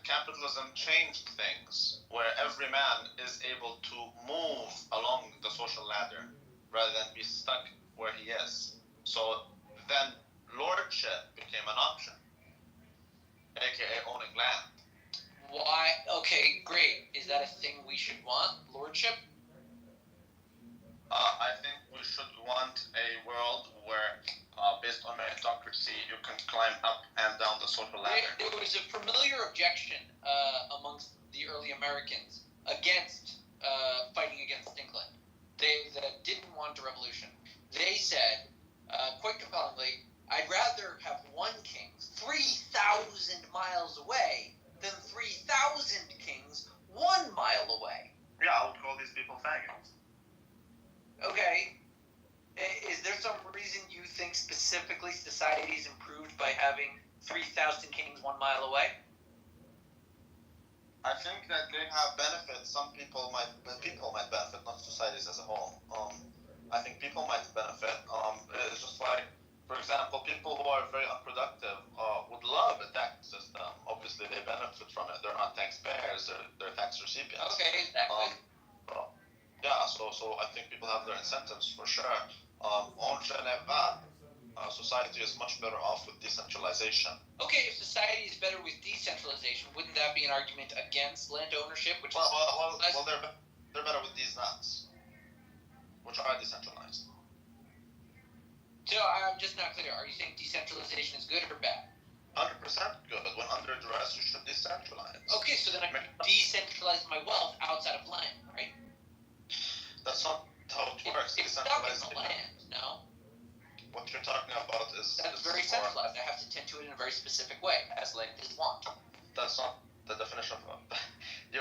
capitalism changed things where every man is able to move along the social ladder rather than be stuck where he is. So then lordship became an option, aka owning land. Why? Okay, great. Is that a thing we should want? Lordship? I think we should want a world where, based on meritocracy, you can climb up and down the social ladder. There was a familiar objection amongst the early Americans against fighting against England. They that didn't want a revolution. They said, quite compellingly, I'd rather have one king 3,000 miles away than 3,000 kings 1 mile away. Yeah, I would call these people faggots. Okay. Is there some reason you think specifically society is improved by having 3,000 kings 1 mile away? I think that they have benefits. Some people might benefit, not societies as a whole. I think people might benefit. It's just like, for example, people who are very unproductive would love a tax system. Obviously, they benefit from it. They're not taxpayers; they're tax recipients. Okay, exactly. Yeah, so I think people have their incentives for sure. En général, society is much better off with decentralization. Okay, if society is better with decentralization, wouldn't that be an argument against land ownership? Which Well, they're better with these nuts, which are decentralized. So I'm just not clear. Are you saying decentralization is good or bad? 100% good. When under duress, you should decentralize. Okay, so then I can decentralize my wealth outside of land, right? That's not how it works. It's stuck in the land, no? What you're talking about is That's very more, centralized. I have to tend to it in a very specific way, as land is want. that's not the definition of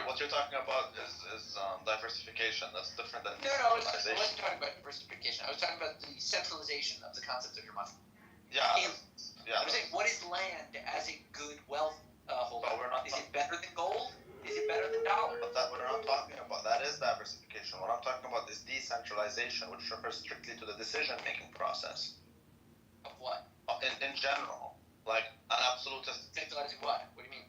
what you're talking about is diversification. That's different than No, I wasn't decentralization. talking about diversification. I was talking about the centralization of the concept of your money. Yeah, I'm saying, what is land as a good wealth holder? But we're not Is it better than gold? Is it better than dollars? But that we're not talking about. That is diversification. What I'm talking about is decentralization, which refers strictly to the decision-making process. Of what? In general, like an absolutist. Centralizing what? What do you mean?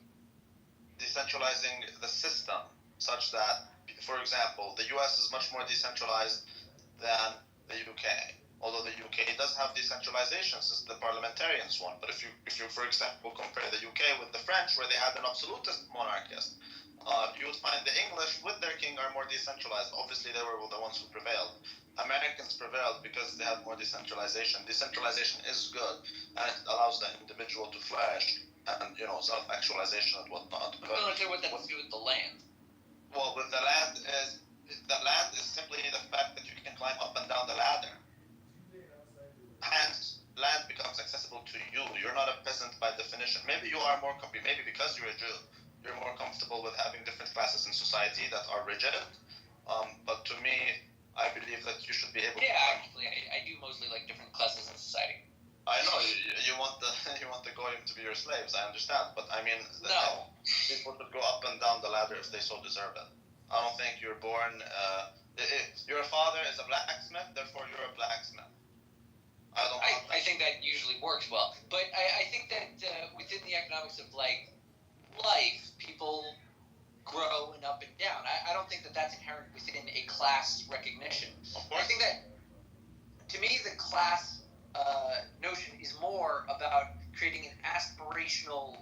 Decentralizing the system such that, for example, the US is much more decentralized than the UK. Although the UK does have decentralization since the parliamentarians won, but if you, for example, compare the UK with the French, where they had an absolutist monarchist, you would find the English with their king are more decentralized. Obviously, they were the ones who prevailed. Americans prevailed because they had more decentralization. Decentralization is good, and it allows the individual to flourish and, you know, self-actualization and whatnot. I don't understand what that has to do with the land. Well, with the land is simply the fact that you can climb up and down the ladder. Hence, land becomes accessible to you. You're not a peasant by definition. Maybe you are more maybe because you're a Jew, you're more comfortable with having different classes in society that are rigid. But to me, I believe that you should be able. Yeah, actually, I do mostly like different classes in society. I know you want the goyim to be your slaves. I understand, but I mean, No. people should go up and down the ladder if they so deserve it. I don't think you're born. Your father is a blacksmith, therefore you're a blacksmith. I think that usually works well, but I think that within the economics of like life, people grow and up and down. I don't think that that's inherent within a class recognition. Of course. I think that to me the class notion is more about creating an aspirational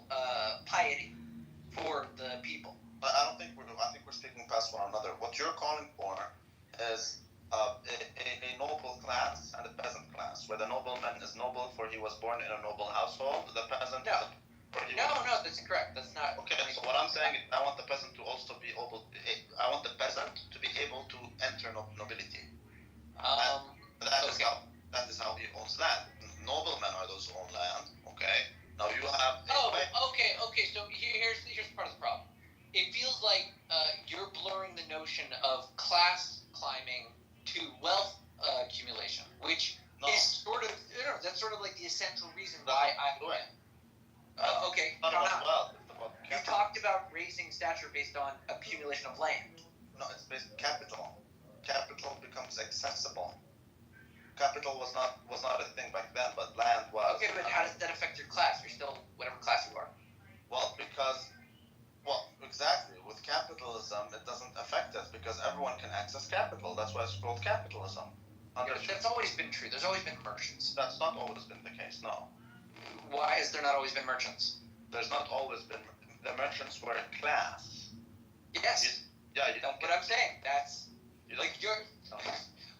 piety for the people. But I think we're speaking past one another. What you're calling for is a noble class and a peasant class, where the nobleman is noble for he was born in a noble household. The peasant. No, that's incorrect. That's not. Okay, so what I'm saying is, I want the peasant to also be able. I want the peasant to be able to enter nobility. That is how he owns land. Noblemen are those who own land. Okay. Now you have. Okay. So here's part of the problem. It feels like you're blurring the notion of class climbing to wealth accumulation, which is sort of, that's sort of like the essential reason why I do it. Okay, you talked about raising stature based on accumulation of land. No, it's based on capital. Capital becomes accessible. Capital was not a thing back then, but land was. Okay, but how does that affect your class? You're still whatever class you are. Exactly. With capitalism, it doesn't affect us because everyone can access capital. That's why it's called capitalism. That's always been true. There's always been merchants. That's not always been the case, no. Why has there not always been merchants? There's not always been. The merchants were a class. Yes. That's what I'm saying. That's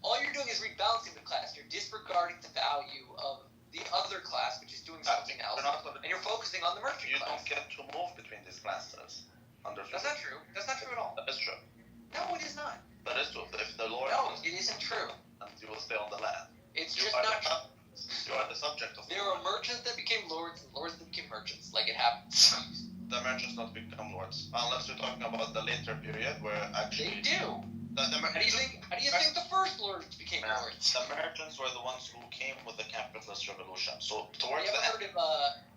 all you're doing is rebalancing the class. You're disregarding the value of the other class, which is doing something else, and you're focusing on the merchant class. You don't get to move between these classes. That's not true. That's not true at all. That is true. No, it is not. That is true. If the Lord. No, it isn't true. And you will stay on the land. It's just not true. You are the subject of. There are merchants that became lords, and lords that became merchants. Like it happens. The merchants not become lords, unless you're talking about the later period where actually. They do. How do you think the first lords became lords? The merchants were the ones who came with the capitalist revolution. So Have you ever heard of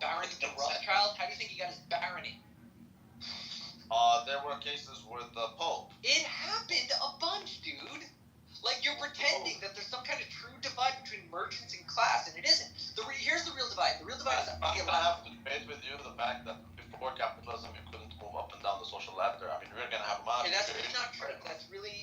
Baron de Rothschild? How do you think he got his barony? There were cases with the Pope. It happened a bunch, dude. Like, you're pretending that there's some kind of true divide between merchants and class, and it isn't. Here's the real divide. The real divide is I'm gonna have to debate with you the fact that before capitalism you couldn't move up and down the social ladder. I mean, we're gonna have and that's really not true.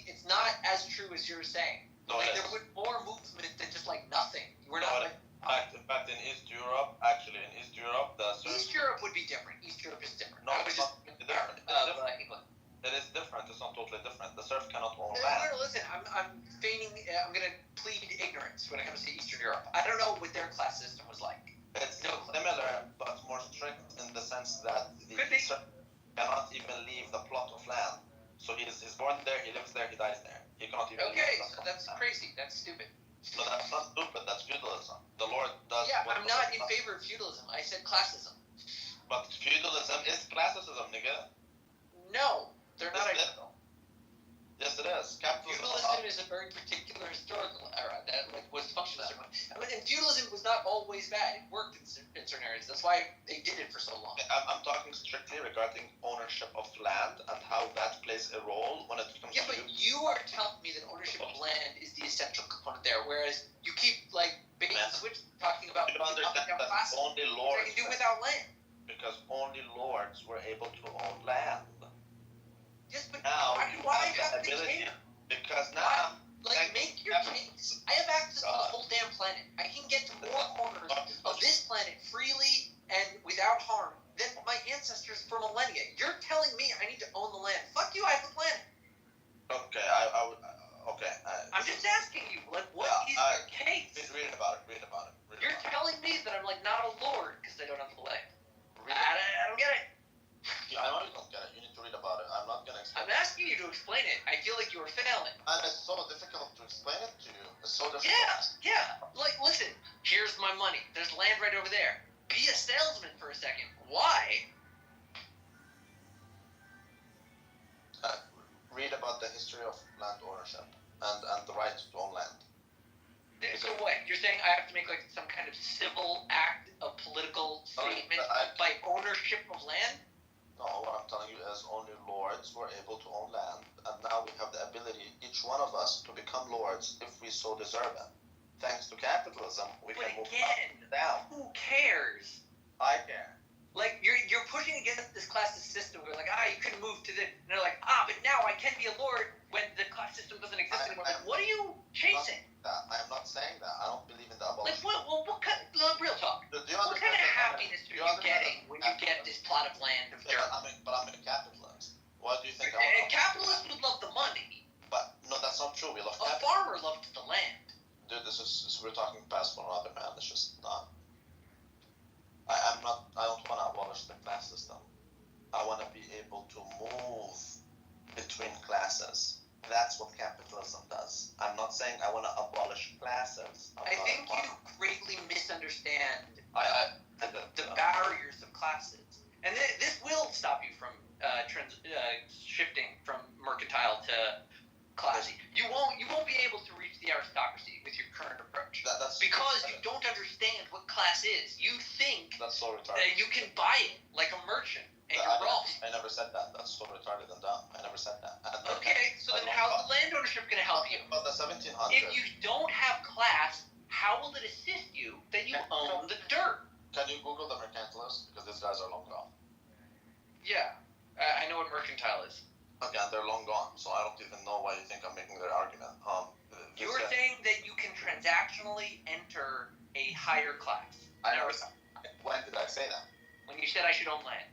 It's not as true as you're saying. No, like, there was more movement than just like nothing. We're not. In fact, in East Europe, East Europe would be different. East Europe is different. No, it's not different. England. It is different. It's not totally different. The serf cannot own No, land. listen. I'm feigning. I'm gonna plead ignorance when it comes to Eastern Europe. I don't know what their class system was like. It's similar, but more strict in the sense that the serf cannot even leave the plot of land. So he's born there, he lives there, he dies there. He cannot even. Okay, so that's crazy. That's stupid. No, that's not stupid. That's feudalism. The Lord does. Yeah, I'm not in favor of feudalism. I said classism. But feudalism is classism, nigga. No, they're not identical. Yes, it is. Feudalism is a very particular historical era that was functional. I mean, and feudalism was not always bad. It worked in certain areas. That's why they did it for so long. I'm talking strictly regarding ownership of land and how that plays a role when it comes to. Yeah, but you are telling me that ownership of land is the essential component there, whereas you keep like bait and switch talking about you understand that classes. only lords. You can do without lords were able to own land. Yes, but Now, why you have have the to ability, change? because now, Like, make your case. I have access to the whole damn planet. I can get to more corners of this planet freely and without harm than my ancestors for millennia. You're telling me I need to own the land. Fuck you, I have the planet. okay, I would, okay. I'm just asking you, like, what is your case? Read about it. You're telling me that I'm, like, not a lord because I don't have the land. Read I don't get it. I know you don't get it. You need to read about it. I'm not going to explain I'm asking you to explain it. I feel like you are failing. And it's so difficult to explain it to you. It's so difficult. Yeah. Like, listen, here's my money. There's land right over there. Be a salesman for a second. Why? Read about the history of land ownership and the right to own land. So what? You're saying I have to make like some kind of civil act of political statement by ownership of land? No, what I'm telling you is only lords were able to own land, and now we have the ability, each one of us, to become lords if we so deserve it. Thanks to capitalism, we can move up and down. Who cares? I care. Like, you're pushing against this classist system. We're like, you couldn't move to the... And they're like, but now I can be a lord when the class system doesn't exist anymore. Like, what are you chasing? I am not saying that. I don't believe in the Like, abolition. what kind... Real talk. Do you What kind understand of that happiness are you getting when you get this plot of land of dirt? But I'm a capitalist. What do you think? Capitalists would love the money. But no, that's not true. We love A capitalism. farmer loves the land. Dude, we're talking past one another, man. It's just not. I don't want to abolish the class system. I want to be able to move between classes. That's what capitalism does. I'm not saying I want to abolish classes. I think you greatly misunderstand the the barriers of classes. And this will stop you from shifting from mercantile to classy. You won't be able to reach the aristocracy with your current approach. That's Because you don't understand what class is. You think that's so retarded. that you can buy it like a merchant, and you're wrong. I never said that. That's so retarded and dumb. I never said that. Okay, so then how's the land ownership going to help you? About the 1700s. If you don't have class, how will it assist you that you own the dirt? Can you Google the mercantilists? Because these guys are long gone. Yeah, I know what mercantile is. Again, they're long gone, so I don't even know why you think I'm making their argument. You were saying that you can transactionally enter a higher class. When did I say that? When you said I should own land.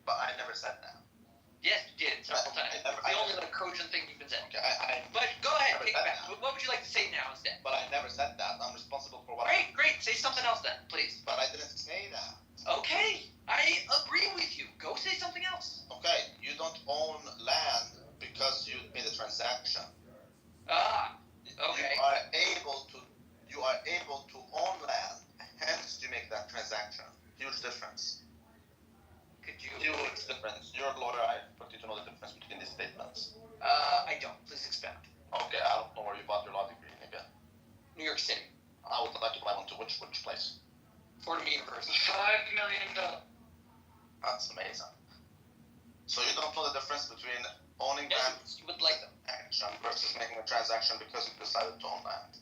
But I never said that. Yes, you did several times. It's the only like cogent thing you've been saying. Okay, But go ahead, never take it said back. that. What would you like to say now instead? But I never said that. I'm responsible for what Great. Say something else then, please. But I didn't say that. Okay, I agree with you. Go say something else. Okay, you don't own land because you made a transaction. Okay. You are able to own land, hence you make that transaction. Huge difference. Could you? Huge difference. You're a lawyer. I want you to know the difference between these statements. I don't. Please expound. Okay, I don't know where you bought your law degree again. New York City. I would like to buy one to which place? Fordham University. $5 million. That's amazing. So you don't know the difference between owning land Yes, you would like them. action versus making a transaction because you decided to own land.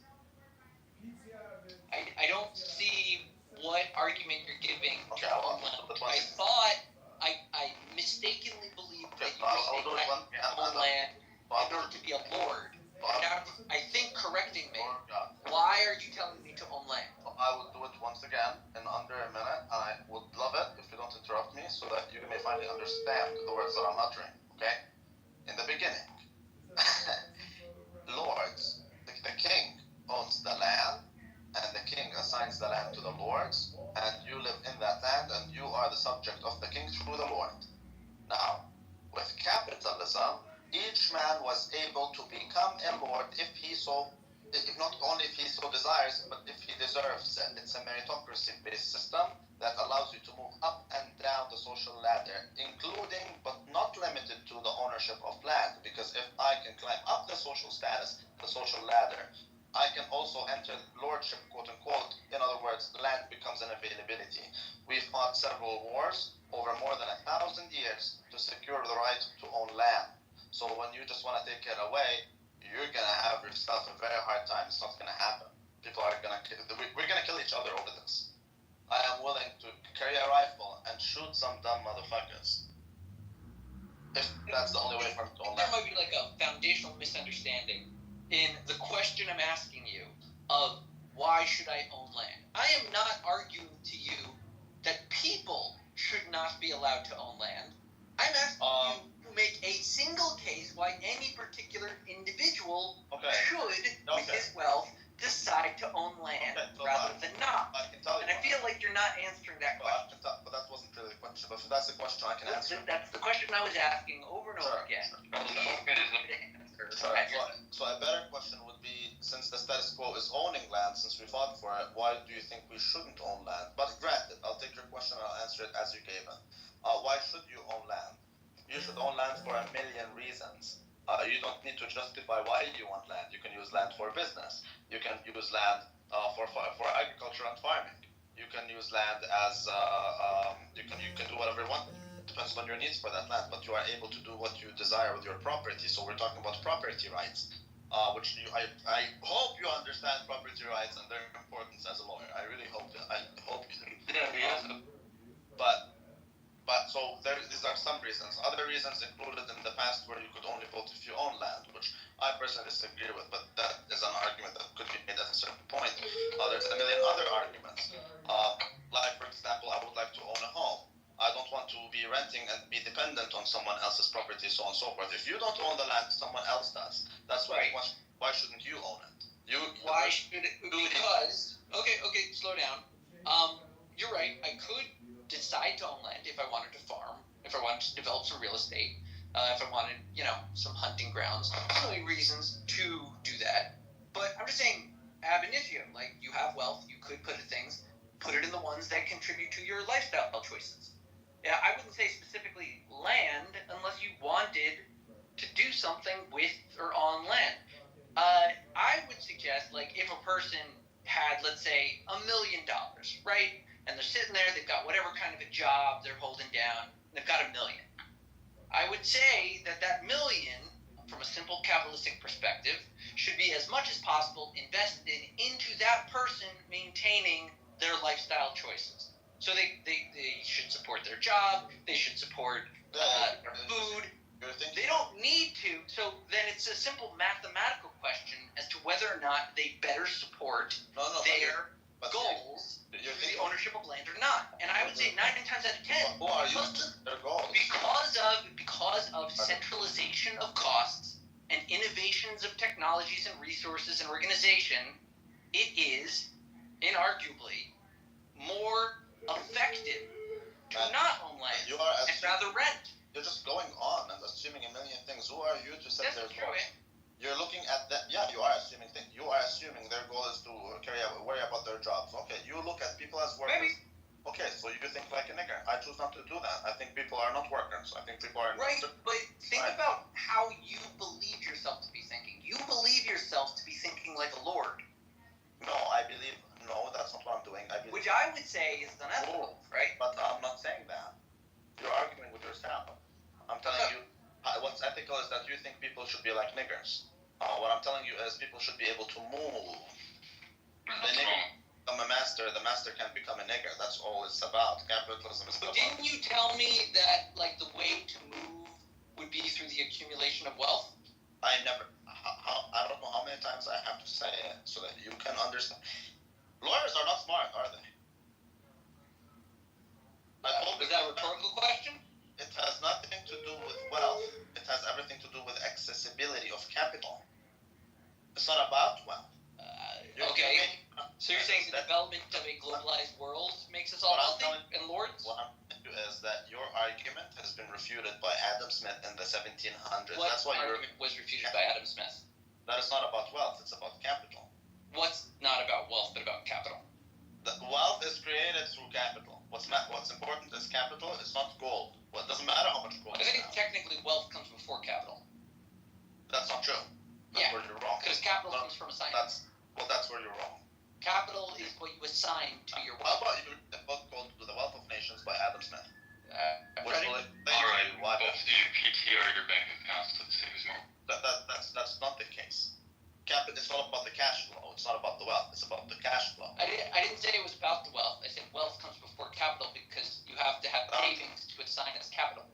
I don't see what argument you're giving. Okay, to I'll own land. do it I once. thought I mistakenly believed that you were I'll do saying it I one. need to own land in order to be a lord. Now, I think correcting me. Why are you telling me to own land? I will do it once again in under a minute, and I would love it if you don't interrupt me so that you may finally understand the words that I'm uttering, okay? In the beginning, lords, the king owns the land, and the king assigns the land to the lords, and you live in that land, and you are the subject of the king through the lord. Now, with capitalism, each man was able to become a lord if not only if he so desires, but if he deserves it. It's a meritocracy-based system that allows you to move up and down the social ladder, including but not limited to the ownership of land. Because if I can climb up the social status, the social ladder, I can also enter lordship, quote unquote. In other words, land becomes an availability. We fought several wars over more than 1,000 years to secure the right to own land. So when you just want to take it away, you're going to have yourself a very hard time. It's not going to happen. People are going to we're going to kill each other over this. I am willing to carry a rifle and shoot some dumb some motherfuckers. If that's the only way for them to own There land. might be like a foundational misunderstanding in the question I'm asking you of why should I own land? I am not arguing to you that people should not be allowed to own land. I'm asking you to make a single case why any particular individual should, with his wealth, decide to own land rather than not. I can tell you. And I feel like you're not answering that question. But that wasn't really the question. But if that's the question, I can answer. That's the question I was asking over and over again. So a better question would be, since the status quo is owning land, since we fought for it, why do you think we shouldn't own land? But granted, I'll take your question and I'll answer it as you gave it. Why should you own land? You should own land for a million reasons. You don't need to justify why you want land. You can use land for business. You can use land for agriculture and farming. You can use land as you can do whatever you want. Depends on your needs for that land, but you are able to do what you desire with your property. So we're talking about property rights, which I hope you understand property rights and their importance as a lawyer. I really hope you do. But so these are some reasons. Other reasons included in the past where you could only vote if you own land, which I personally disagree with, but that is an argument that could be made at a certain point. There's a million other arguments. Like, for example, I would like to own a home. I don't want to be renting and be dependent on someone else's property, so on and so forth. If you don't own the land, someone else does. That's why. Why shouldn't you own it? Why should it? Because okay, slow down. You're right. I could decide to own land if I wanted to farm, if I wanted to develop some real estate, if I wanted, some hunting grounds. There's so many reasons to do that. But I'm just saying, ab initio, like, you have wealth, you could put it in the ones that contribute to your lifestyle choices. Yeah, I wouldn't say specifically land unless you wanted to do something with or on land. I would suggest, like, if a person had, let's say, $1 million, right? And they're sitting there, they've got whatever kind of a job they're holding down, and they've got $1 million. I would say that million, from a simple capitalistic perspective, should be as much as possible invested into that person maintaining their lifestyle choices. So they should support their job, they should support their food. They don't need to. So then it's a simple mathematical question as to whether or not they better support their goals through the ownership of land or not. And I would say 9 times out of 10, because of centralization of costs and innovations of technologies and resources and organization, it is inarguably more effective to not own land and rather rent. You're just going on and assuming a million things. Who are you to set their goals? You're looking at that. Yeah, you are assuming things. You are assuming their goal is to worry about their jobs. Okay, you look at people as workers. Maybe. Okay, so you think like a nigger. I choose not to do that. I think people are not workers. I think people are right. But think about how you believe yourself to be thinking. You believe yourself to be thinking like a lord. No, that's not what I'm doing. Which I would say is unethical, right? But I'm not saying that. You're arguing with yourself. I'm telling you, what's ethical is that you think people should be like niggers. What I'm telling you is people should be able to move. The nigger become a master, the master can't become a nigger. That's all it's about. Capitalism is about. Didn't you tell me that, like, the way to move would be through the accumulation of wealth? I don't know how many times I have to say it so that you can understand. Lawyers are not smart, are they? Is that a rhetorical question? It has nothing to do with wealth. It has everything to do with accessibility of capital. It's not about wealth. Okay. So you're saying the development of a globalized world makes us all wealthy and lords? What I'm telling you is that your argument has been refuted by Adam Smith in the 1700s. What That's why argument was refuted by Adam Smith? That is not about wealth, it's about capital. What's not about wealth, but about capital? The wealth is created through capital. What's important is capital, it's not gold. Well, it doesn't matter how much gold I think technically wealth comes before capital. That's not true. That's where you're wrong. Because capital comes from a science. That's where you're wrong. Capital is what you assign to your How wealth. about you read the book called The Wealth of Nations by Adam Smith? Which Ready? will explain Alright, to you why both of you PTR your bank accounts to save as more. that's not the case. It's all about the cash flow. It's not about the wealth. It's about the cash flow. I didn't say it was about the wealth. I said wealth comes before capital because you have to have savings to assign assign as capital.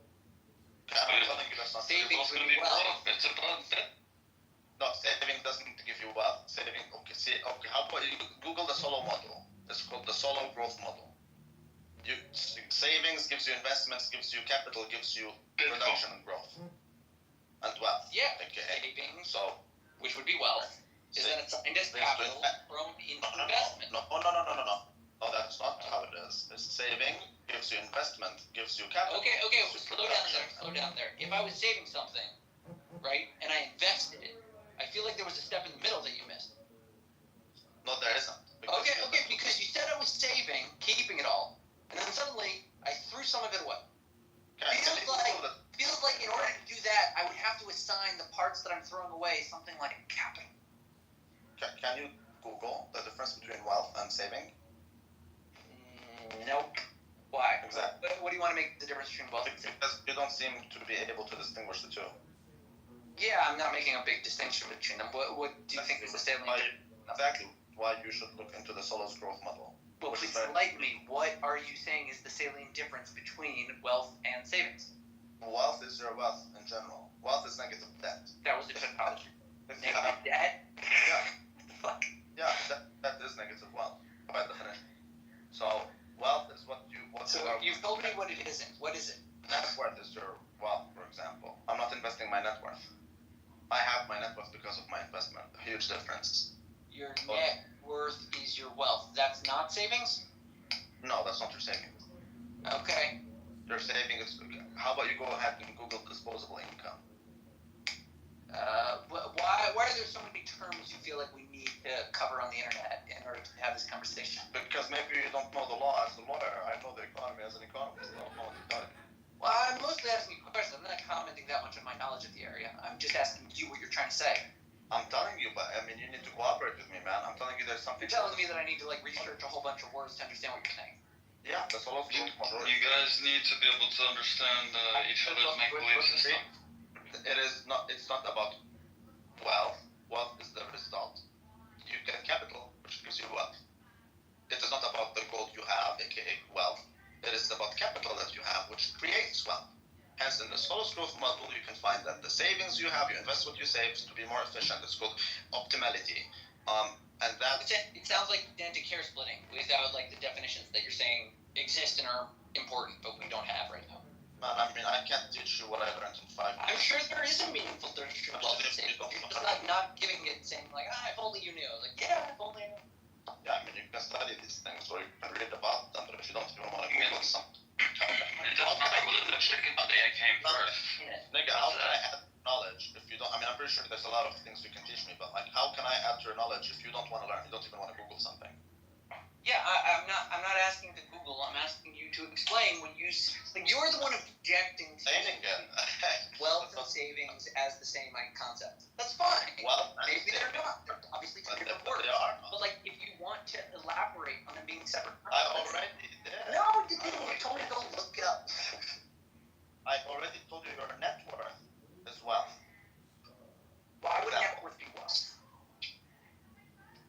I'm telling you that's not Saving It's also would going to be be wealth. growth. It's about that. No, saving doesn't give you wealth. Saving, okay, how about you Google the solo model? It's called the solo growth model. Savings gives you investments, gives you capital, gives you production and growth. And wealth. Yeah. Okay. Savings, So, which would be wealth, is then assigned as capital thrown into investment. No, that's not how it is. It's saving gives you investment, gives you capital. Okay, gives you slow down there. If I was saving something, right, and I invested it, I feel like there was a step in the middle that you missed. No, there isn't. Okay, because you said I was saving, keeping it all, and then suddenly I threw some of it away. Feels like in order to do that, I would have to assign the parts that I'm throwing away something like capital. Can you Google the difference between wealth and saving? Nope. Why? Exactly. What do you want to make the difference between wealth and saving? Because you don't seem to be able to distinguish the two. Yeah, I'm not making a big distinction between them. What do you think is the salient? Exactly why you should look into the Solos growth model. Well, please enlighten me. What are you saying is the salient difference between wealth and savings? Wealth is your wealth in general. Wealth is negative debt. That was a good college. If you Negative have, debt? yeah, What the fuck? yeah, that is negative wealth by definition. So wealth is what So you've told me what it isn't. What is it? net worth is your wealth, for example. I'm not investing my net worth. I have my net worth because of my investment. A huge difference. Your net worth is your wealth. That's not savings? No, that's not your savings. Okay. Your saving is. How about you go ahead and Google disposable income? Why are there so many terms you feel like we need to cover on the internet in order to have this conversation? Because maybe you don't know the law as a lawyer. I know the economy as an economist. I don't know the economy. Well, I'm mostly asking you questions. I'm not commenting that much on my knowledge of the area. I'm just asking you what you're trying to say. I'm telling you, but I mean, you need to cooperate with me, man. I'm telling you, there's something. You're telling me that I need to research a whole bunch of words to understand what you're saying. Yeah, that's all of You guys need to be able to understand each other's make-believe system. It's not about wealth. Wealth is the result. You get capital, which gives you wealth. It is not about the gold you have, aka wealth. It is about capital that you have, which creates wealth. Hence, in the Solos growth model, you can find that the savings you have, you invest what you save to be more efficient. It's called optimality. And that It sounds like pedantic hair splitting without the definitions that you're saying exist and are important, but we don't have right now. man, I mean, I can't teach you what I learned in 5 years. I'm sure there is a meaningful difference between wealth and savings. You're just not giving it saying if only you knew. Yeah, if only I knew. Yeah, I mean, you can study these things or you can read about them, but if you don't even want to Google something. It doesn't matter whether the chicken or the egg came first. Nigga, how can I add knowledge if you don't? I mean, I'm pretty sure there's a lot of things you can teach me, but how can I add to your knowledge if you don't want to learn? You don't even want to Google something. Yeah, I'm not asking to Google. I'm asking you to explain when you're the one objecting to Saying it. wealth and savings as the same concept. That's fine. Well, Maybe they're not. They're obviously two different words. They are not. But if you want to elaborate on them being separate I concepts. already did. No, you didn't. You told me to go look it up. I already told you your net worth is wealth. Why would net worth be wealth?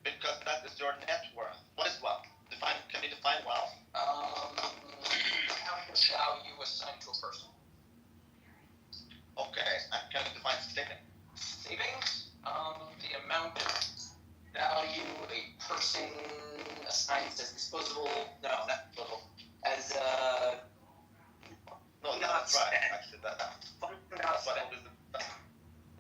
Because that is your net worth. What is wealth? Can you define wealth? How much value assigned to a person? Okay, and can you define saving? Savings, the amount of value a person assigns as disposable. No, not disposable. As No, not that's right. spent. Actually, that's Not why I spent. told you.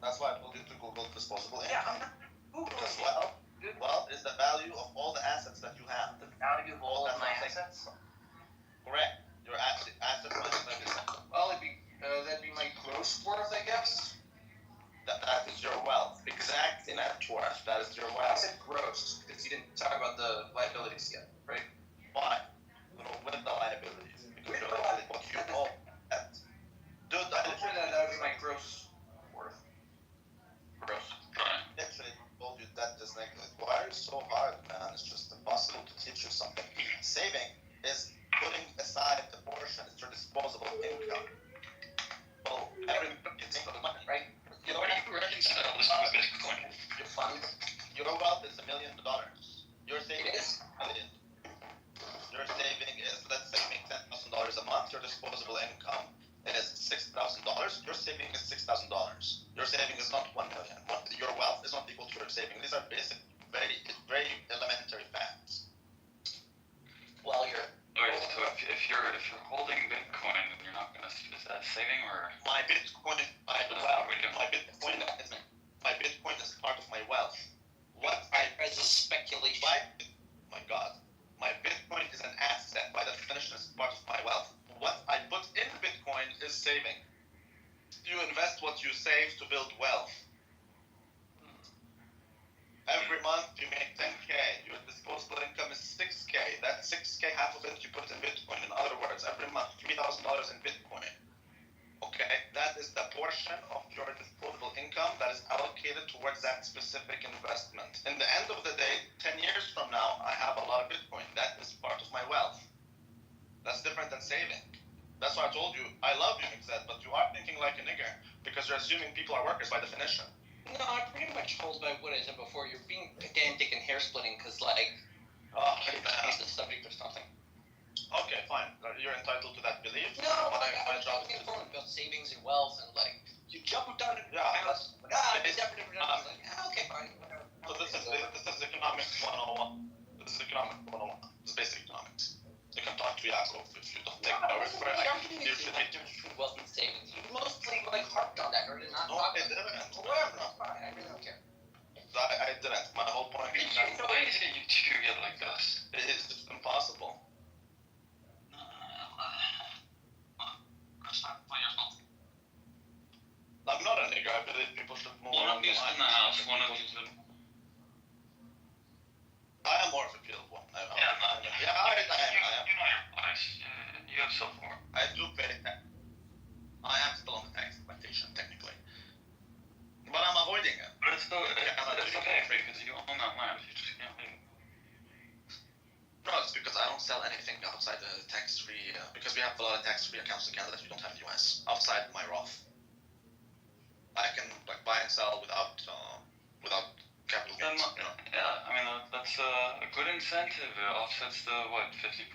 That's why I told you to Google disposable Yeah, income. I'm not Googling Because it. wealth is the value of all the assets that you have. The value of all of my assets. Correct. Your assets minus everything. Well, that'd be my gross worth, I guess. That is your wealth. Exact net worth. That is your I wealth. said gross because you didn't talk about the liabilities yet, right? Why? With the liabilities. Because your liability, what you owe. Dude, I Sure that was my gross worth. Gross. Right. Actually told you that is negative. Why are you so hard, man? It's just impossible to teach you something. Saving is putting aside the portion. It's your disposable your saving is $6,000. Your saving is not 1 million. Your wealth is not equal to your saving. These are basic, very elementary facts. Well, you're. Okay, so if you're holding Bitcoin, then you're not gonna. Is that saving or? My Bitcoin is part of my wealth. What As a speculation. My God, my Bitcoin is an asset. By definition, it's part of my wealth. What I put in Bitcoin is saving. You invest what you save to build wealth. Every month you make 10K. Your disposable income is 6K. That 6K, half of it you put in Bitcoin. In other words, every month $3,000 in Bitcoin. Okay, that is the portion of your disposable income that is allocated towards that specific investment. In the end of the day, 10 years from now, I have a lot of Bitcoin. That is part of my wealth. That's different than saving. That's why I told you, I love you, Mixed, but you are thinking like a nigger because you're assuming people are workers by definition. No, I pretty much hold by what I said before. You're being pedantic and hair splitting because, like, change the subject or something. Okay, fine. You're entitled to that belief. No, I was talking about savings and wealth and, like, you jump down and house. Okay, fine, whatever. So this is economics 101. This is economics 101. This is basic economics. You can talk to Yaakov if you don't take my word for it. You should make true wealth and savings. You mostly, like, harped on that, or did not No, talk I about didn't. whatever, no, fine, I really don't care. I didn't. My whole point is that Why is it you two get like this? it is just impossible. I'm not a nigger. I believe people should move One along of you's in the house, one of you's in. I am more of a field one. I am. You know your place. You have self-worth. I do pay tax. I am still on the tax plantation, technically. But I'm avoiding it. But it's okay because you own that land. You just can't leave. No, it's because I don't sell anything outside the tax-free, because we have a lot of tax-free accounts in Canada that we don't have in the US, outside my Roth. I can, like, buy and sell without capital gains, you know. Yeah, I mean that's a good incentive. It offsets the 50%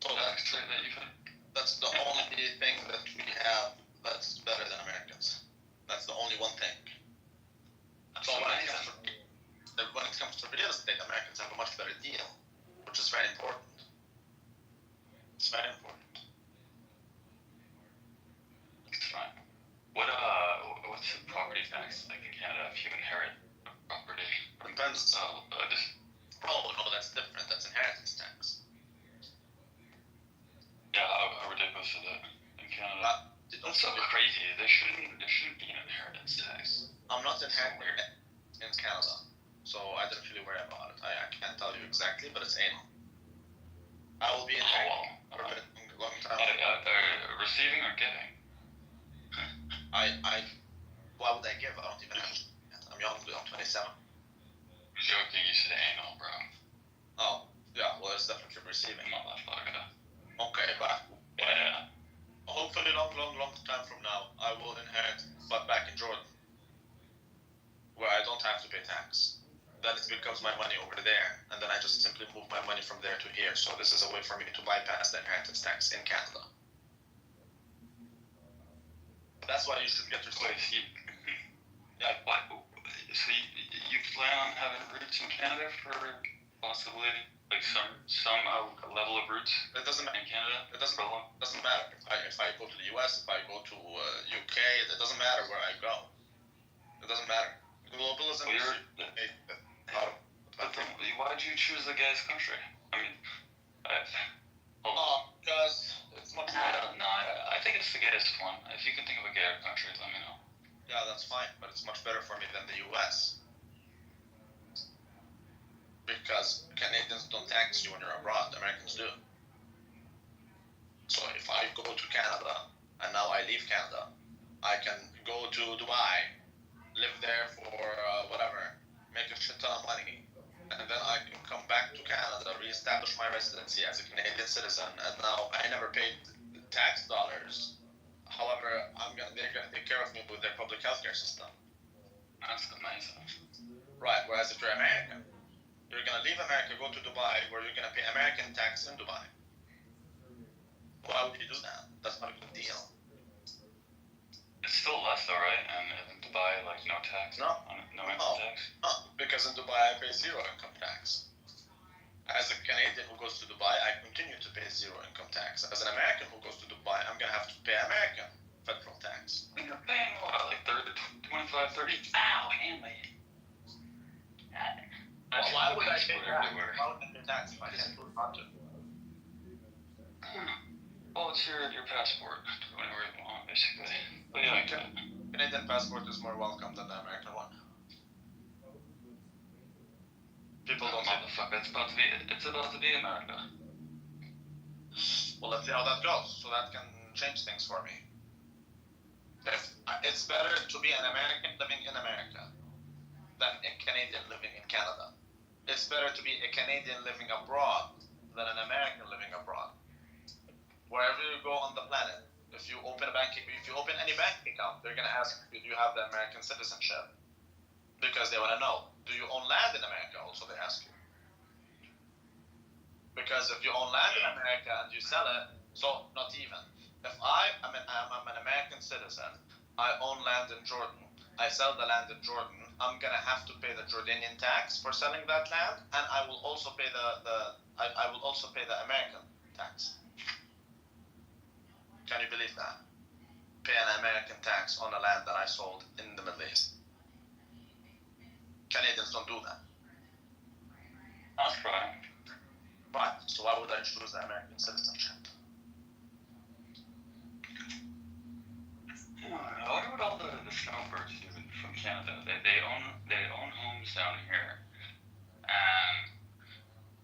So tax rate that you've had. that's the only thing that we have that's better than Americans. That's the only one thing. So when it comes to real estate, Americans have a much better deal, which is very important. It's very important. It's fine. What's the property tax like in Canada if you inherit a property? Depends. Oh, no, that's different. That's inheritance tax. Yeah, how ridiculous is it in Canada? That's so crazy. There shouldn't be an inheritance tax. I'm not inheriting in Canada, so I don't really worry about it. I can't tell you exactly, but it's anal. I will be inheriting for a long time. Receiving or giving? Why would I give? I don't even have. I'm young. I'm 27. Joking, you said anal, bro. Oh, yeah. Well, it's definitely receiving. Motherfucker. Okay, but Yeah. hopefully, long time from now, I will inherit, but back in Jordan, where I don't have to pay tax. Then it becomes my money over there, and then I just simply move my money from there to here. So this is a way for me to bypass the inheritance tax in Canada. That's why you should get your Wait, Yeah. what? So you plan on having roots in Canada for possibly like some level of roots It doesn't matter. in Canada? It doesn't for long? matter. If I go to the US, if I go to UK, it doesn't matter where I go. It doesn't matter. Globalism is. But then, why did you choose the gayest country? I mean, Because it's much better. no, I think it's the gayest one. If you can think of a gayer country, let me know. Yeah, that's fine, but it's much better for me than the US. Because Canadians don't tax you when you're abroad, Americans do. So if I go to Canada, and now I leave Canada, I can go to Dubai, live there for whatever, make a shit ton of money, and then I can come back to Canada, reestablish my residency as a Canadian citizen, and now I never paid tax dollars. However, they're gonna take care of me with their public healthcare system. That's amazing. Right, whereas if you're American, you're gonna leave America, go to Dubai, where you're gonna pay American tax in Dubai. Why would you do that? That's not a good deal. Dubai, I pay zero income tax. As a Canadian who goes to Dubai, I continue to pay zero income tax. As an American who goes to Dubai, I'm gonna have to pay American federal tax. You're paying what, like 25, 30? Ow, hand my. Well, why would I pay tax? Why would I pay tax if I can't prove not to? Well, it's your passport. Do whatever you want, basically. But yeah, Canadian passport is more welcome than the American one. People don't say, motherfucker, it's about to be America. well, let's see how that goes. So that can change things for me. It's better to be an American living in America than a Canadian living in Canada. It's better to be a Canadian living abroad than an American living abroad. Wherever you go on the planet, if you open any bank account, they're gonna ask you, do you have the American citizenship? Because they wanna know. Do you own land in America? Also, they ask you. Because if you own land in America and you sell it, so not even. If I'm an American citizen, I own land in Jordan, I sell the land in Jordan, I'm gonna have to pay the Jordanian tax for selling that land, and I will also pay the American tax. Can you believe that? Pay an American tax on a land that I sold in the Middle East. Canadians don't do that. That's right. Right, so why would I choose the American citizenship? I wonder what all the snowbirds do from Canada. They own homes down here, and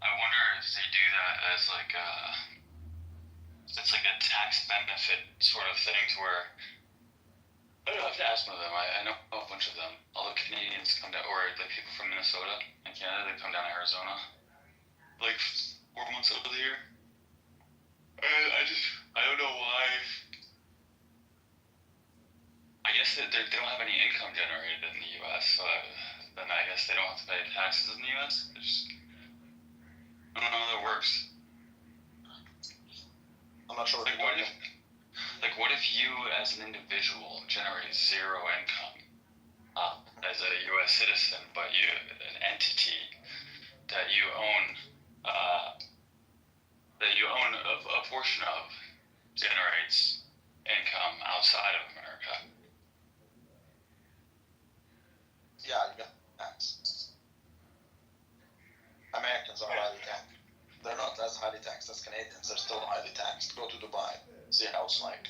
I wonder if they do that as like it's like a tax benefit sort of thing to where. I don't have to ask one of them. I know a bunch of them. All the Canadians come down, or like people from Minnesota and Canada, they come down to Arizona, like 4 months out of the year. And I don't know why. I guess they don't have any income generated in the U.S., so then I guess they don't have to pay taxes in the U.S. I don't know how that works. I'm not sure. What if you, as an individual, generate zero income as a U.S. citizen, but an entity that you own a portion of generates income outside of America? Yeah, you get tax. Americans are highly taxed. They're not as highly taxed as Canadians. They're still highly taxed. Go to Dubai. See how it's like.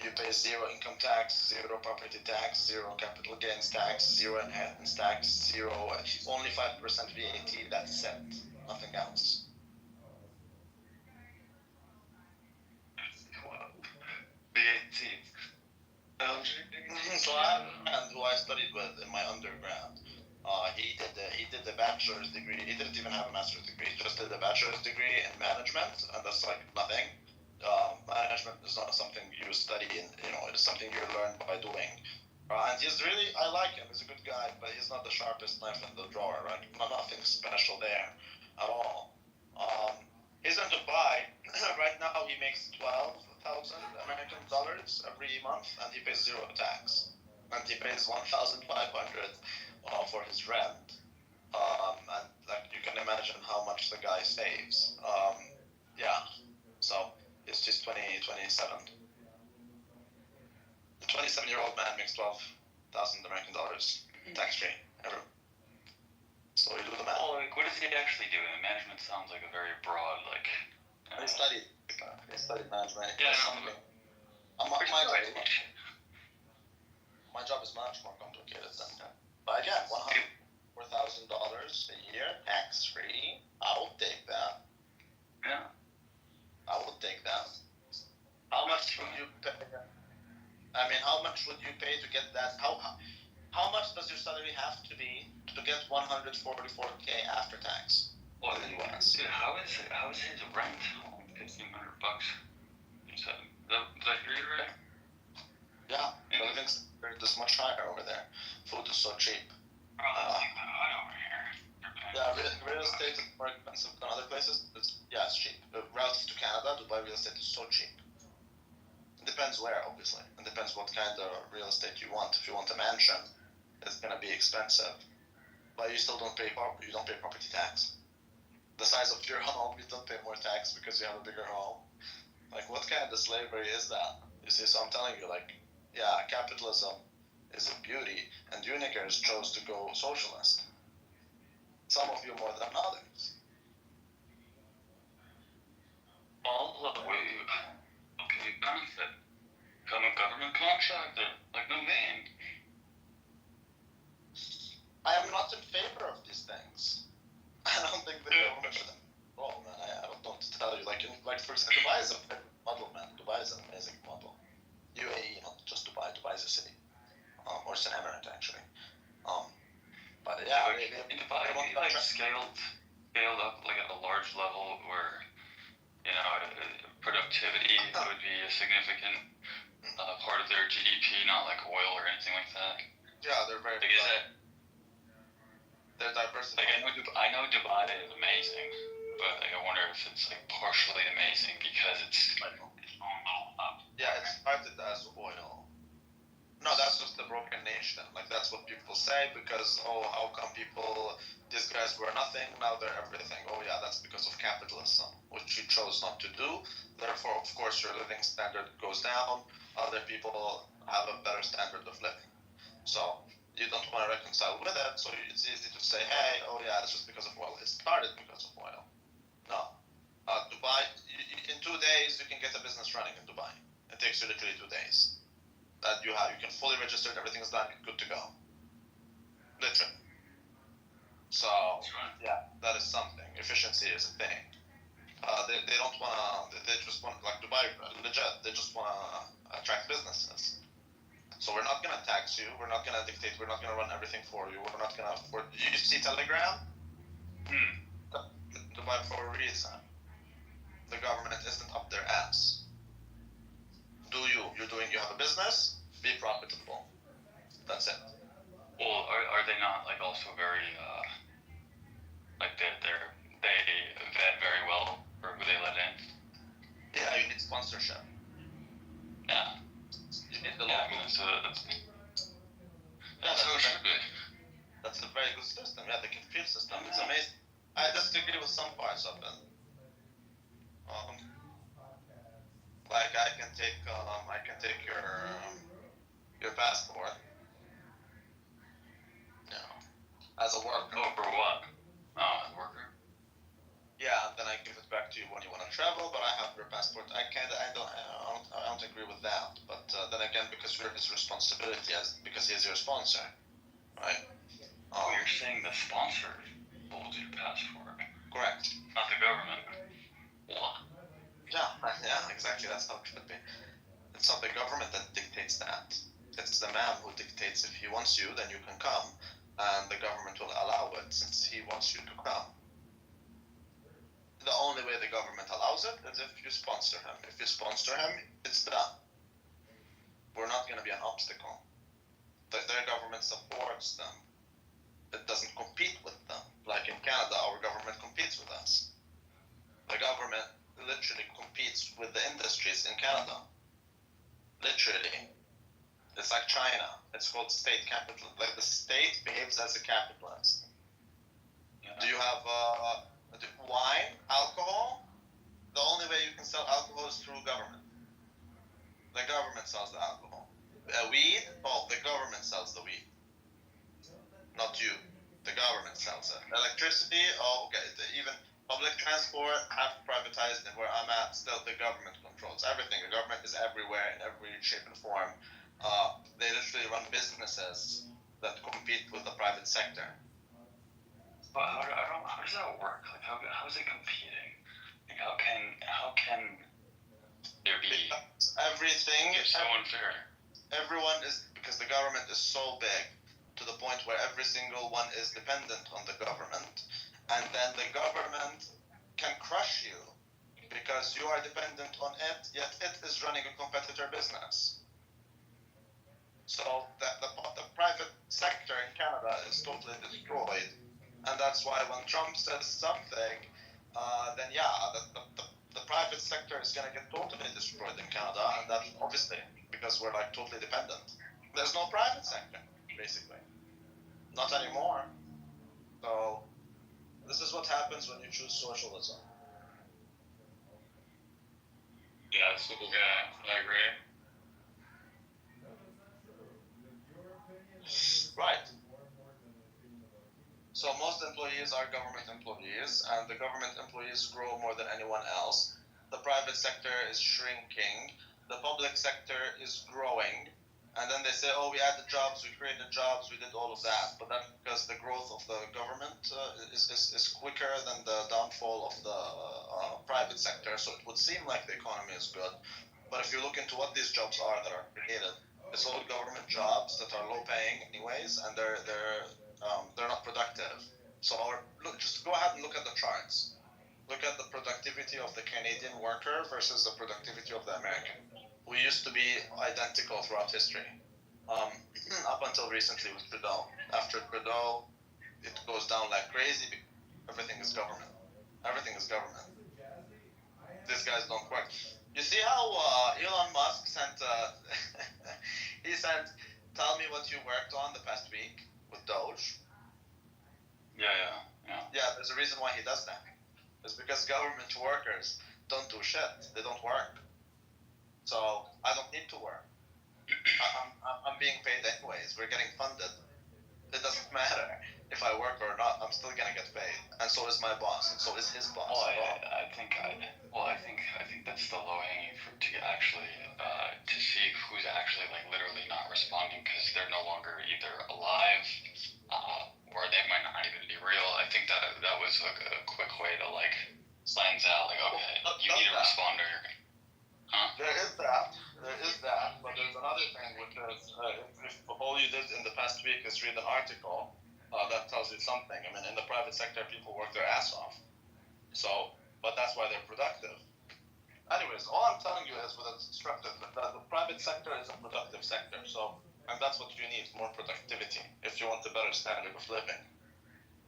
You pay zero income tax, zero property tax, zero capital gains tax, zero inheritance tax, only 5% VAT. That's it. Nothing else. VAT. So I have a friend who I studied with in my undergrad. He did the bachelor's degree. He didn't even have a master's degree. He just did the bachelor's degree in management, and that's like nothing. Management is not something you study in. It's something you learn by doing. And I like him. He's a good guy, but he's not the sharpest knife in the drawer. Right? Nothing special there at all. He's in Dubai right now. He makes $12,000 American dollars every month, and he pays zero tax. And he pays $1,500 for his rent. And like you can imagine how much the guy saves. Yeah. So it's just 27. The 27-year-old man makes $12,000 American dollars tax free ever. So you do the math. Well, what does he actually do? Management sounds like a very broad, like. He studied management. Yeah, My job is much more complicated than that. But again, $104,000 a year, tax free. I will take that. Yeah. I would take that. How much would you pay? How much would you pay to get that? How much does your salary have to be to get $144K after tax? Well, dude, how is his rent? $1,500. You said, did I hear you right? Yeah, living's this much higher over there. Food is so cheap. Oh, that's like that over here. Yeah, real estate is more expensive than other places. It's cheap. Relative to Canada, Dubai real estate is so cheap. It depends where, obviously. It depends what kind of real estate you want. If you want a mansion, it's gonna be expensive. but you still don't pay property tax. The size of your home, you don't pay more tax because you have a bigger home. Like, what kind of slavery is that? You see, so I'm telling you, like, yeah, capitalism is a beauty, and you niggers chose to go socialist. Some of you more than others. All of the way, okay, benefit. Become a government contractor, like no man. I am not in favor of these things. I don't think the government should have control, man. I don't know what to tell you. Like for example, Dubai is a model, man. Dubai is an amazing model. UAE, not just Dubai. Dubai is a city, or it's an emirate actually. But yeah, Like, in Dubai, like scaled up like at a large level where, you know, productivity would be a significant part of their GDP, not like oil or anything like that. Yeah, they're very. Like, is that? They're diversified. Like, I know Dubai is amazing, but like, I wonder if it's like partially amazing because it's like its own little hub. Yeah, it started as oil. No, that's just the broken nation. Like, that's what people say because, oh, how come these guys were nothing, now they're everything. Oh yeah, that's because of capitalism, which you chose not to do. Therefore, of course, your living standard goes down. Other people have a better standard of living. So you don't want to reconcile with it, so it's easy to say, hey, oh yeah, it's just because of oil. It started because of oil. No. Dubai, in 2 days, you can get a business running in Dubai. It takes you literally 2 days. That you can fully register, everything is done, good to go. Literally. So, yeah, that is something. Efficiency is a thing. They don't want to, they just want, like Dubai, legit, they just want to attract businesses. So we're not going to tax you, we're not going to dictate, we're not going to run everything for you, we're not going to afford, you see Telegram? Dubai for a reason. The government isn't up their ass. You have a business, be profitable. That's it. Well, are they not like also very like they vet very well for who they let in? Yeah, you need sponsorship. Yeah. You need the Yeah, I local. mean, that's how it should be. That's a very good system. Yeah, the field system. It's amazing. I disagree with some parts of it. Like I can take your passport. You know, as a worker. Oh, for what? Oh, as a worker. Yeah, and then I give it back to you when you want to travel. But I have your passport. I don't agree with that. But then again, because you're his responsibility, because he's your sponsor, right? Oh, you're saying the sponsor holds your passport, Correct. not the government. What? Yeah, exactly. That's how it should be. It's not the government that dictates that. It's the man who dictates if he wants you, then you can come, and the government will allow it since he wants you to come. The only way the government allows it is if you sponsor him. If you sponsor him, it's done. We're not going to be an obstacle. Their government supports them. It doesn't compete with them. Like in Canada, our government competes with us. The government literally competes with the industries in Canada. Literally. It's like China. It's called state capital. Like the state behaves as a capitalist. Yeah. Do you have wine, alcohol? The only way you can sell alcohol is through government. The government sells the alcohol. Weed? Oh, the government sells the weed. Not you. The government sells it. Electricity? Oh, okay. Even public transport, half privatized, and where I'm at, still the government controls everything. The government is everywhere in every shape and form. They literally run businesses that compete with the private sector. But how does that work? Like, how is it competing? Like, how can there be? Everything. It's so unfair. Everyone is, because the government is so big to the point where every single one is dependent on the government, and then the government can crush you because you are dependent on it, yet it is running a competitor business. So the private sector in Canada is totally destroyed, and that's why when Trump says something, then yeah, the private sector is going to get totally destroyed in Canada, and that's obviously because we're like totally dependent. There's no private sector, basically. Not anymore. So this is what happens when you choose socialism. Yeah, I agree. Right. So most employees are government employees, and the government employees grow more than anyone else. The private sector is shrinking. The public sector is growing. And then they say, oh, we added jobs, we created jobs, we did all of that. But that's because the growth of the government is quicker than the downfall of the private sector. So it would seem like the economy is good. But if you look into what these jobs are that are created, it's all government jobs that are low paying anyways, and they're not productive. So just go ahead and look at the charts. Look at the productivity of the Canadian worker versus the productivity of the American. We used to be identical throughout history, up until recently with Trudeau. After Trudeau, it goes down like crazy. Everything is government. Everything is government. These guys don't work. You see how Elon Musk sent? He sent, "Tell me what you worked on the past week with Doge." Yeah, there's a reason why he does that. It's because government workers don't do shit. They don't work. So I don't need to work. I'm being paid anyways. We're getting funded. It doesn't matter if I work or not. I'm still gonna get paid, and so is my boss, and so is his boss. Well, I think that's the low hanging fruit to actually to see who's actually like literally not responding because they're no longer either alive or they might not even be real. I think that was like a quick way to like cleanse out like okay, you need to respond or you're gonna. Huh? There is that, but there's another thing, which is if all you did in the past week is read an article, that tells you something. I mean, in the private sector, people work their ass off. So, but that's why they're productive. Anyways, all I'm telling you is with a structure that the private sector is a productive sector. So, and that's what you need, more productivity, if you want a better standard of living.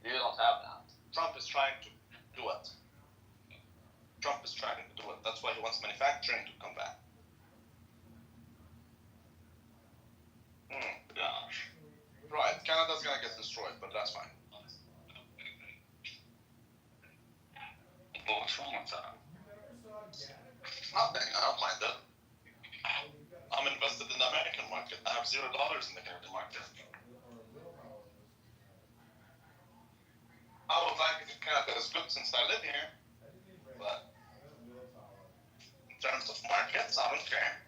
You don't have that. Trump is trying to do it. That's why he wants manufacturing to come back. Yeah. Right, Canada's gonna get destroyed, but that's fine. But what's wrong with that? Nothing, I don't mind it. I'm invested in the American market. I have $0 in the Canadian market. I would like it if Canada is good since I live here, but in terms of markets, I don't care.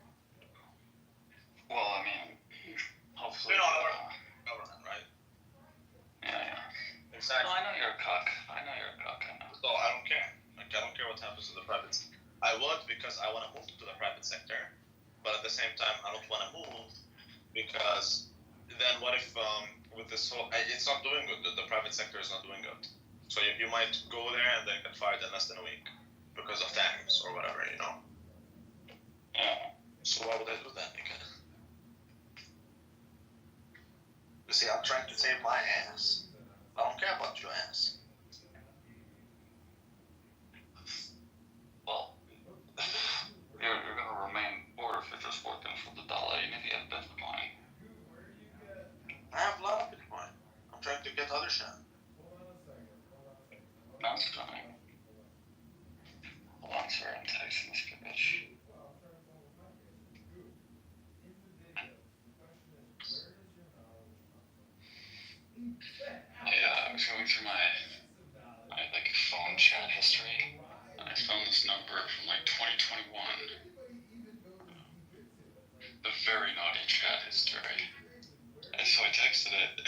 Well, I mean, hopefully. You know, I work for government, right? Yeah. Exactly. No, I know you're a cuck. I know. So I don't care. Like, I don't care what happens to the private sector. I would because I want to move to the private sector, but at the same time, I don't want to move because then what if with this whole, it's not doing good. The private sector is not doing good. So you might go there and then get fired in less than a week because of tax or whatever, you know. Yeah. So why would I do that? Because you see, I'm trying to save my ass. I don't care about your ass. Well, you're gonna remain poor if you're just working for the dollar, even if you have Bitcoin. I have a lot of Bitcoin. I'm trying to get other shit. That's fine. Hold on, sorry, I'm texting this bitch. I was going through my like phone chat history, and I found this number from like 2021. The very naughty chat history. And so I texted it.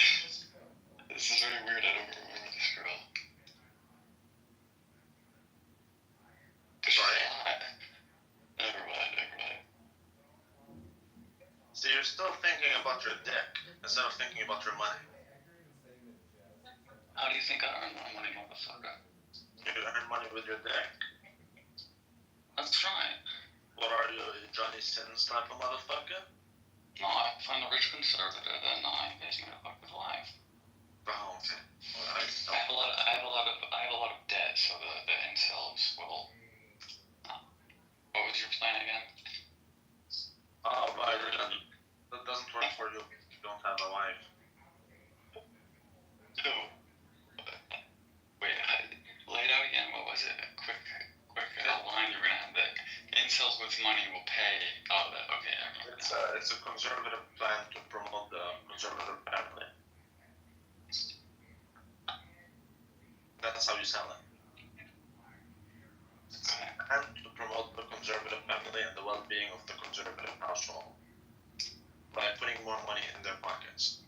This is very weird. I don't remember this girl. Sorry? Never mind. So you're still thinking about your dick instead of thinking about your money. How do you think I earn my money, motherfucker? You earn money with your dick. That's right. What are you, a Johnny Sins type of motherfucker? No, I find a rich conservative and pays me to fuck his wife. Oh, okay. Alright. I have a lot of debt, so the incels will. What was your plan again? That doesn't work for you if you don't have a wife. Who? conservative plan to promote the conservative family. That's how you sell it. And to promote the conservative family and the well-being of the conservative household by putting more money in their pockets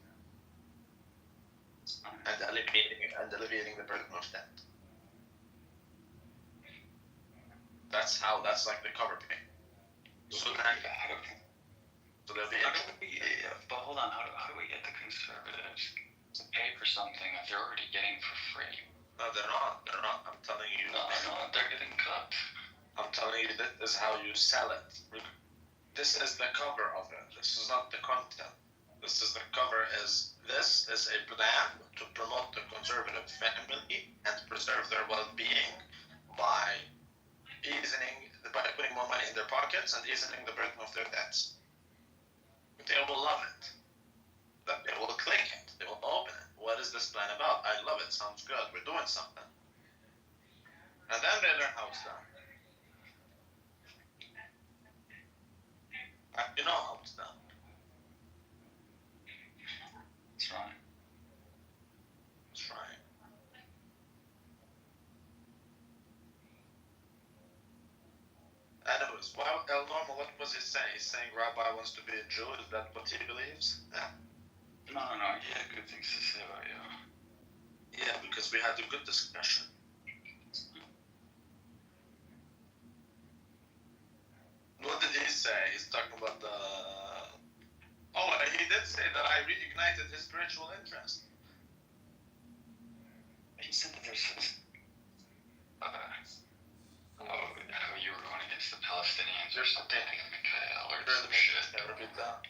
and alleviating the burden of debt. That's like the cover pay. So then, but hold on, how do we get the conservatives to pay for something that they're already getting for free? No, they're not. I'm telling you. No, they're getting cut. I'm telling you, this is how you sell it. This is the cover of it. This is not the content. This is the cover. This is a plan to promote the conservative family and preserve their well-being by putting more money in their pockets and easing the burden of their debts. They will love it. They will click it. They will open it. What is this plan about? I love it. Sounds good. We're doing something. And then they learn how it's done. You know how it's done. That's right. That's right. Anyways, well, El Normo, what was he saying? He's saying Rabbi wants to be a Jew. Is that what he believes? Yeah. No, he had good things to say about you. Yeah, because we had a good discussion. What did he say? He's talking about the... Oh, he did say that I reignited his spiritual interest. He said that there's how you were going against the Palestinians or something, Mikhail, or some shit. Repeat that.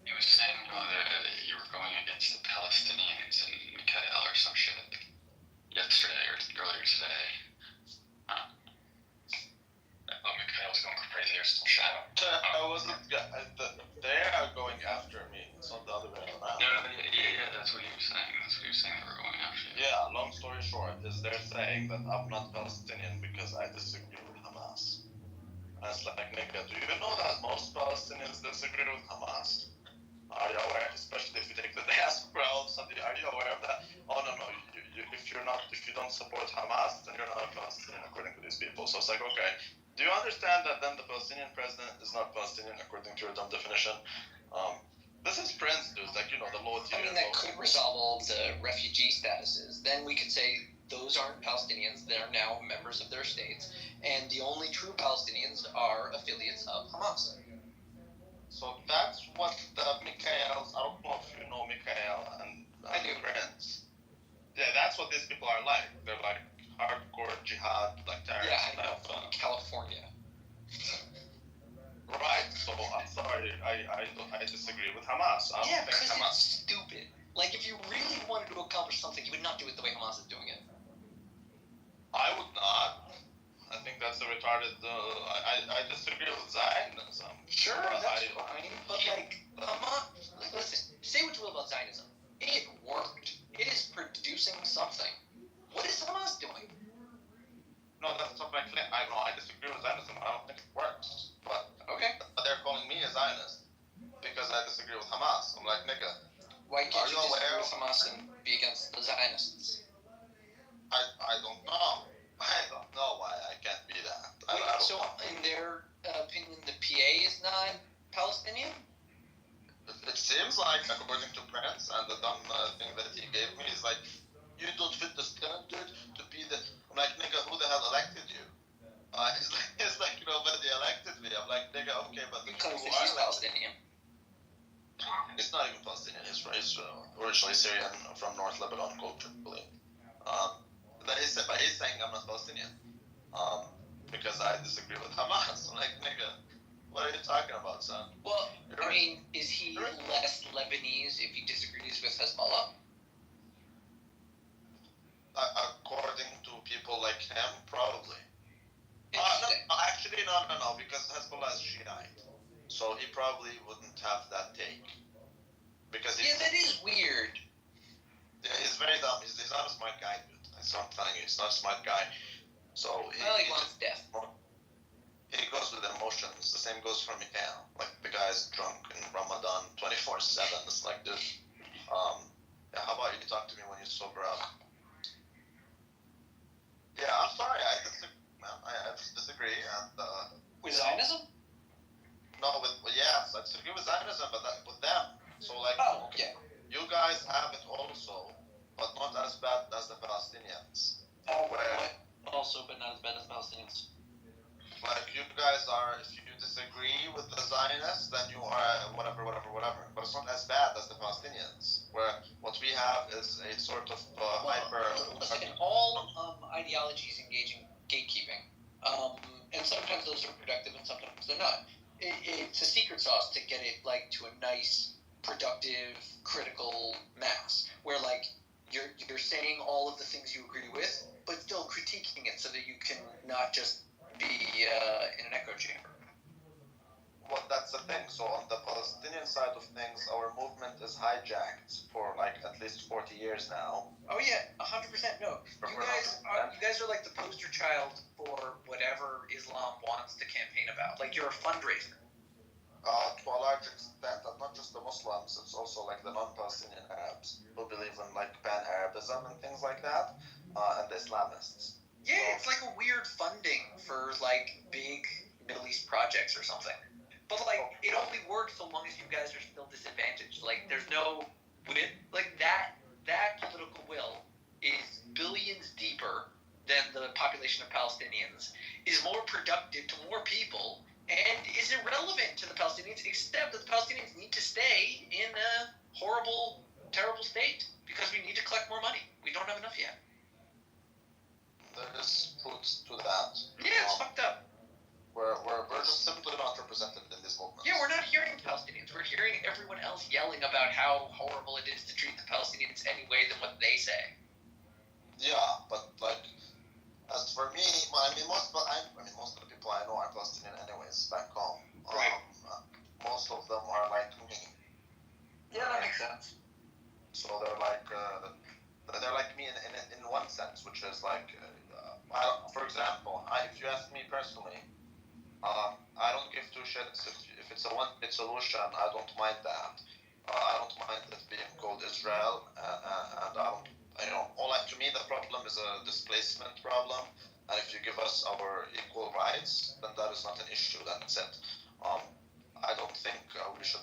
He was saying that you were going against the Palestinians and Mikhail or some shit yesterday or earlier today. Mikhail's going crazy or some shit. I wasn't. They are going after me. It's not the other way around. Yeah, that's what he was saying. That's what he was saying, they were going after you. Yeah, long story short, is they're saying that I'm not Palestinian because I disagree with Hamas. And it's like, nigga, do you know that most Palestinians disagree with Hamas? Are you aware? Especially if you take the diaspora also, are you aware of that? Oh no, if you don't support Hamas, then you're not a Palestinian according to these people. So it's like, okay, do you understand that then the Palestinian president is not Palestinian according to your dumb definition? This is Prince, dude. Like, the low tier. I mean, that could resolve all the refugee statuses. Then we could say those aren't Palestinians. They're now members of their states. And the only true Palestinians are affiliates of Hamas. So that's what the Mikhails, I don't know if you know Mikhail and I do. Prince. Yeah, that's what these people are like. They're like hardcore jihad, like terrorists. Yeah, I know. California. Right, so I'm sorry, I disagree with Hamas. I don't Yeah, think because Hamas. it's stupid. Like, if you really wanted to accomplish something, you would not do it the way Hamas is doing it. I would not. I think that's a retarded. I disagree with Zionism. Sure, that's fine. But, Hamas, listen, say what you will about Zionism. It worked. It is producing something. What is Hamas doing? No, that's not my claim. I disagree with Zionism. I don't think it works. But Okay. they're calling me a Zionist because I disagree with Hamas. I'm like, nigga, Why can't Are you you disagree aware? with Hamas and be against the Zionists? I don't know. I don't know why I can't be that. I don't So, know. in their opinion, the PA is not Palestinian? It seems like, according to Prince, and the dumb thing that he gave me is like, you don't fit the standard to be the. I'm like, nigga, who the hell elected you? It's like, but they elected me. I'm like, nigga, okay, but the He people claims who that he's are Palestinian. It's not even Palestinian. He's originally Syrian from North Lebanon culturally. But he's saying I'm not Palestinian. Because I disagree with Hamas. I'm like, nigga, what are you talking about, son? Well, You're I right. mean, is he less Lebanese if he disagrees with Hezbollah? According to people like him, probably. Interesting. Actually, no, because Hezbollah is Shiite. So he probably wouldn't have that take. Because Yeah, that is weird. Yeah, he's very dumb. He's not a smart guy, dude. That's what I'm telling you. He's not a smart guy. So Well, he wants death. he goes with emotions. The same goes for Mikhail. Like the guy's drunk in Ramadan 24/7. It's like this. Yeah, how about you talk to me when you sober up? Yeah, I'm sorry. I disagree. I just disagree. And With Zionism? no, yes, I disagree with Zionism, but with them. So like, Oh, yeah. you guys have it also, but not as bad as the Palestinians. Where? Also, but not as bad as Palestinians. Like you guys are, if you disagree with the Zionists, then you are whatever. But it's not as bad as the Palestinians, where what we have is a sort of hyper. Listen, all ideologies engage in gatekeeping, and sometimes those are productive and sometimes they're not. It's a secret sauce to get it like to a nice, productive, critical mass, where like you're saying all of the things you agree with, but still critiquing it so that you can not just be in an echo chamber. Well, that's the thing. So on the Palestinian side of things, our movement is hijacked for like at least 40 years now. Oh yeah, 100%. No, you guys are like the poster child for whatever Islam wants to campaign about. Like you're a fundraiser. To a large extent, and not just the Muslims, it's also like the non-Palestinian Arabs who believe in like pan-Arabism and things like that, and the Islamists. Yeah, it's like a weird funding for like big Middle East projects or something. But like it only works so long as you guys are still disadvantaged. Like there's no like that political will is billions deeper than the population of Palestinians, is more productive to more people, and is irrelevant to the Palestinians, except that the Palestinians need to stay in a horrible, terrible state because we need to collect more money. We don't have enough yet. There is truth to that. Yeah, it's fucked up. We're just simply not represented in this movement. Yeah, we're not hearing Palestinians. We're hearing everyone else yelling about how horrible it is to treat the Palestinians any way than what they say. Yeah, but like, as for me, most of the people I know are Palestinian anyways back home. Right. Most of them are like me. Yeah, that makes sense. So they're like me in one sense, which is like, for example, if you ask me personally, I don't give two shits if it's a one-bit solution. I don't mind that. I don't mind it being called Israel, and to me the problem is a displacement problem. And if you give us our equal rights, then that is not an issue. That's it. I don't think we should.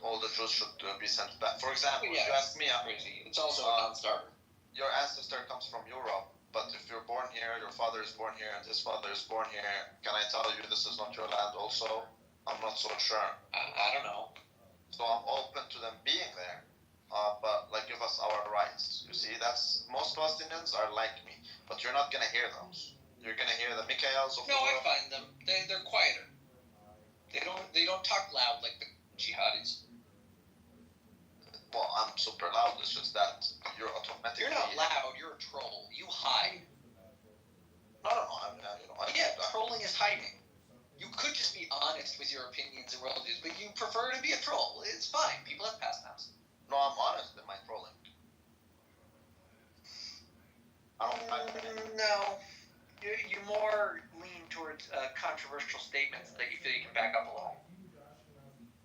All the Jews should be sent back. For example, if you ask me, crazy. It's also a non-starter. Your ancestor comes from Europe, but if you're born here, your father is born here, and his father is born here, can I tell you this is not your land also? I'm not so sure. I don't know. So I'm open to them being there, but like give us our rights. You see, that's most Palestinians are like me, but you're not gonna hear those. You're gonna hear the Mikhails of the No, I world. find them. They're quieter. They don't talk loud like the jihadis. Well, I'm super loud. It's just that you're automatically. You're not loud. You're a troll. You hide. No. Yeah, trolling is hiding. You could just be honest with your opinions and worldviews, but you prefer to be a troll. It's fine. People have pastimes. No, I'm honest in my trolling. I don't find No. You more lean towards controversial statements that you feel you can back up a little.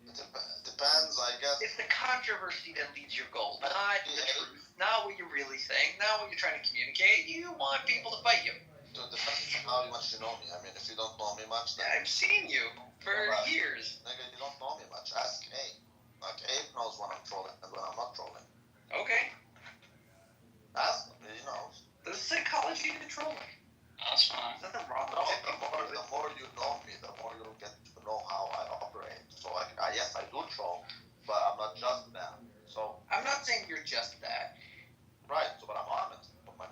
It depends, I guess. It's the controversy that leads your goal, not the truth, not what you're really saying, not what you're trying to communicate. You want people to fight you. It depends on how much you know me. I mean, if you don't know me much, then... I've seen you for years. Nigga, you don't know me much. Ask Abe. Like, Abe knows when I'm trolling and when I'm not trolling. Okay. Ask him, he knows. The psychology of the trolling. That's fine. There's nothing wrong No, with it. the more you know me, the more you'll get to know how I operate. So, like, yes, I do troll, but I'm not just that. So... I'm not saying you're just that. Right, so, but I'm honest with my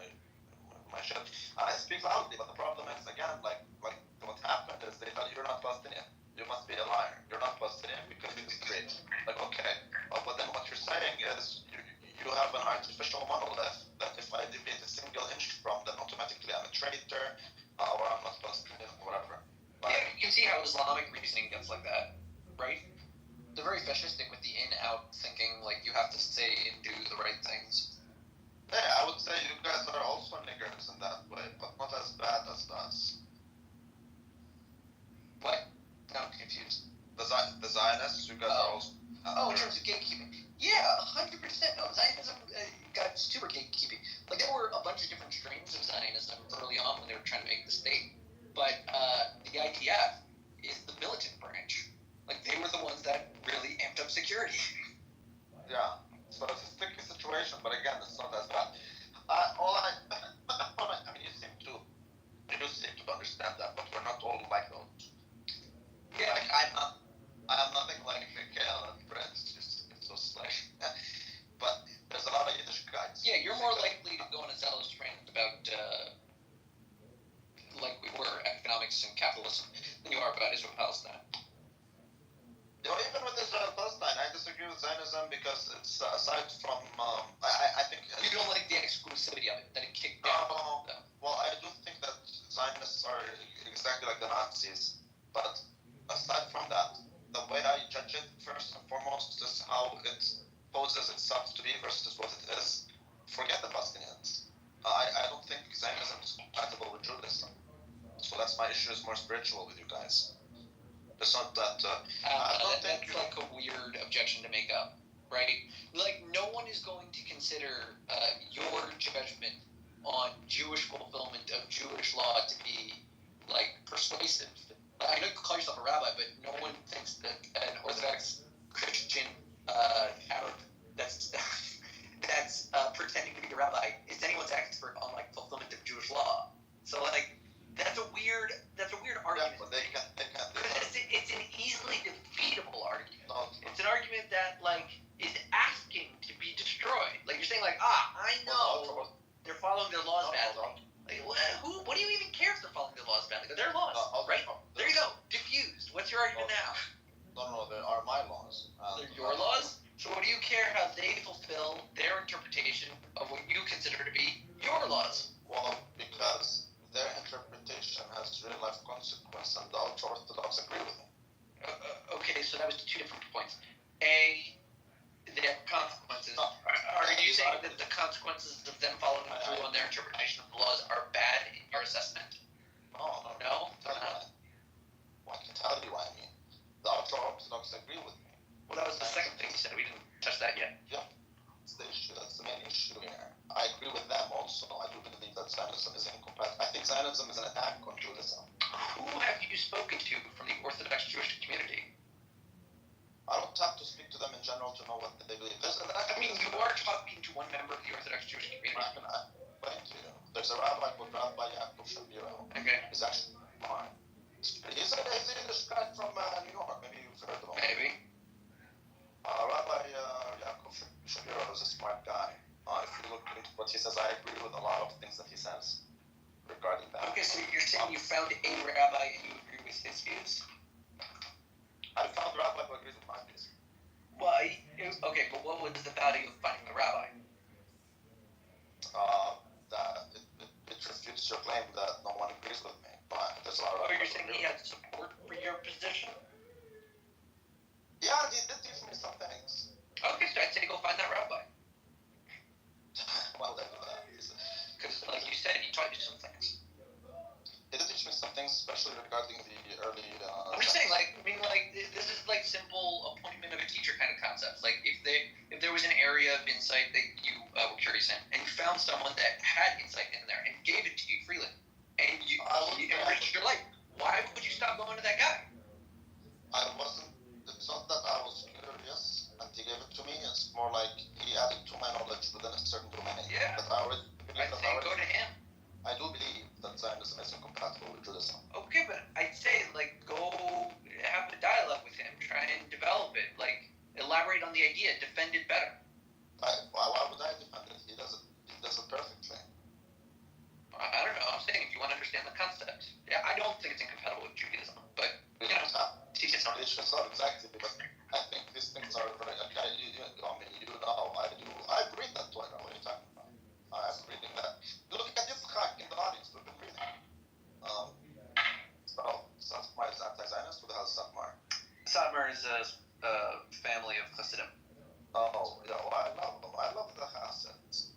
shit. I speak loudly, but the problem is, again, like what happened is they tell you you're not Palestinian. You must be a liar. You're not Palestinian because it's great. Like, okay. But then what you're saying is you have an artificial monolith that if I deviate a single inch from, then automatically I'm a traitor, or I'm not Palestinian, or whatever. Like, Yeah, you can see how Islamic reasoning gets like that, right? They're very fascistic with the in-out thinking, like you have to say and do the right things. yeah, I would say you guys are also niggers in that way, but not as bad as us. What? Now I'm confused. The Zionists, you guys are also. In terms of gatekeeping. Yeah, 100%. No, Zionism got super gatekeeping. Like, there were a bunch of different strains of Zionism early on when they were trying to make the state. But the IDF is the militant branch. Like, they were the ones that really amped up security. Yeah, so it's a sticky situation, but again, it's not as bad. I mean, you seem to understand that, but we're not all like those. Yeah. Like, I'm nothing like Mikhail and Prince, just so slash. But there's a lot of Yiddish guys. Yeah, you're more likely to go on a zealous train about, like we were, economics and capitalism than you are about Israel-Palestine. You know, even with Israel Palestine, I disagree with Zionism because it's aside from I think You don't like the exclusivity of it, that it kicked down. well, I do think that Zionists are exactly like the Nazis, but aside from that, the way I judge it first and foremost is how it poses itself to be versus what it is. Forget the Palestinians. I don't think Zionism is compatible with Judaism, so that's my issue. Is more spiritual with you guys. It's not that. That's like a weird objection to make up, right? Like, no one is going to consider your judgment on Jewish fulfillment of Jewish law to be, like, persuasive. I know you call yourself a rabbi, but no one thinks that an Orthodox Christian Arab that's pretending to be a rabbi is anyone's expert on, like, fulfillment of Jewish law. So, like, that's a weird argument. Yeah, but they can't. It's an easily defeatable argument. No, It's an argument that, like, is asking to be destroyed. Like, you're saying, like, I know they're following their laws badly. Like, what do you even care if they're following their laws badly? They're laws, right? There you go. Diffused. What's your argument now? No, there are my laws. They're your laws? So what do you care how they fulfill their interpretation of what you consider to be your laws? Well, because their interpretation has real-life consequence, and the ultra-Orthodox agree with them. Okay, so that was 2 different points. A, they have consequences. Are you saying that the consequences of them following through on their interpretation of the laws are bad in your assessment? No. No? Well, I can tell you what I mean. The ultra-Orthodox agree with me. Well, that was the second thing you said. We didn't touch that yet. Yeah, it's the issue. That's the main issue here. I agree with them also. I do believe that Zionism is incompatible. I think Zionism is an attack on Judaism. Who have you spoken to from the Orthodox Jewish community? I don't have to speak to them in general to know what they believe. I mean, you are talking to one member of the Orthodox Jewish community. I can explain to you. There's a rabbi called Rabbi Yaakov Shapiro. Okay. He's actually smart. He's a Yiddish guy from New York. Maybe you've heard of him. Maybe. Rabbi Yaakov Shapiro is a smart guy. If you look into what he says, I agree with a lot of things that he says regarding that. Okay, so you're saying you found a rabbi and you agree with his views? I found a rabbi who agrees with my views. Well, okay, but what was the value of finding a rabbi? That it refutes your claim that no one agrees with me. But there's a lot of. Oh, you're saying he had support for your position? Yeah, he did teach me some things. Okay, so I'd say go find that rabbi. Well, Because, like you said, he taught you some things. He did teach me some things, especially regarding the early. I'm just saying, this is like simple appointment of a teacher kind of concepts. Like, if there was an area of insight that you were curious in, and you found someone that had insight in there and gave it to you freely, and you enriched your life, why would you stop going to that guy? I wasn't. It's not that I was curious and he gave it to me. It's more like he added to my knowledge within a certain domain. Yeah. But I I'd say go to him. I do believe that Zionism is incompatible with Judaism. Okay, but I'd say, like, go have a dialogue with him, try and develop it, like, elaborate on the idea, defend it better. Why would I defend it? He does it perfectly. I don't know. I'm saying if you want to understand the concept. Yeah, I don't think it's incompatible with Judaism, but, you know, teach it something. It's not exactly, because I think these things are very. I read that one. What are you talking about? I'm reading that. Look at this hack in the audience. We've been reading. Satmar is anti-Zionist. Who the hell is Satmar? Satmar is a family of Hasidim. Oh, yeah, well, I love them. I love the Hasids.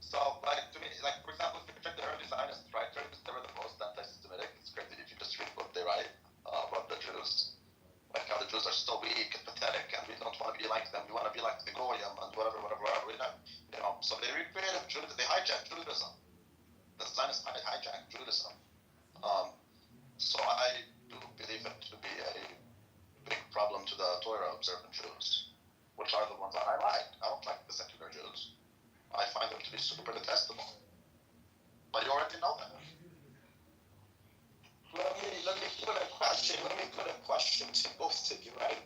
So, like, to me, like, for example, if you check the early Zionist writers, they were the most anti-Semitic. It's crazy if you Jews are so weak and pathetic, and we don't want to be like them. We want to be like the Goyim and whatever. So they recreated Judaism. They hijacked Judaism. The Zionists hijacked Judaism. So I do believe it to be a big problem to the Torah observant Jews, which are the ones that I like. I don't like the secular Jews. I find them to be super detestable. But you already know that. Let me put a question to both of you, right?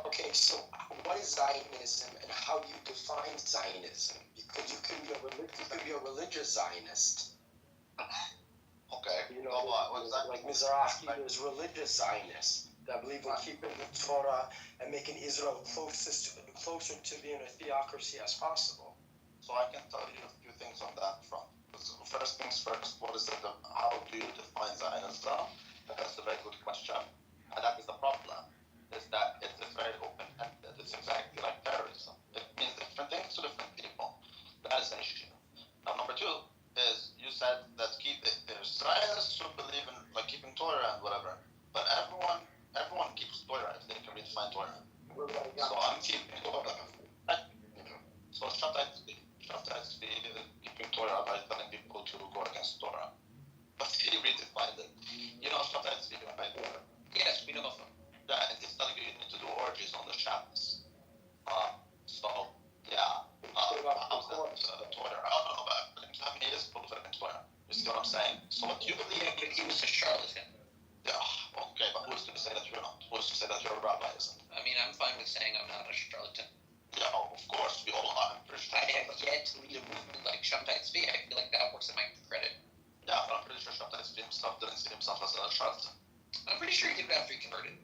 Okay, so what is Zionism and how do you define Zionism? Because you can be a religious Zionist. Okay. What is that? Like Mizrahi is religious Zionists that believe in keeping the Torah and making Israel closer to being a theocracy as possible. So I can tell you a few things on that front. First things first, how do you define Zionism? That's a very good question. And that is the problem, is that it's very open-ended. It's exactly like terrorism. It means different things to different people. That is an issue. Now, number two is, you said that there's Zionists who believe in keeping Torah and whatever. But everyone keeps Torah if they can redefine Torah. So I'm keeping Torah. So Shabbat keeping Torah by telling people to go against Torah. But he redefined it. You know Shabbat tzvi, right? Yes, we know of them. Yeah, and he's telling you need to do orgies on the Shabbos. How's that Torah? I don't know about it. I mean, he is prolific in Torah. You see what I'm saying? So what you believe Yeah, but he was a charlatan. Yeah, okay, but who's to say that you're not? Who's to say that your rabbi isn't? I mean, I'm fine with saying I'm not a charlatan. Yeah, of course, we all are. I'm pretty sure. I have yet to lead a movement like Shabbat tzvi. I feel like that works in my credit. Yeah, but I'm pretty sure Shabbat tzvi himself didn't see himself as a charlatan. I'm pretty sure he did after he converted.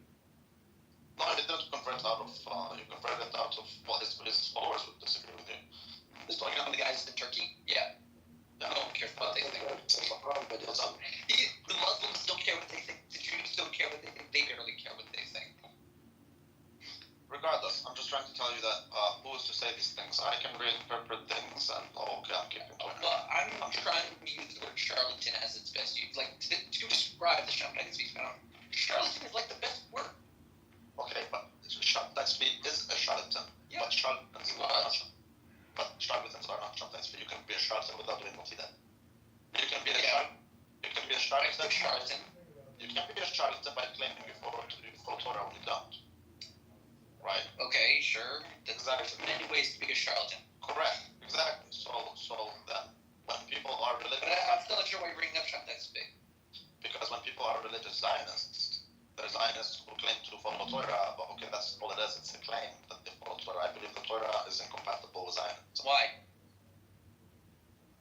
No, he didn't convert out of, he converted out of, his followers would disagree with you. He's talking about the guys in Turkey? Yeah. No one cares what they think. What's up? The Muslims don't care what they think. The Jews don't care what they think. They barely care what they think. Regardless, I'm just trying to tell you that who is to say these things? I can reinterpret things and, okay, I'm keeping Torah. Well, I'm trying to use the word charlatan as its best use. Like, to describe the Shabbat tzvi phenomenon. Charlatan is like the best word. Okay, but Shabbat tzvi is a charlatan. Yeah. But charlatans are not. But charlatans are not Shabbat tzvi. You can be a charlatan without doing what he did. You can be a charlatan. You can be a charlatan. You can be a charlatan by claiming you follow Torah when you don't. Right? Okay, sure. There's Exactly. many ways to be a charlatan. Correct. Exactly. So then, when people are religious, But I'm still not sure why you're bringing up Shabbat tzvi. because when people are religious Zionists, there's Zionists who claim to follow Torah, but okay, that's all it is. It's a claim that they follow Torah. I believe the Torah is incompatible with Zionism. Why?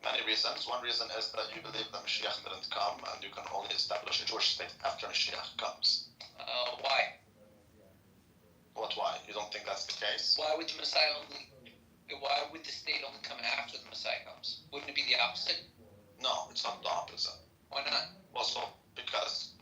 Many reasons. One reason is that you believe that Mashiach didn't come, and you can only establish a Jewish state after Mashiach comes. Why? Why? You don't think that's the case? Why would the Messiah why would the state only come after the Messiah comes? Wouldn't it be the opposite? No, it's not the opposite. Why not? Also, because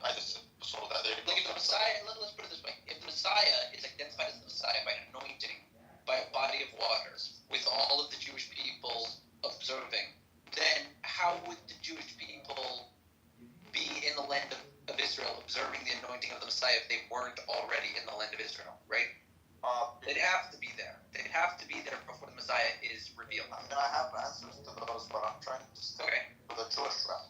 so that they Like if the Messiah, let's put it this way, if the Messiah is identified as the Messiah by an anointing, by a body of water, with all of the Jewish people observing, then how would the Jewish people be in the land of Israel observing the anointing of the Messiah if they weren't already in the land of Israel, right? They'd have to be there. They'd have to be there before the Messiah is revealed. I mean, I have answers to those, but I'm trying to stick with the Jewish realm.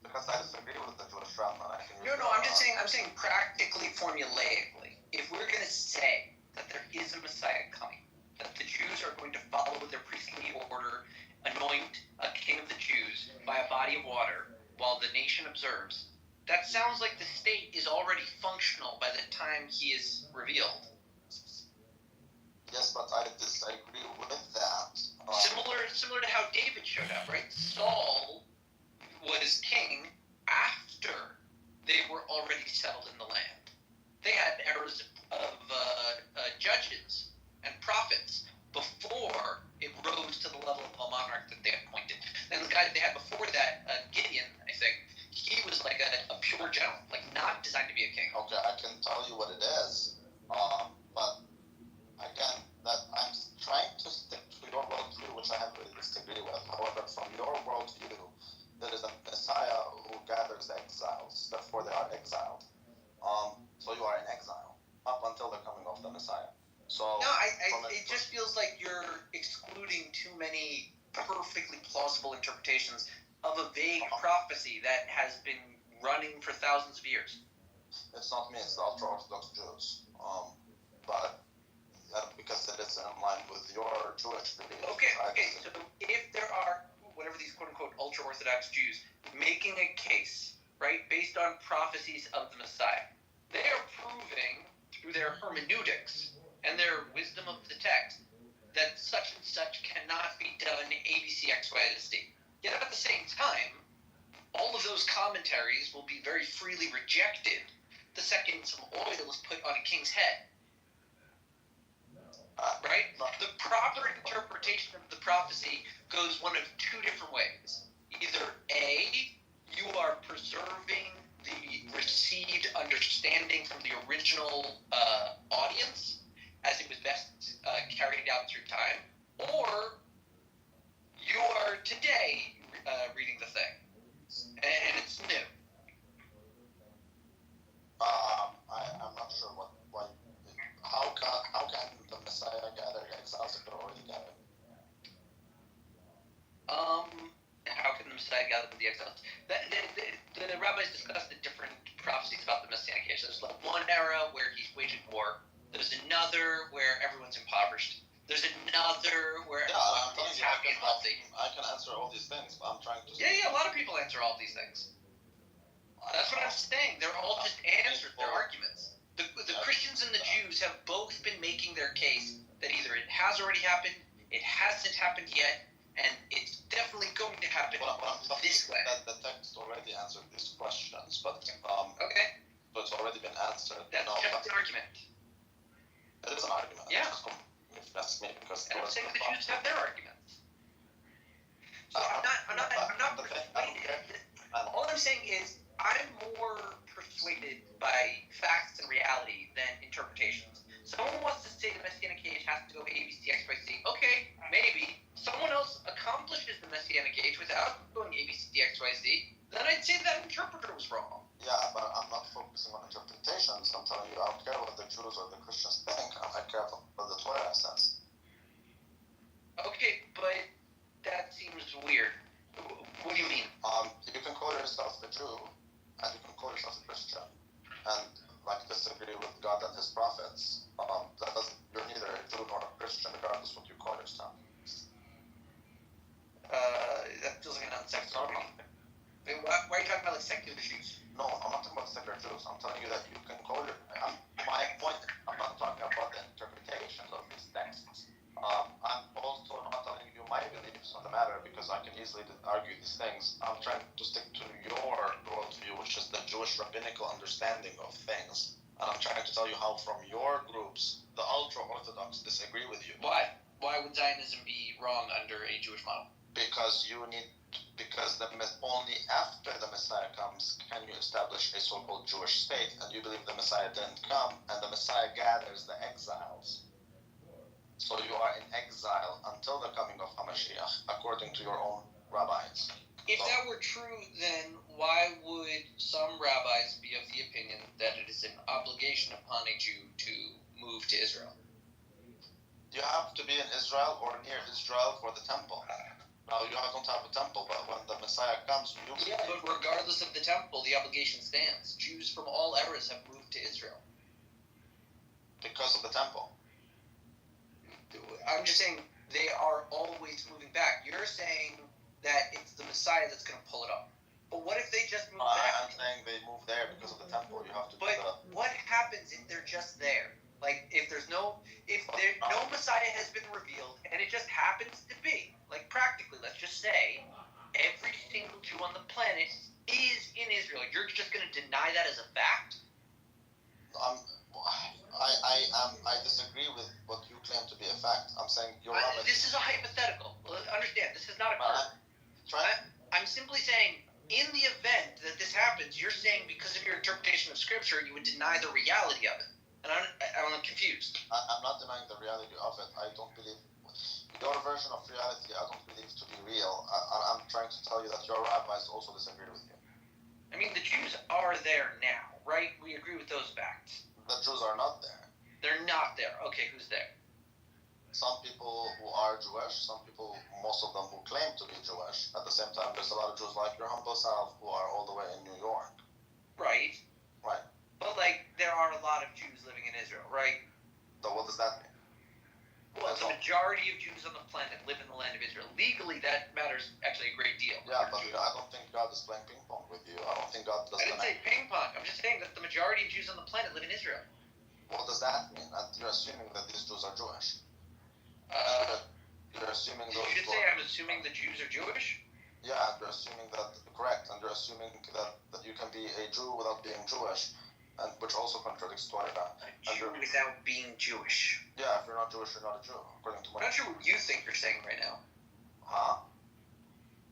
Because I disagree with the Jewish realm, and I can. No, I'm saying practically, formulaically. If we're going to say that there is a Messiah coming, that the Jews are going to follow their priestly order, anoint a king of the Jews by a body of water, while the nation observes, that sounds like the state is already functional by the time he is revealed. Yes, but I disagree with that. Similar to how David showed up, right? Saul was king after they were already settled in the land. They had eras of judges and prophets before it rose to the level of a monarch that they appointed. And the guy they had before that, Gideon, I think, he was like a pure general, like not designed to be a king. Okay, I can tell you what it is, but again, that I'm trying to stick to your worldview, which I heavily disagree with. However, from your worldview, there is a Messiah who gathers exiles, therefore they are exiled. So you are It's not me, it's the ultra-Orthodox Jews. But because it is in line with your Jewish beliefs. Okay, so if there are, whatever these quote-unquote ultra-Orthodox Jews, making a case, right, based on prophecies of the Messiah, they are proving through their hermeneutics and their wisdom of the text that such and such cannot be done A, B, C, X, Y, and Z. Yet at the same time, all of those commentaries will be very freely rejected the second some oil is put on a king's head. Right? The proper interpretation of the prophecy goes one of two different ways. Either A, you are preserving the received understanding from the original audience as it was best carried out through time, or you are today reading the thing, and it's new. I'm not sure why. How can the Messiah gather exiles if they're already gathered? How can the Messiah gather the exiles? The rabbis discussed the different prophecies about the Messianic age. There's like one era where he's waging war. There's another where everyone's impoverished. There's another where everyone's happy and healthy. I can answer all these things, but I'm trying to. Yeah, a lot of people answer all these things. That's what I'm saying. They're all just answers. They're arguments. The Christians and the Jews have both been making their case that either it has already happened, it hasn't happened yet, and it's definitely going to happen this way. That the text already answered these questions, but Okay. So it's already been answered. That's just an argument. It is an argument. Yeah. If that's me, because And I'm saying the Jews have their arguments. So I'm not all I'm saying is I'm more persuaded by facts and reality than interpretations. Someone wants to say the Messianic age has to go A, B, C, X, Y, Z. Okay, maybe. Someone else accomplishes the Messianic age without going A, B, C, D, X, Y, Z. Then I'd say that interpreter was wrong. Yeah, but I'm not focusing on interpretations. I'm telling you, I don't care what the Jews or the Christians think. I care what the Torah says. Okay, but that seems weird. What do you mean? You can call yourself a Jew, and you can call yourself a Christian, and disagree with God and His prophets. That doesn't. You're neither a Jew nor a Christian, regardless of what you call yourself. That feels like an unsecular. Why are you talking about secular Jews? No, I'm not talking about secular Jews. I'm telling you that you can call your. My point. I'm not talking about the interpretations of these texts. I'm also not telling you my beliefs on the matter because I can easily argue these things. I'm trying to stick to your worldview, which is the Jewish rabbinical understanding of things. And I'm trying to tell you how from your groups, the ultra-Orthodox disagree with you. Why? Why would Zionism be wrong under a Jewish model? Because only after the Messiah comes can you establish a so-called Jewish state, and you believe the Messiah didn't come, and the Messiah gathers the exiles. So you are in exile until the coming of HaMashiach, according to your own rabbis. If that were true, then why would some rabbis be of the opinion that it is an obligation upon a Jew to move to Israel? You have to be in Israel or near Israel for the temple. Now, you don't have a temple, but when the Messiah comes, Yeah, but regardless of the temple, the obligation stands. Jews from all eras have moved to Israel. Because of the temple. I'm just saying they are always moving back. You're saying that it's the Messiah that's going to pull it up. But what if they just move back? I'm saying they move there because of the temple. You have to. But what happens if they're just there? Like if no Messiah has been revealed and it just happens to be, like practically, let's just say, every single Jew on the planet is in Israel. You're just going to deny that as a fact? I disagree with what you claim to be a fact. I'm saying this is a hypothetical. Understand, this is not a current. I'm simply saying, in the event that this happens, you're saying because of your interpretation of Scripture, you would deny the reality of it. And I'm confused. I'm not denying the reality of it. I don't believe your version of reality. I don't believe to be real. I'm trying to tell you that your rabbis also disagree with you. I mean, the Jews are there now, right? We agree with those facts. The Jews are not there. They're not there. Okay, who's there? Some people who are Jewish, some people, most of them who claim to be Jewish. At the same time, there's a lot of Jews like your humble self who are all the way in New York. Right. Right. But a lot of Jews living in Israel, right? So what does that mean? Well, the majority of Jews on the planet live in the land of Israel. Legally, that matters actually a great deal. Yeah, but I don't think God is playing ping pong with you. I don't think God does I didn't say ping pong. I'm just saying that the majority of Jews on the planet live in Israel. What does that mean? And you're assuming that these Jews are Jewish. You're assuming You those should say I'm assuming the Jews are Jewish. Yeah, and you're assuming that, correct, and you're assuming that you can be a Jew without being Jewish, and which also contradicts Torah. A Jew without being Jewish. Yeah, if you're not Jewish, you're not a Jew, according to I'm not sure what you think you're saying right now. Huh?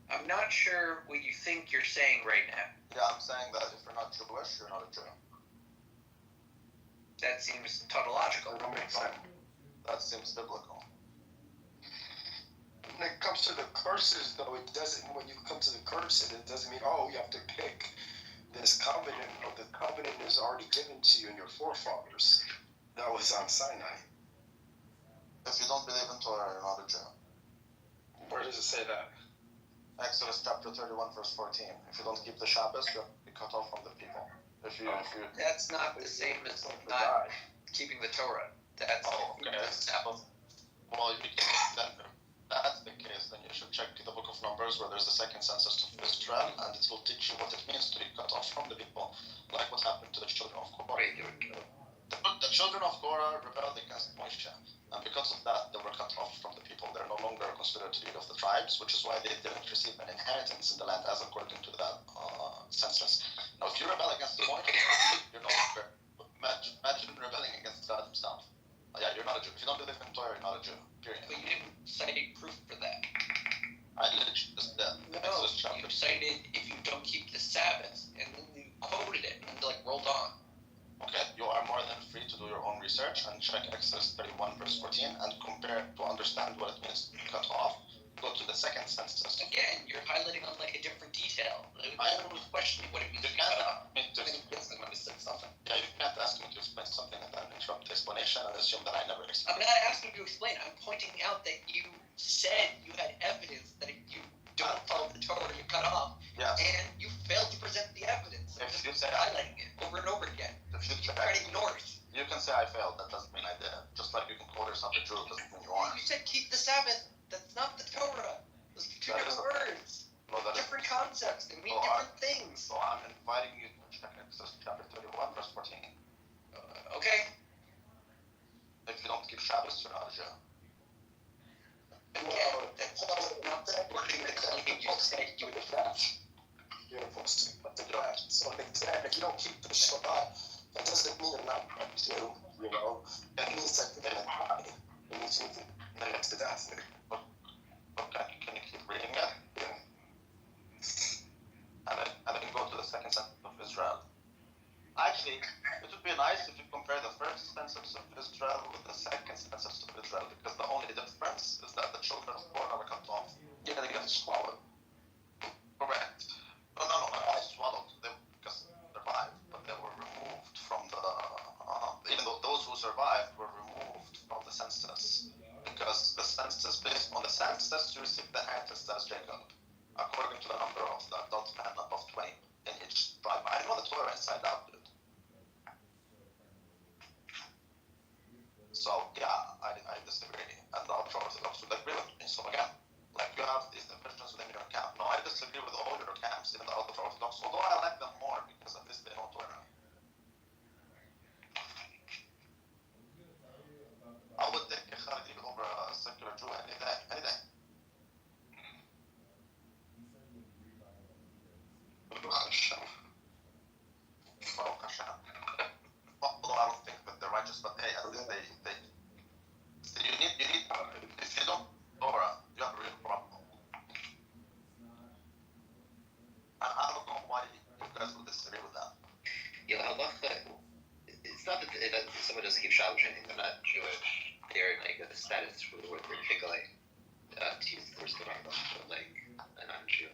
I'm not sure what you think you're saying right now. Yeah, I'm saying that if you're not Jewish, you're not a Jew. That seems tautological. That seems biblical. When it comes to the curses, though, it doesn't. When you come to the curses, it doesn't mean you have to pick this covenant. Or the covenant is already given to you and your forefathers. That was on Sinai. If you don't believe in Torah, you're not a Jew. Where does it say that? Exodus chapter 31, verse 14. If you don't keep the Shabbos, you'll be cut off from the people. If you That's not the same as not keeping the Torah. That's the Sabbath. Well, then that's the case, then you should check the book of Numbers where there's the second census of Israel, and it will teach you what it means to be cut off from the people, like what happened to the children of Korah. The children of Korah rebelled against Moshe, and because of that, they were cut off from the people. They're no longer considered to be of the tribes, which is why they didn't receive an inheritance in the land as according to the census. Now, if you rebel against Moshe, you're no longer. Imagine rebelling against God himself. Yeah, you're not a Jew. If you don't believe in Torah, you're not a Jew. Period. But you didn't cite proof for that. I literally just did. No, you cited if you don't keep the Sabbath, and then you quoted it and rolled on. Okay, you are more than free to do your own research and check Exodus 31 verse 14 and compare to understand what it means to cut off. Go to the second census. Again, you're highlighting on a different detail. I was questioning what it means You to can't cut off. ask me to explain something. Yeah, you can't ask me to explain something and then interrupt the explanation and assume that I never explained. I'm not asking you to explain. I'm pointing out that you said you had evidence that if you don't follow the Torah, you're cut off. Yes. And you failed to present the evidence. If you say highlighting it over and over again. If you try to ignore it. You can say I failed. That doesn't mean I did. Just like you can call yourself a Jew, doesn't mean you are. You said keep the Sabbath. That's not the Torah. Those are two different words. No, that different concepts. They mean No, different things. So I'm inviting you to check Exodus chapter 31 verse 14. Okay. If you don't keep Shabbos, you're not a Jew. Again, that's not supporting the claim you said you would have. You're supposed to put the glass. So if you don't keep the Shabbat, that doesn't mean you're not a Jew, you know. That means that you're gonna die. It means you're next to death. Okay, can you keep reading it? Yeah. And then go to the second census of Israel. Actually, it would be nice if you compare the first census of Israel with the second census of Israel, because the only difference is that the children of Korah were cut off. Yeah, they got swallowed. Correct. No, I swallowed them because they survived, but they were removed from the. Even though those who survived were removed from the census, because the census, based on the census, you received the inheritance as Jacob, according to the number of the adult men above 20 in each tribe. I know the Torah inside out, dude. So yeah, I disagree, and the ultra-Orthodox would agree with me. So again, you have these Christians within your camp. No, I disagree with all your camps, even the ultra-Orthodox, although I like them more because at least they know Torah. I would take a Haredi over a secular Jew any day. Baruch Hashem. Although I don't think that they're righteous, but hey, at least they you need, if you don't Torah, you have a real problem. I don't know why you guys would disagree with that. Yeah, halacha, it's not that someone doesn't keep Shabbos or anything, they're not Jewish. They're a status for the word Higalite, to use the word a non-Jew.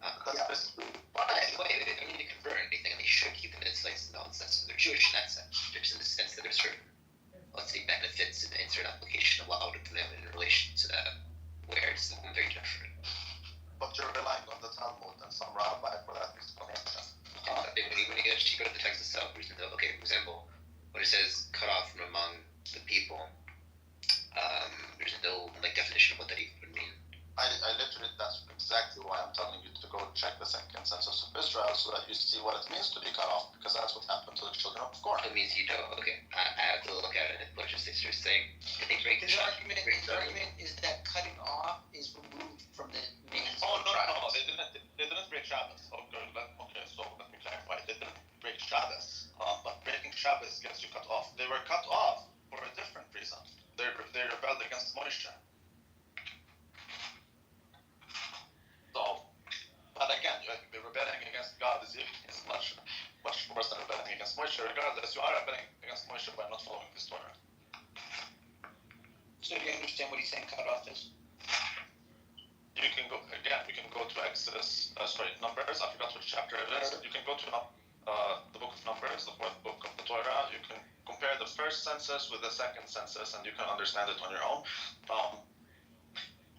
Wait, they don't need to convert anything, and they should keep the mitzvahs in all the sense. They're Jewish in that sense, just in the sense that there's certain, let's say, benefits and insert application allowed to them in relation to that, where it's very different. But you're relying on the Talmud and some rabbi for that explanation. When you actually go to the text itself, for example, off because that's what happened to the children of Korah. It means you don't. Okay, I have to look at it. Logistics are saying they break His argument is that cutting off is removed from the names Oh of no, tribes. they didn't break Shabbos. Okay, so let me clarify. They didn't break Shabbos, but breaking Shabbos gets you cut off. They were cut off for a different reason. They rebelled against Moshe. So, but again, rebelling against God is much worse than rebelling against Moshe. Regardless, you are rebelling against Moshe by not following this Torah. So do you understand what he's saying cut off is? You can go to Exodus. Numbers. I forgot which chapter it is. You can go to the book of Numbers, the fourth book of the Torah. You can compare the first census with the second census, and you can understand it on your own.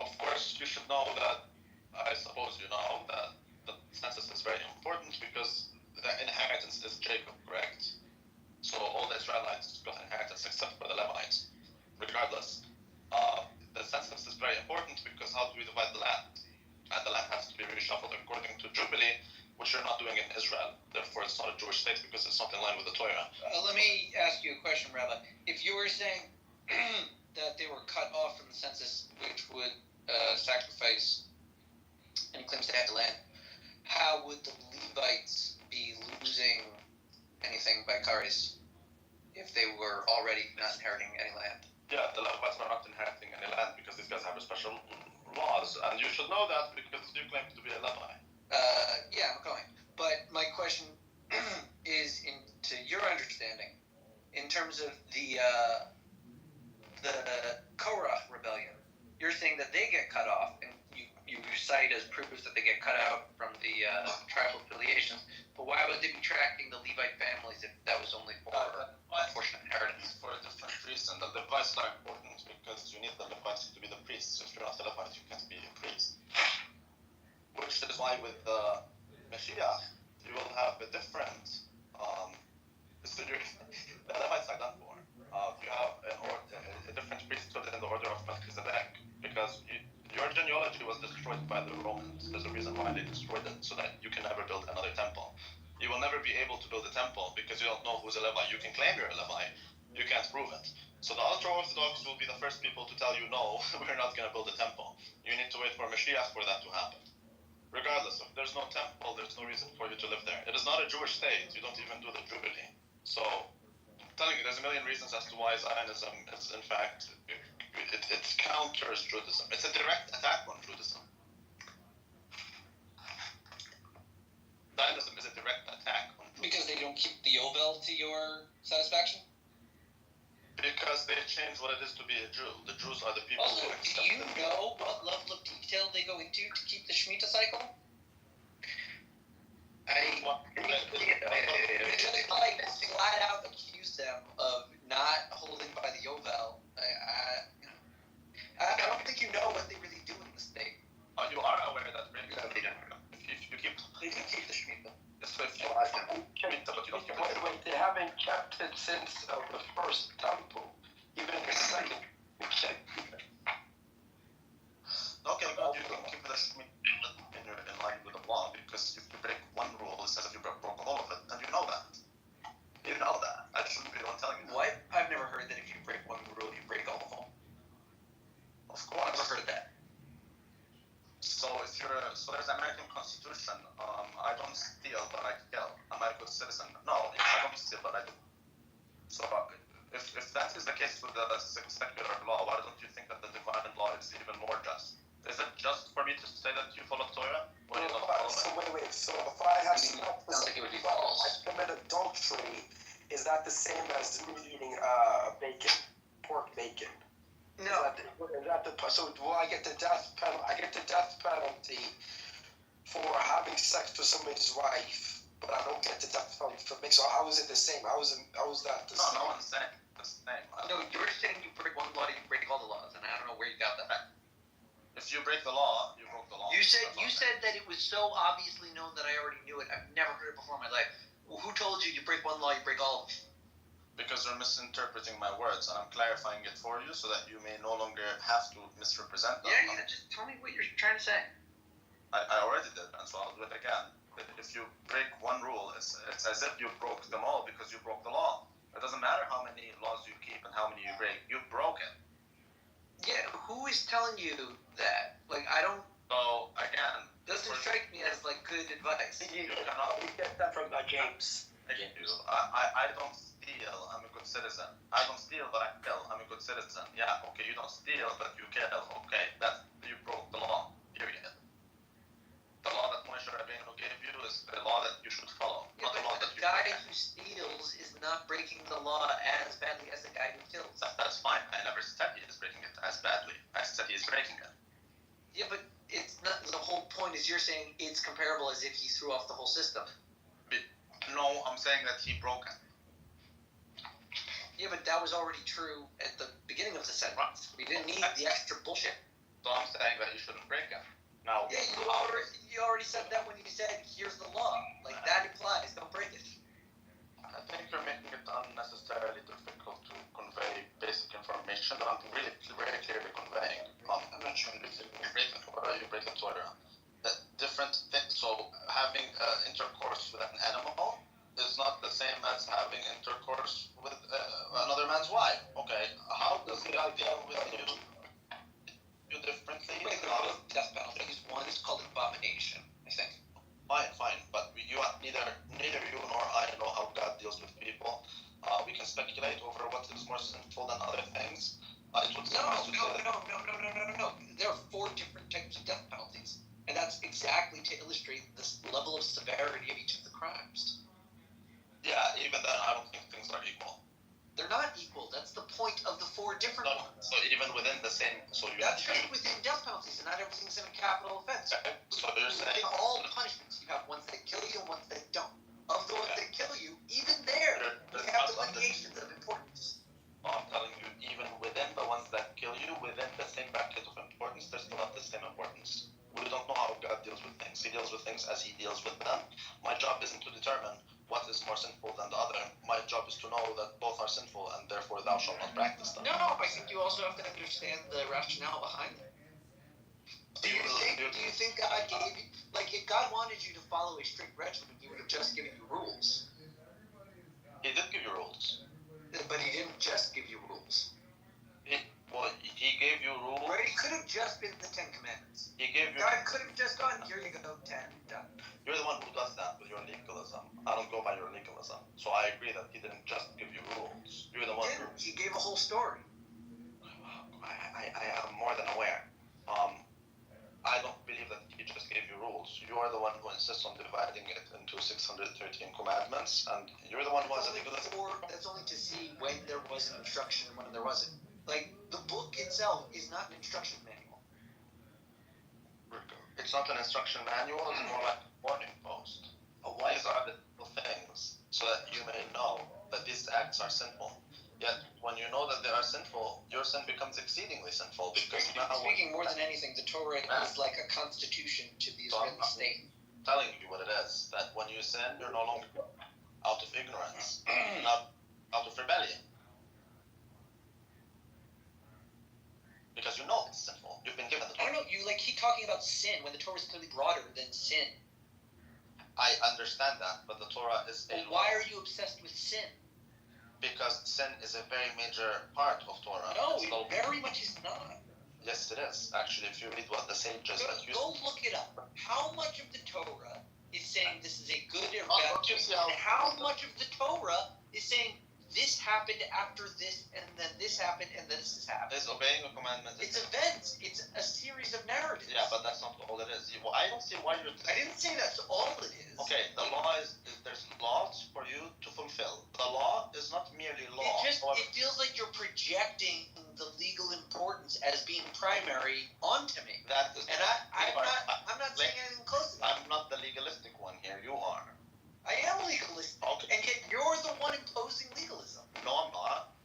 Of course, you should know that. I suppose you know that the census is very important because the inheritance is Jacob, correct? So all the Israelites got inheritance except for the Levites. Regardless, the census is very important because how do we divide the land? And the land has to be reshuffled according to Jubilee, which you're not doing in Israel. Therefore, it's not a Jewish state because it's not in line with the Torah. Let me ask you a question, Rabbi. If you were saying that they were cut off from the census, which would sacrifice any claims to have the land, how would the Levites be losing anything by Kares if they were already not inheriting any land? Yeah, the Levites are not inheriting any land because these guys have special laws, and you should know that because you claim to be a Levite. Yeah, I'm going. But my question is, to your understanding, in terms of the Korah rebellion, you're saying that they get cut off, and you cite as proof that they get cut out from the tribal affiliations. But why would they be tracking the Levite families if that was only for portion of inheritance? For a different reason. The Levites are important because you need the Levites to be the priests. If you're not a Levite, you can't be a priest. Which is why with the Mashiach, you will have a different. The Levites are done for. You have a different priesthood in the order of Melchizedek because your genealogy was destroyed by the Romans. There's a reason why they destroyed it, so that you can never build another temple. You will never be able to build a temple because you don't know who's a Levite. You can claim you're a Levite, you can't prove it. So the ultra-Orthodox will be the first people to tell you, no, we're not going to build a temple. You need to wait for Mashiach for that to happen. Regardless, if there's no temple, there's no reason for you to live there. It is not a Jewish state. You don't even do the Jubilee. So, I'm telling you, there's a million reasons as to why Zionism is, in fact, it counters Judaism. It's a direct attack on Judaism. Zionism is a direct attack on Judaism. Because they don't keep the Yovel to your satisfaction? Because they change what it is to be a Jew. The Jews are the people Also, who do accept you know what level of detail they go into to keep the Shemitah cycle? I just like flat out accuse them of not holding by the Yovel. I don't think you know what they really do in the state. You are aware that They don't. if you keep They do keep the Shemitah. Wait, they haven't kept it since the first temple. Even the second. Okay, but you don't keep the Shemitah in line with the law because if you break one rule, it says if you broke all of it, and you know that. You know that. I shouldn't be the one telling you that. What? I've never heard that if you break one rule, you break all of them. Of I've course. never heard that. So there's the American Constitution. I don't steal, but I kill. Am I a good citizen? No, I don't steal, but I do. So if that is the case with the secular law, why don't you think that the divine law is even more just? Is it just for me to say that you follow Torah? Or you don't follow it? Wait. So if I have Sounds like it would be I false. commit adultery, is that the same as me eating pork bacon? No. So will I get the death penalty? I get the death penalty for having sex with somebody's wife, but I don't get the death penalty for me. So how is it the same? How is that the same? No one's saying the same. No, you're saying you break one law, you break all the laws, and I don't know where you got that. If you break the law, you broke the law. You said that it was so obviously known that I already knew it. I've never heard it before in my life. Well, who told you break one law, you break all of them? Because you're misinterpreting my words, and I'm clarifying it for you so that you may no longer have to misrepresent them. Yeah, just tell me what you're trying to say. I already did, and so I'll do it again. if you break one rule, it's as if you broke them all because you broke the law. It doesn't matter how many laws you keep and how many you break. You broke it. Yeah, who is telling you that? Like, I don't. So again, Doesn't strike me as like good advice. You get that from James. I don't steal, I'm a good citizen. I don't steal, but I kill, I'm a good citizen. Yeah, okay, you don't steal, but you kill. Okay, you broke the law, period. The law that Moshe Rabbeinu gave you is the law that you should follow, Yeah, not the law but that the you guy break. who steals is not breaking the law as badly as the guy who kills. That's fine, I never said he is breaking it as badly. I said he is breaking it. Yeah, but it's not. The whole point is you're saying it's comparable as if he threw off the whole system. No, I'm saying that he broke it. Yeah, but that was already true at the beginning of the sentence. We didn't need the extra bullshit. So I'm saying that you shouldn't break it. Now, Yeah, you already said that when you said here's the law. Like that implies don't break it. I think you're making it unnecessarily difficult to convey basic information. I'm really very clearly conveying. I'm not sure what are you breaking Torah? Different things. So having intercourse with an animal is not the same as having intercourse with another man's wife. Okay, how does the idea with you differently? Wait, they're both death penalties. One is called abomination, I think. Fine, but neither you nor I know how God deals with people. We can speculate over what is more sinful than other things. No. There are 4 different types of death penalties, and that's exactly to illustrate this level of severity of each of the crimes. Yeah, even then, I don't think things are equal. They're not equal. That's the point of the 4 different ones. So even within the same, That's just within death penalties, and not everything's in a capital offense. Okay, so you're saying In all punishments, you have ones that kill you and ones that don't. Of the ones that kill you, even there, you have delineations of importance. I'm telling you, even within the ones that kill you, within the same bracket of importance, they're still not the same importance. We don't know how God deals with things. He deals with things as he deals with them. My job isn't to determine what is more sinful than the other. My job is to know that both are sinful, and therefore thou shalt not practice them. No, I think you also have to understand the rationale behind it. Do you think God gave you, like, if God wanted you to follow a strict regimen, he would have just given you rules. He did give you rules. But he didn't just give you rules. He gave you rules. Right? It could have just been the 10 Commandments. He gave you. God could have just gone, here you go, 10, done. You're the one who does that with your legalism. I don't go by your legalism. So I agree that he didn't just give you rules. You're the one who. He gave a whole story. I am more than aware. I don't believe that he just gave you rules. You are the one who insists on dividing it into 613 commandments, and you're the one who has a legalism. That's only to see when there was an instruction and when there wasn't. Like, the book itself is not an instruction manual. It's not an instruction manual, it's more like a warning post. These are the little things, so that you may know that these acts are sinful. Yet, when you know that they are sinful, your sin becomes exceedingly sinful. Because now, speaking more than anything, the Torah is like a constitution to the Israeli state. Telling you what it is, that when you sin, you're no longer out of ignorance, not out of rebellion. Because you know it's sinful. You've been given the Torah. I don't know, you keep talking about sin when the Torah is clearly broader than sin. I understand that, but the Torah is a law. Why are you obsessed with sin? Because sin is a very major part of Torah. No, it very much is not. Yes, it is. Actually, if you read what the sages go look it up. How much of the Torah is saying this is a good or bad thing? And how much of the Torah is saying this happened after this, and then this happened, and then this has happened? Is obeying a commandment. It's events. It's a series of narratives. Yeah, but that's not all it is. I don't see why you're. I didn't say that's all it is. Okay, the law is there's laws for you to fulfill. The law is not merely law. It feels like you're projecting the legal importance as being primary onto me. That is. And I'm not saying anything close to that. I'm not the legalistic one here. You are. I am legalistic. Okay. And yet you're the one imposing legalism. No, I'm not.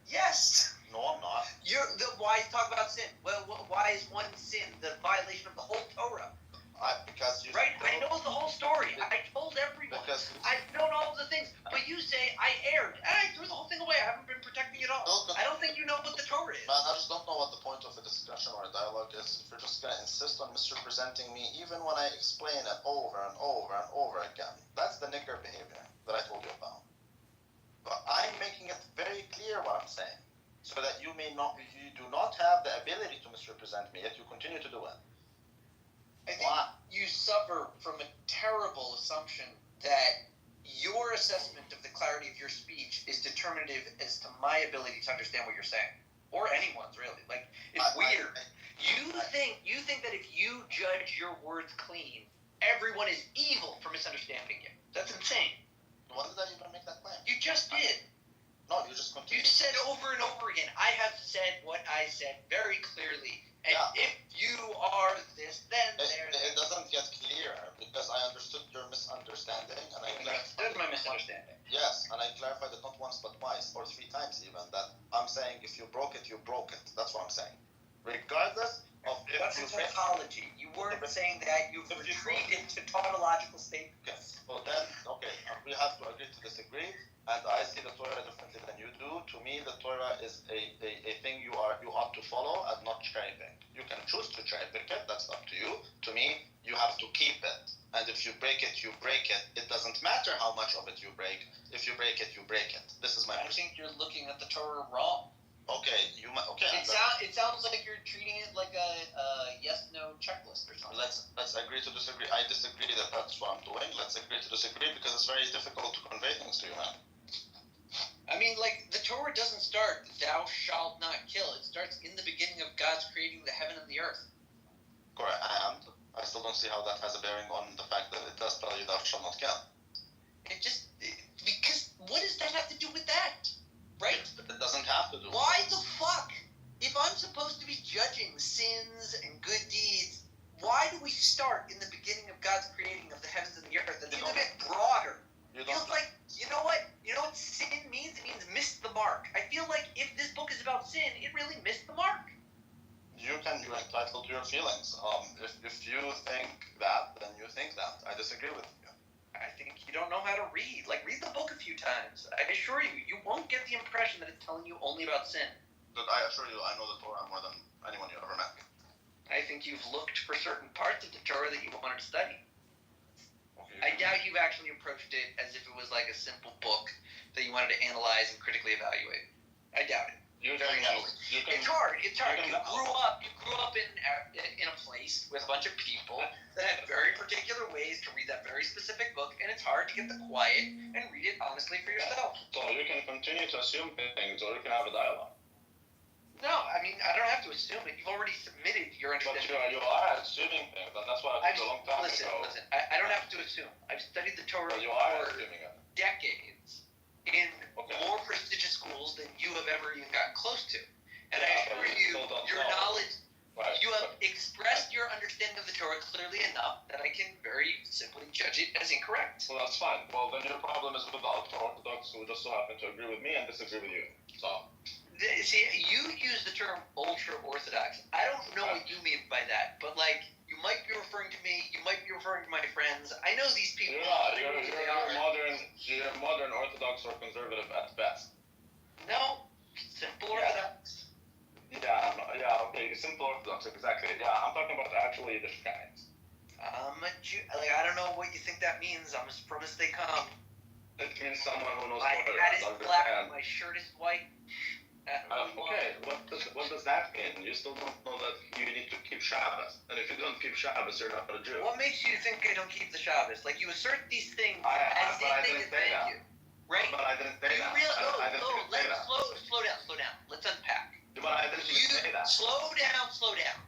Yes. No, I'm not. Why talk about sin? Well, why is one sin the violation of the whole Torah? Because you. Right? I know the whole story. I told everyone. I've known all the things. But you say I erred, and I threw the whole thing away. I haven't been protecting it all. I don't think you know what the Torah is. Man, I just don't know what the point of a discussion or a dialogue is. If you're just gonna insist on misrepresenting misrepresenting me even when I explain it over and over and over again. That's the nigger behavior that I told you about. But I'm making it very clear what I'm saying, so that you do not have the ability to misrepresent me, yet you continue to do it. I think you suffer from a terrible assumption that your assessment of the clarity of your speech is determinative as to my ability to understand what you're saying, or anyone's really. Like, it's weird. You think that if you judge your words clean, everyone is evil for misunderstanding you. That's insane. When did I even make that claim? You just did. No, you just continue. You said over and over again, I have said what I said very clearly. And if you are this, then it doesn't get clearer because I understood your misunderstanding and I understood my misunderstanding. Yes, and I clarified it not once but twice or 3 times even that I'm saying if you broke it, you broke it. That's what I'm saying. Regardless of if that's a tautology. You weren't saying that. You've retreated to tautological statements. Well then, okay, we have to agree to disagree. And I see the Torah differently than you do. To me, the Torah is a thing you ought to follow and not cherry pick. You can choose to cherry pick it. That's up to you. To me, you have to keep it. And if you break it, you break it. It doesn't matter how much of it you break. If you break it, you break it. This is my. I think you're looking at the Torah wrong. Okay, It sounds like you're treating it like a yes/no checklist or something. Let's agree to disagree. I disagree that that's what I'm doing. Let's agree to disagree because it's very difficult to convey things to you, man. I mean, like, the Torah doesn't start, thou shalt not kill. It starts in the beginning of God's creating the heaven and the earth. Correct, and I still don't see how that has a bearing on the fact that it does tell you thou shalt not kill. Because what does that have to do with that? Right? It doesn't have to do with Why the fuck? If I'm supposed to be judging sins and good deeds, why do we start in the beginning of God's creating of the heavens and the earth? That seems a bit broader. Feels like, you know what sin means? It means miss the mark. I feel like if this book is about sin, it really missed the mark. You're entitled to your feelings. If you think that, then you think that. I disagree with you. I think you don't know how to read. Like, read the book a few times. I assure you, you won't get the impression that it's telling you only about sin. But I assure you, I know the Torah more than anyone you ever met. I think you've looked for certain parts of the Torah that you wanted to study. I doubt you've actually approached it as if it was like a simple book that you wanted to analyze and critically evaluate. I doubt it. Very heavily. It's hard. You grew up in a place with a bunch of people that had very particular ways to read that very specific book, and it's hard to get the quiet and read it honestly for yourself. So you can continue to assume things, or you can have a dialogue. No, I mean, I don't have to assume it. You've already submitted your understanding. But you are assuming things, and that's what I did a long time ago. Listen, I don't have to assume. I've studied the Torah for decades in more prestigious schools than you have ever even gotten close to. And I assure you, your knowledge, you have expressed your understanding of the Torah clearly enough that I can very simply judge it as incorrect. Well, that's fine. Well, then your problem is with the ultra-Orthodox who just so happen to agree with me and disagree with you. So. See, you use the term ultra-Orthodox. I don't know what you mean by that, but, like, you might be referring to me, you might be referring to my friends. I know these people. You're modern Orthodox or conservative at best. No, simple Orthodox. Yeah, okay, simple Orthodox, exactly. Yeah, I'm talking about actually the Shkines. I'm a Jew. Like, I don't know what you think that means. I'm as from as they come. It means someone who knows my hat is black and my shirt is white. Okay, what does that mean? You still don't know that you need to keep Shabbos. And if you don't keep Shabbos, you're not a Jew. What makes you think I don't keep the Shabbos? Like, you assert these things as if they defend you. Right? But I didn't say that. Slow down. Let's unpack. But I didn't even say that. Slow down.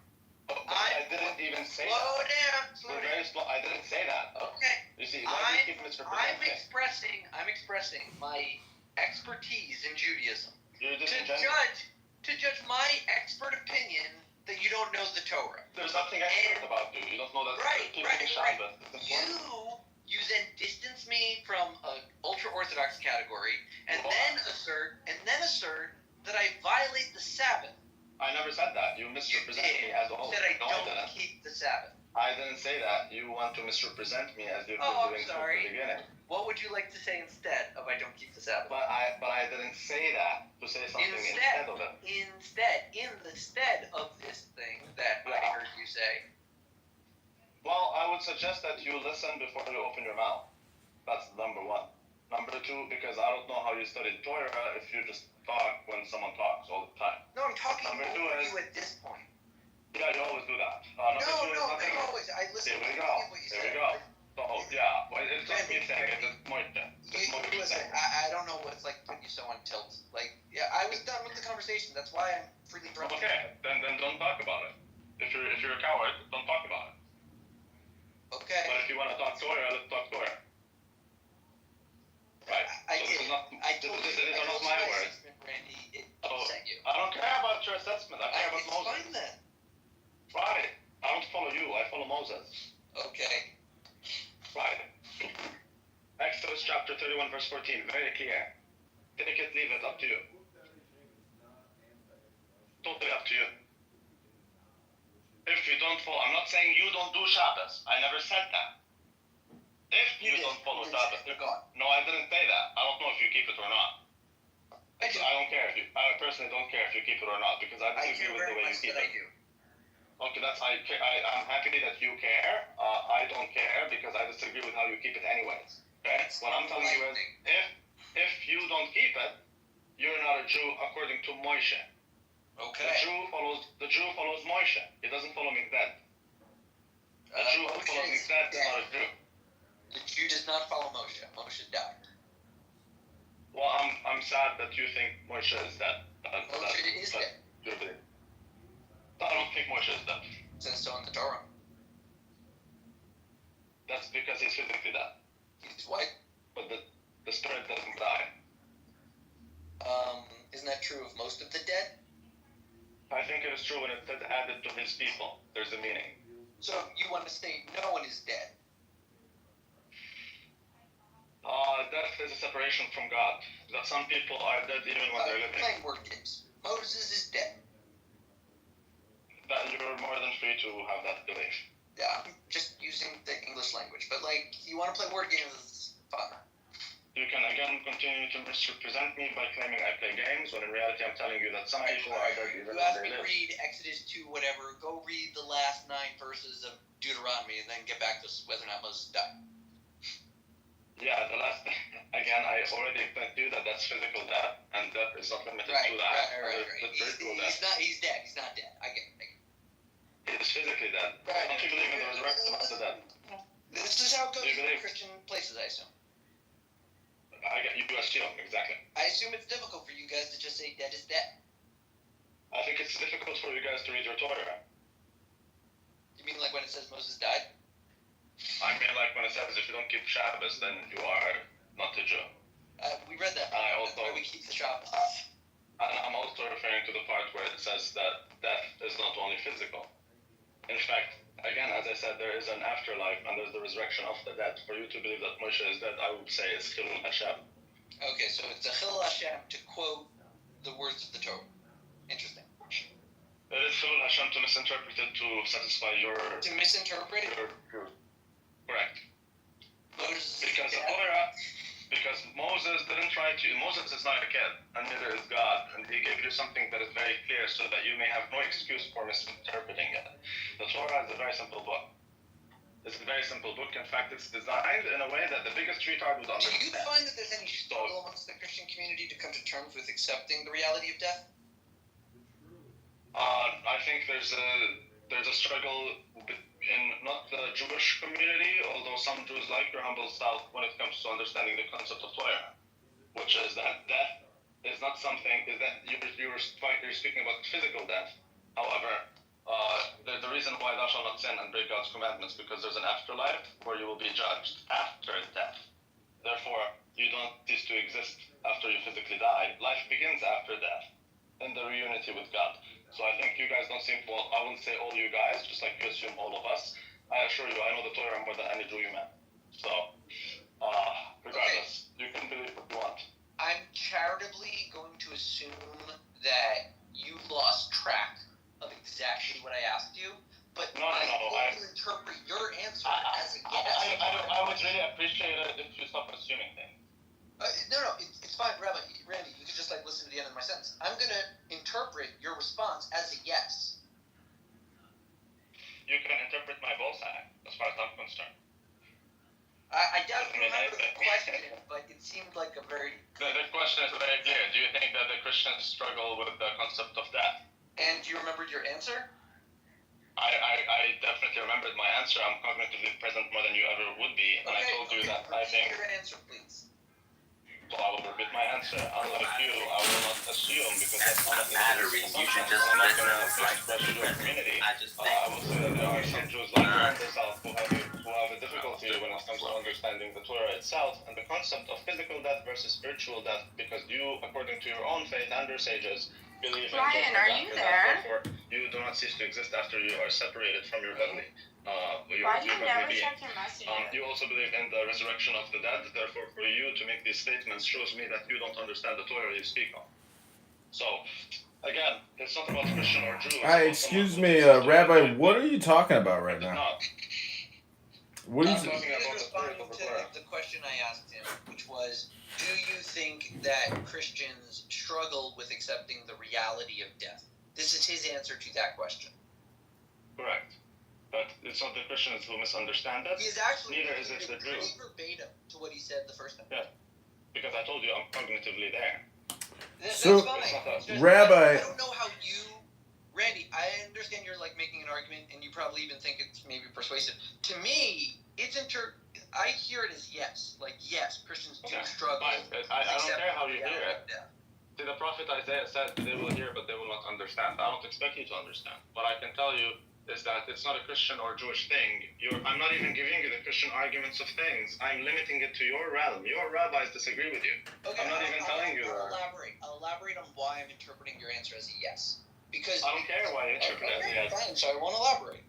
Oh, I didn't even say that. Slow down. I didn't say that. Okay. You see, why do you keep misrepresenting? I'm expressing my expertise in Judaism. To judge my expert opinion that you don't know the Torah. There's nothing expert about you. You don't know that. Right. You then distance me from an ultra-Orthodox category, and then assert that I violate the Sabbath. I never said that. You misrepresented me as a whole. You said I don't keep the Sabbath. I didn't say that. You want to misrepresent me as you've been doing since the beginning. What would you like to say instead of I don't keep the Sabbath? But I didn't say that. To say something instead of it. Instead of this thing that I heard you say, suggest that you listen before you open your mouth. That's number one. Number two, because I don't know how you studied Torah if you just talk when someone talks all the time. No, I'm talking Number two over is- you at this point. Yeah, you always do that. Number No, two is no, nothing. not always. I listen Here to we go. what you Here said. we go. So, yeah, well, it's just me saying it. It's Moishe. It's Moishe Listen, saying it. I don't know what's like putting you so on tilt. Like, yeah, I was done with the conversation. That's why I'm freely drunk. Okay, then don't talk about it. If you're a coward, don't talk about it. Okay. But if you want to talk Torah, let's talk Torah. Right. I So did. this is not, I told you. these are not my words. assessment, Randy. It So, upset you. I don't care about your assessment. I care about It's Moses. fine then. Right. I don't follow you. I follow Moses. Okay. Right. Exodus chapter 31, verse 14. Very clear. Take it, leave it. Up to you. Totally up to you. If you don't follow, I'm not saying you don't do Shabbos. I never said that. If you don't follow Shabbos, You're gone. no, I didn't say that. I don't know if you keep it or not. I do. I don't care if you. I personally don't care if you keep it or not because I I disagree care with the very way you much keep that I it. do. Okay, I'm happy that you care. I don't care because I disagree with how you keep it anyways. Okay? What I'm telling you is, if you don't keep it, you're not a Jew according to Moshe. Okay. The Jew follows Moshe. He doesn't follow Mikdad. The Jew who follows Mikdad is not a Jew. The Jew does not follow Moshe. Moshe died. Well, I'm sad that you think Moshe is dead. Moshe is dead. I don't think Moshe is dead. It says so in the Torah. That's because he's physically dead. He's white. But the spirit doesn't die. Isn't that true of most of the dead? I think it is true when it says added to his people. There's a meaning. So you want to say no one is dead? Death is a separation from God. That some people are dead even when they're living. Playing word games. Moses is dead. That you're more than free to have that belief. Yeah, I'm just using the English language. But like, you want to play word games? It's fun. You can again continue to misrepresent me by claiming I play games, when in reality I'm telling you that some people are dead even You when asked they me to live. read Exodus 2, whatever. Go read the last 9 verses of Deuteronomy, and then get back to whether or not Moses died. Yeah, the last again, I already explained to you that that's physical death, and death is not limited Right, to that. right. It's spiritual death. He's dead. He's not dead. I get it. It is physically dead. Right. Don't you believe in the resurrection of the dead? This is how it goes Do you in believe- Christian places, I assume. I get you assume, exactly. I assume it's difficult for you guys to just say dead is dead. I think it's difficult for you guys to read your Torah. You mean like when it says Moses died? I mean, like when it says if you don't keep Shabbos, then you are not a Jew. We read that. I That's also- why we keep the Shabbos. And I'm also referring to the part where it says that death is not only physical. In fact, again, as I said, there is an afterlife and there's the resurrection of the dead. For you to believe that Moshe is dead, I would say it's Chilul Hashem. Okay, so it's a Chil Hashem to quote the words of the Torah. Interesting. It is Chilul Hashem to misinterpret it to satisfy your To misinterpret it, correct. Moses is Because the dead. Torah, because Moses didn't try to. Moses is not a kid, and neither is God, and he gave you something that is very clear, so that you may have no excuse for misinterpreting it. The Torah is a very simple book. It's a very simple book. In fact, it's designed in a way that the biggest retard would Do you understand. find that there's any struggle amongst the Christian community to come to terms with accepting the reality of death? I think there's a struggle in not the Jewish community, although some Jews like your humble self when it comes to understanding the concept of Torah, which is that death is not something. Is that you're speaking about physical death. However, the reason why thou shalt not sin and break God's commandments because there's an afterlife where you will be judged after death. Therefore, you don't cease to exist after you physically die. Life begins after death, in the reunity with God. So I think you guys don't seem, well, I wouldn't say all you guys, just like you assume all of us. I assure you, I know the Torah more than any Jew you met. So, regardless, you can believe what you want. I'm charitably going to assume that you lost track of exactly what I asked you, but No, I no, want to interpret your answer as a yes. I would really appreciate it if you stop assuming things. No, it's fine, Randy. You can just like listen to the end of my sentence. I'm gonna interpret your response as a yes. You can interpret my ball sack, as far as I'm concerned. seemed like a very. The question is very clear. Do you think that the Christians struggle with the concept of death? And you remembered your answer? I definitely remembered my answer. I'm cognitively present more than you ever would be, and I told you that I think. Repeat your answer, please. So I will repeat my answer. Unlike you, I will not assume because that's not mattering. You should just I'm not listen going to to like pressure your community. I just think I will say that there are some Jews like you in the South who have a difficulty when it comes to understanding the Torah itself and the concept of physical death versus spiritual death, because you, according to your own faith and your sages, believe in Ryan, are you there? Therefore, you do not cease to exist after you are separated from your heavenly. Why do you never check your messages? You also believe in the resurrection of the dead. Therefore, for you to make these statements shows me that you don't understand the Torah you speak of. So, again, it's not about Christian or Jew. Excuse me, Rabbi, what are you talking about right now? What are you I'm talking He about was the spirit responding of the to Torah. the question I asked him, which was, do you think that Christians struggle with accepting the reality of death? This is his answer to that question. Correct. But it's not the Christians who misunderstand that. He is actually Neither is it the pretty Jews. verbatim to what he said the first time. Yeah. Because I told you I'm cognitively there. That's So, fine. It's just- Rabbi- I don't know how you, Randy, I understand you're like making an argument and you probably even think it's maybe persuasive. To me, it's I hear it as yes. Like, yes, Christians do Okay, struggle. fine. I don't accept care how the you hear reality it. of death. See, the prophet Isaiah said they will hear, but they will not understand. I don't expect you to understand. What I can tell you is that it's not a Christian or Jewish thing. I'm not even giving you the Christian arguments of things. I'm limiting it to your realm. Your rabbis disagree with you. Okay, I'm not even telling you I'll that. elaborate. I'll elaborate on why I'm interpreting your answer as a yes. Because I don't care why you interpret it as a yes. fine, so I won't elaborate.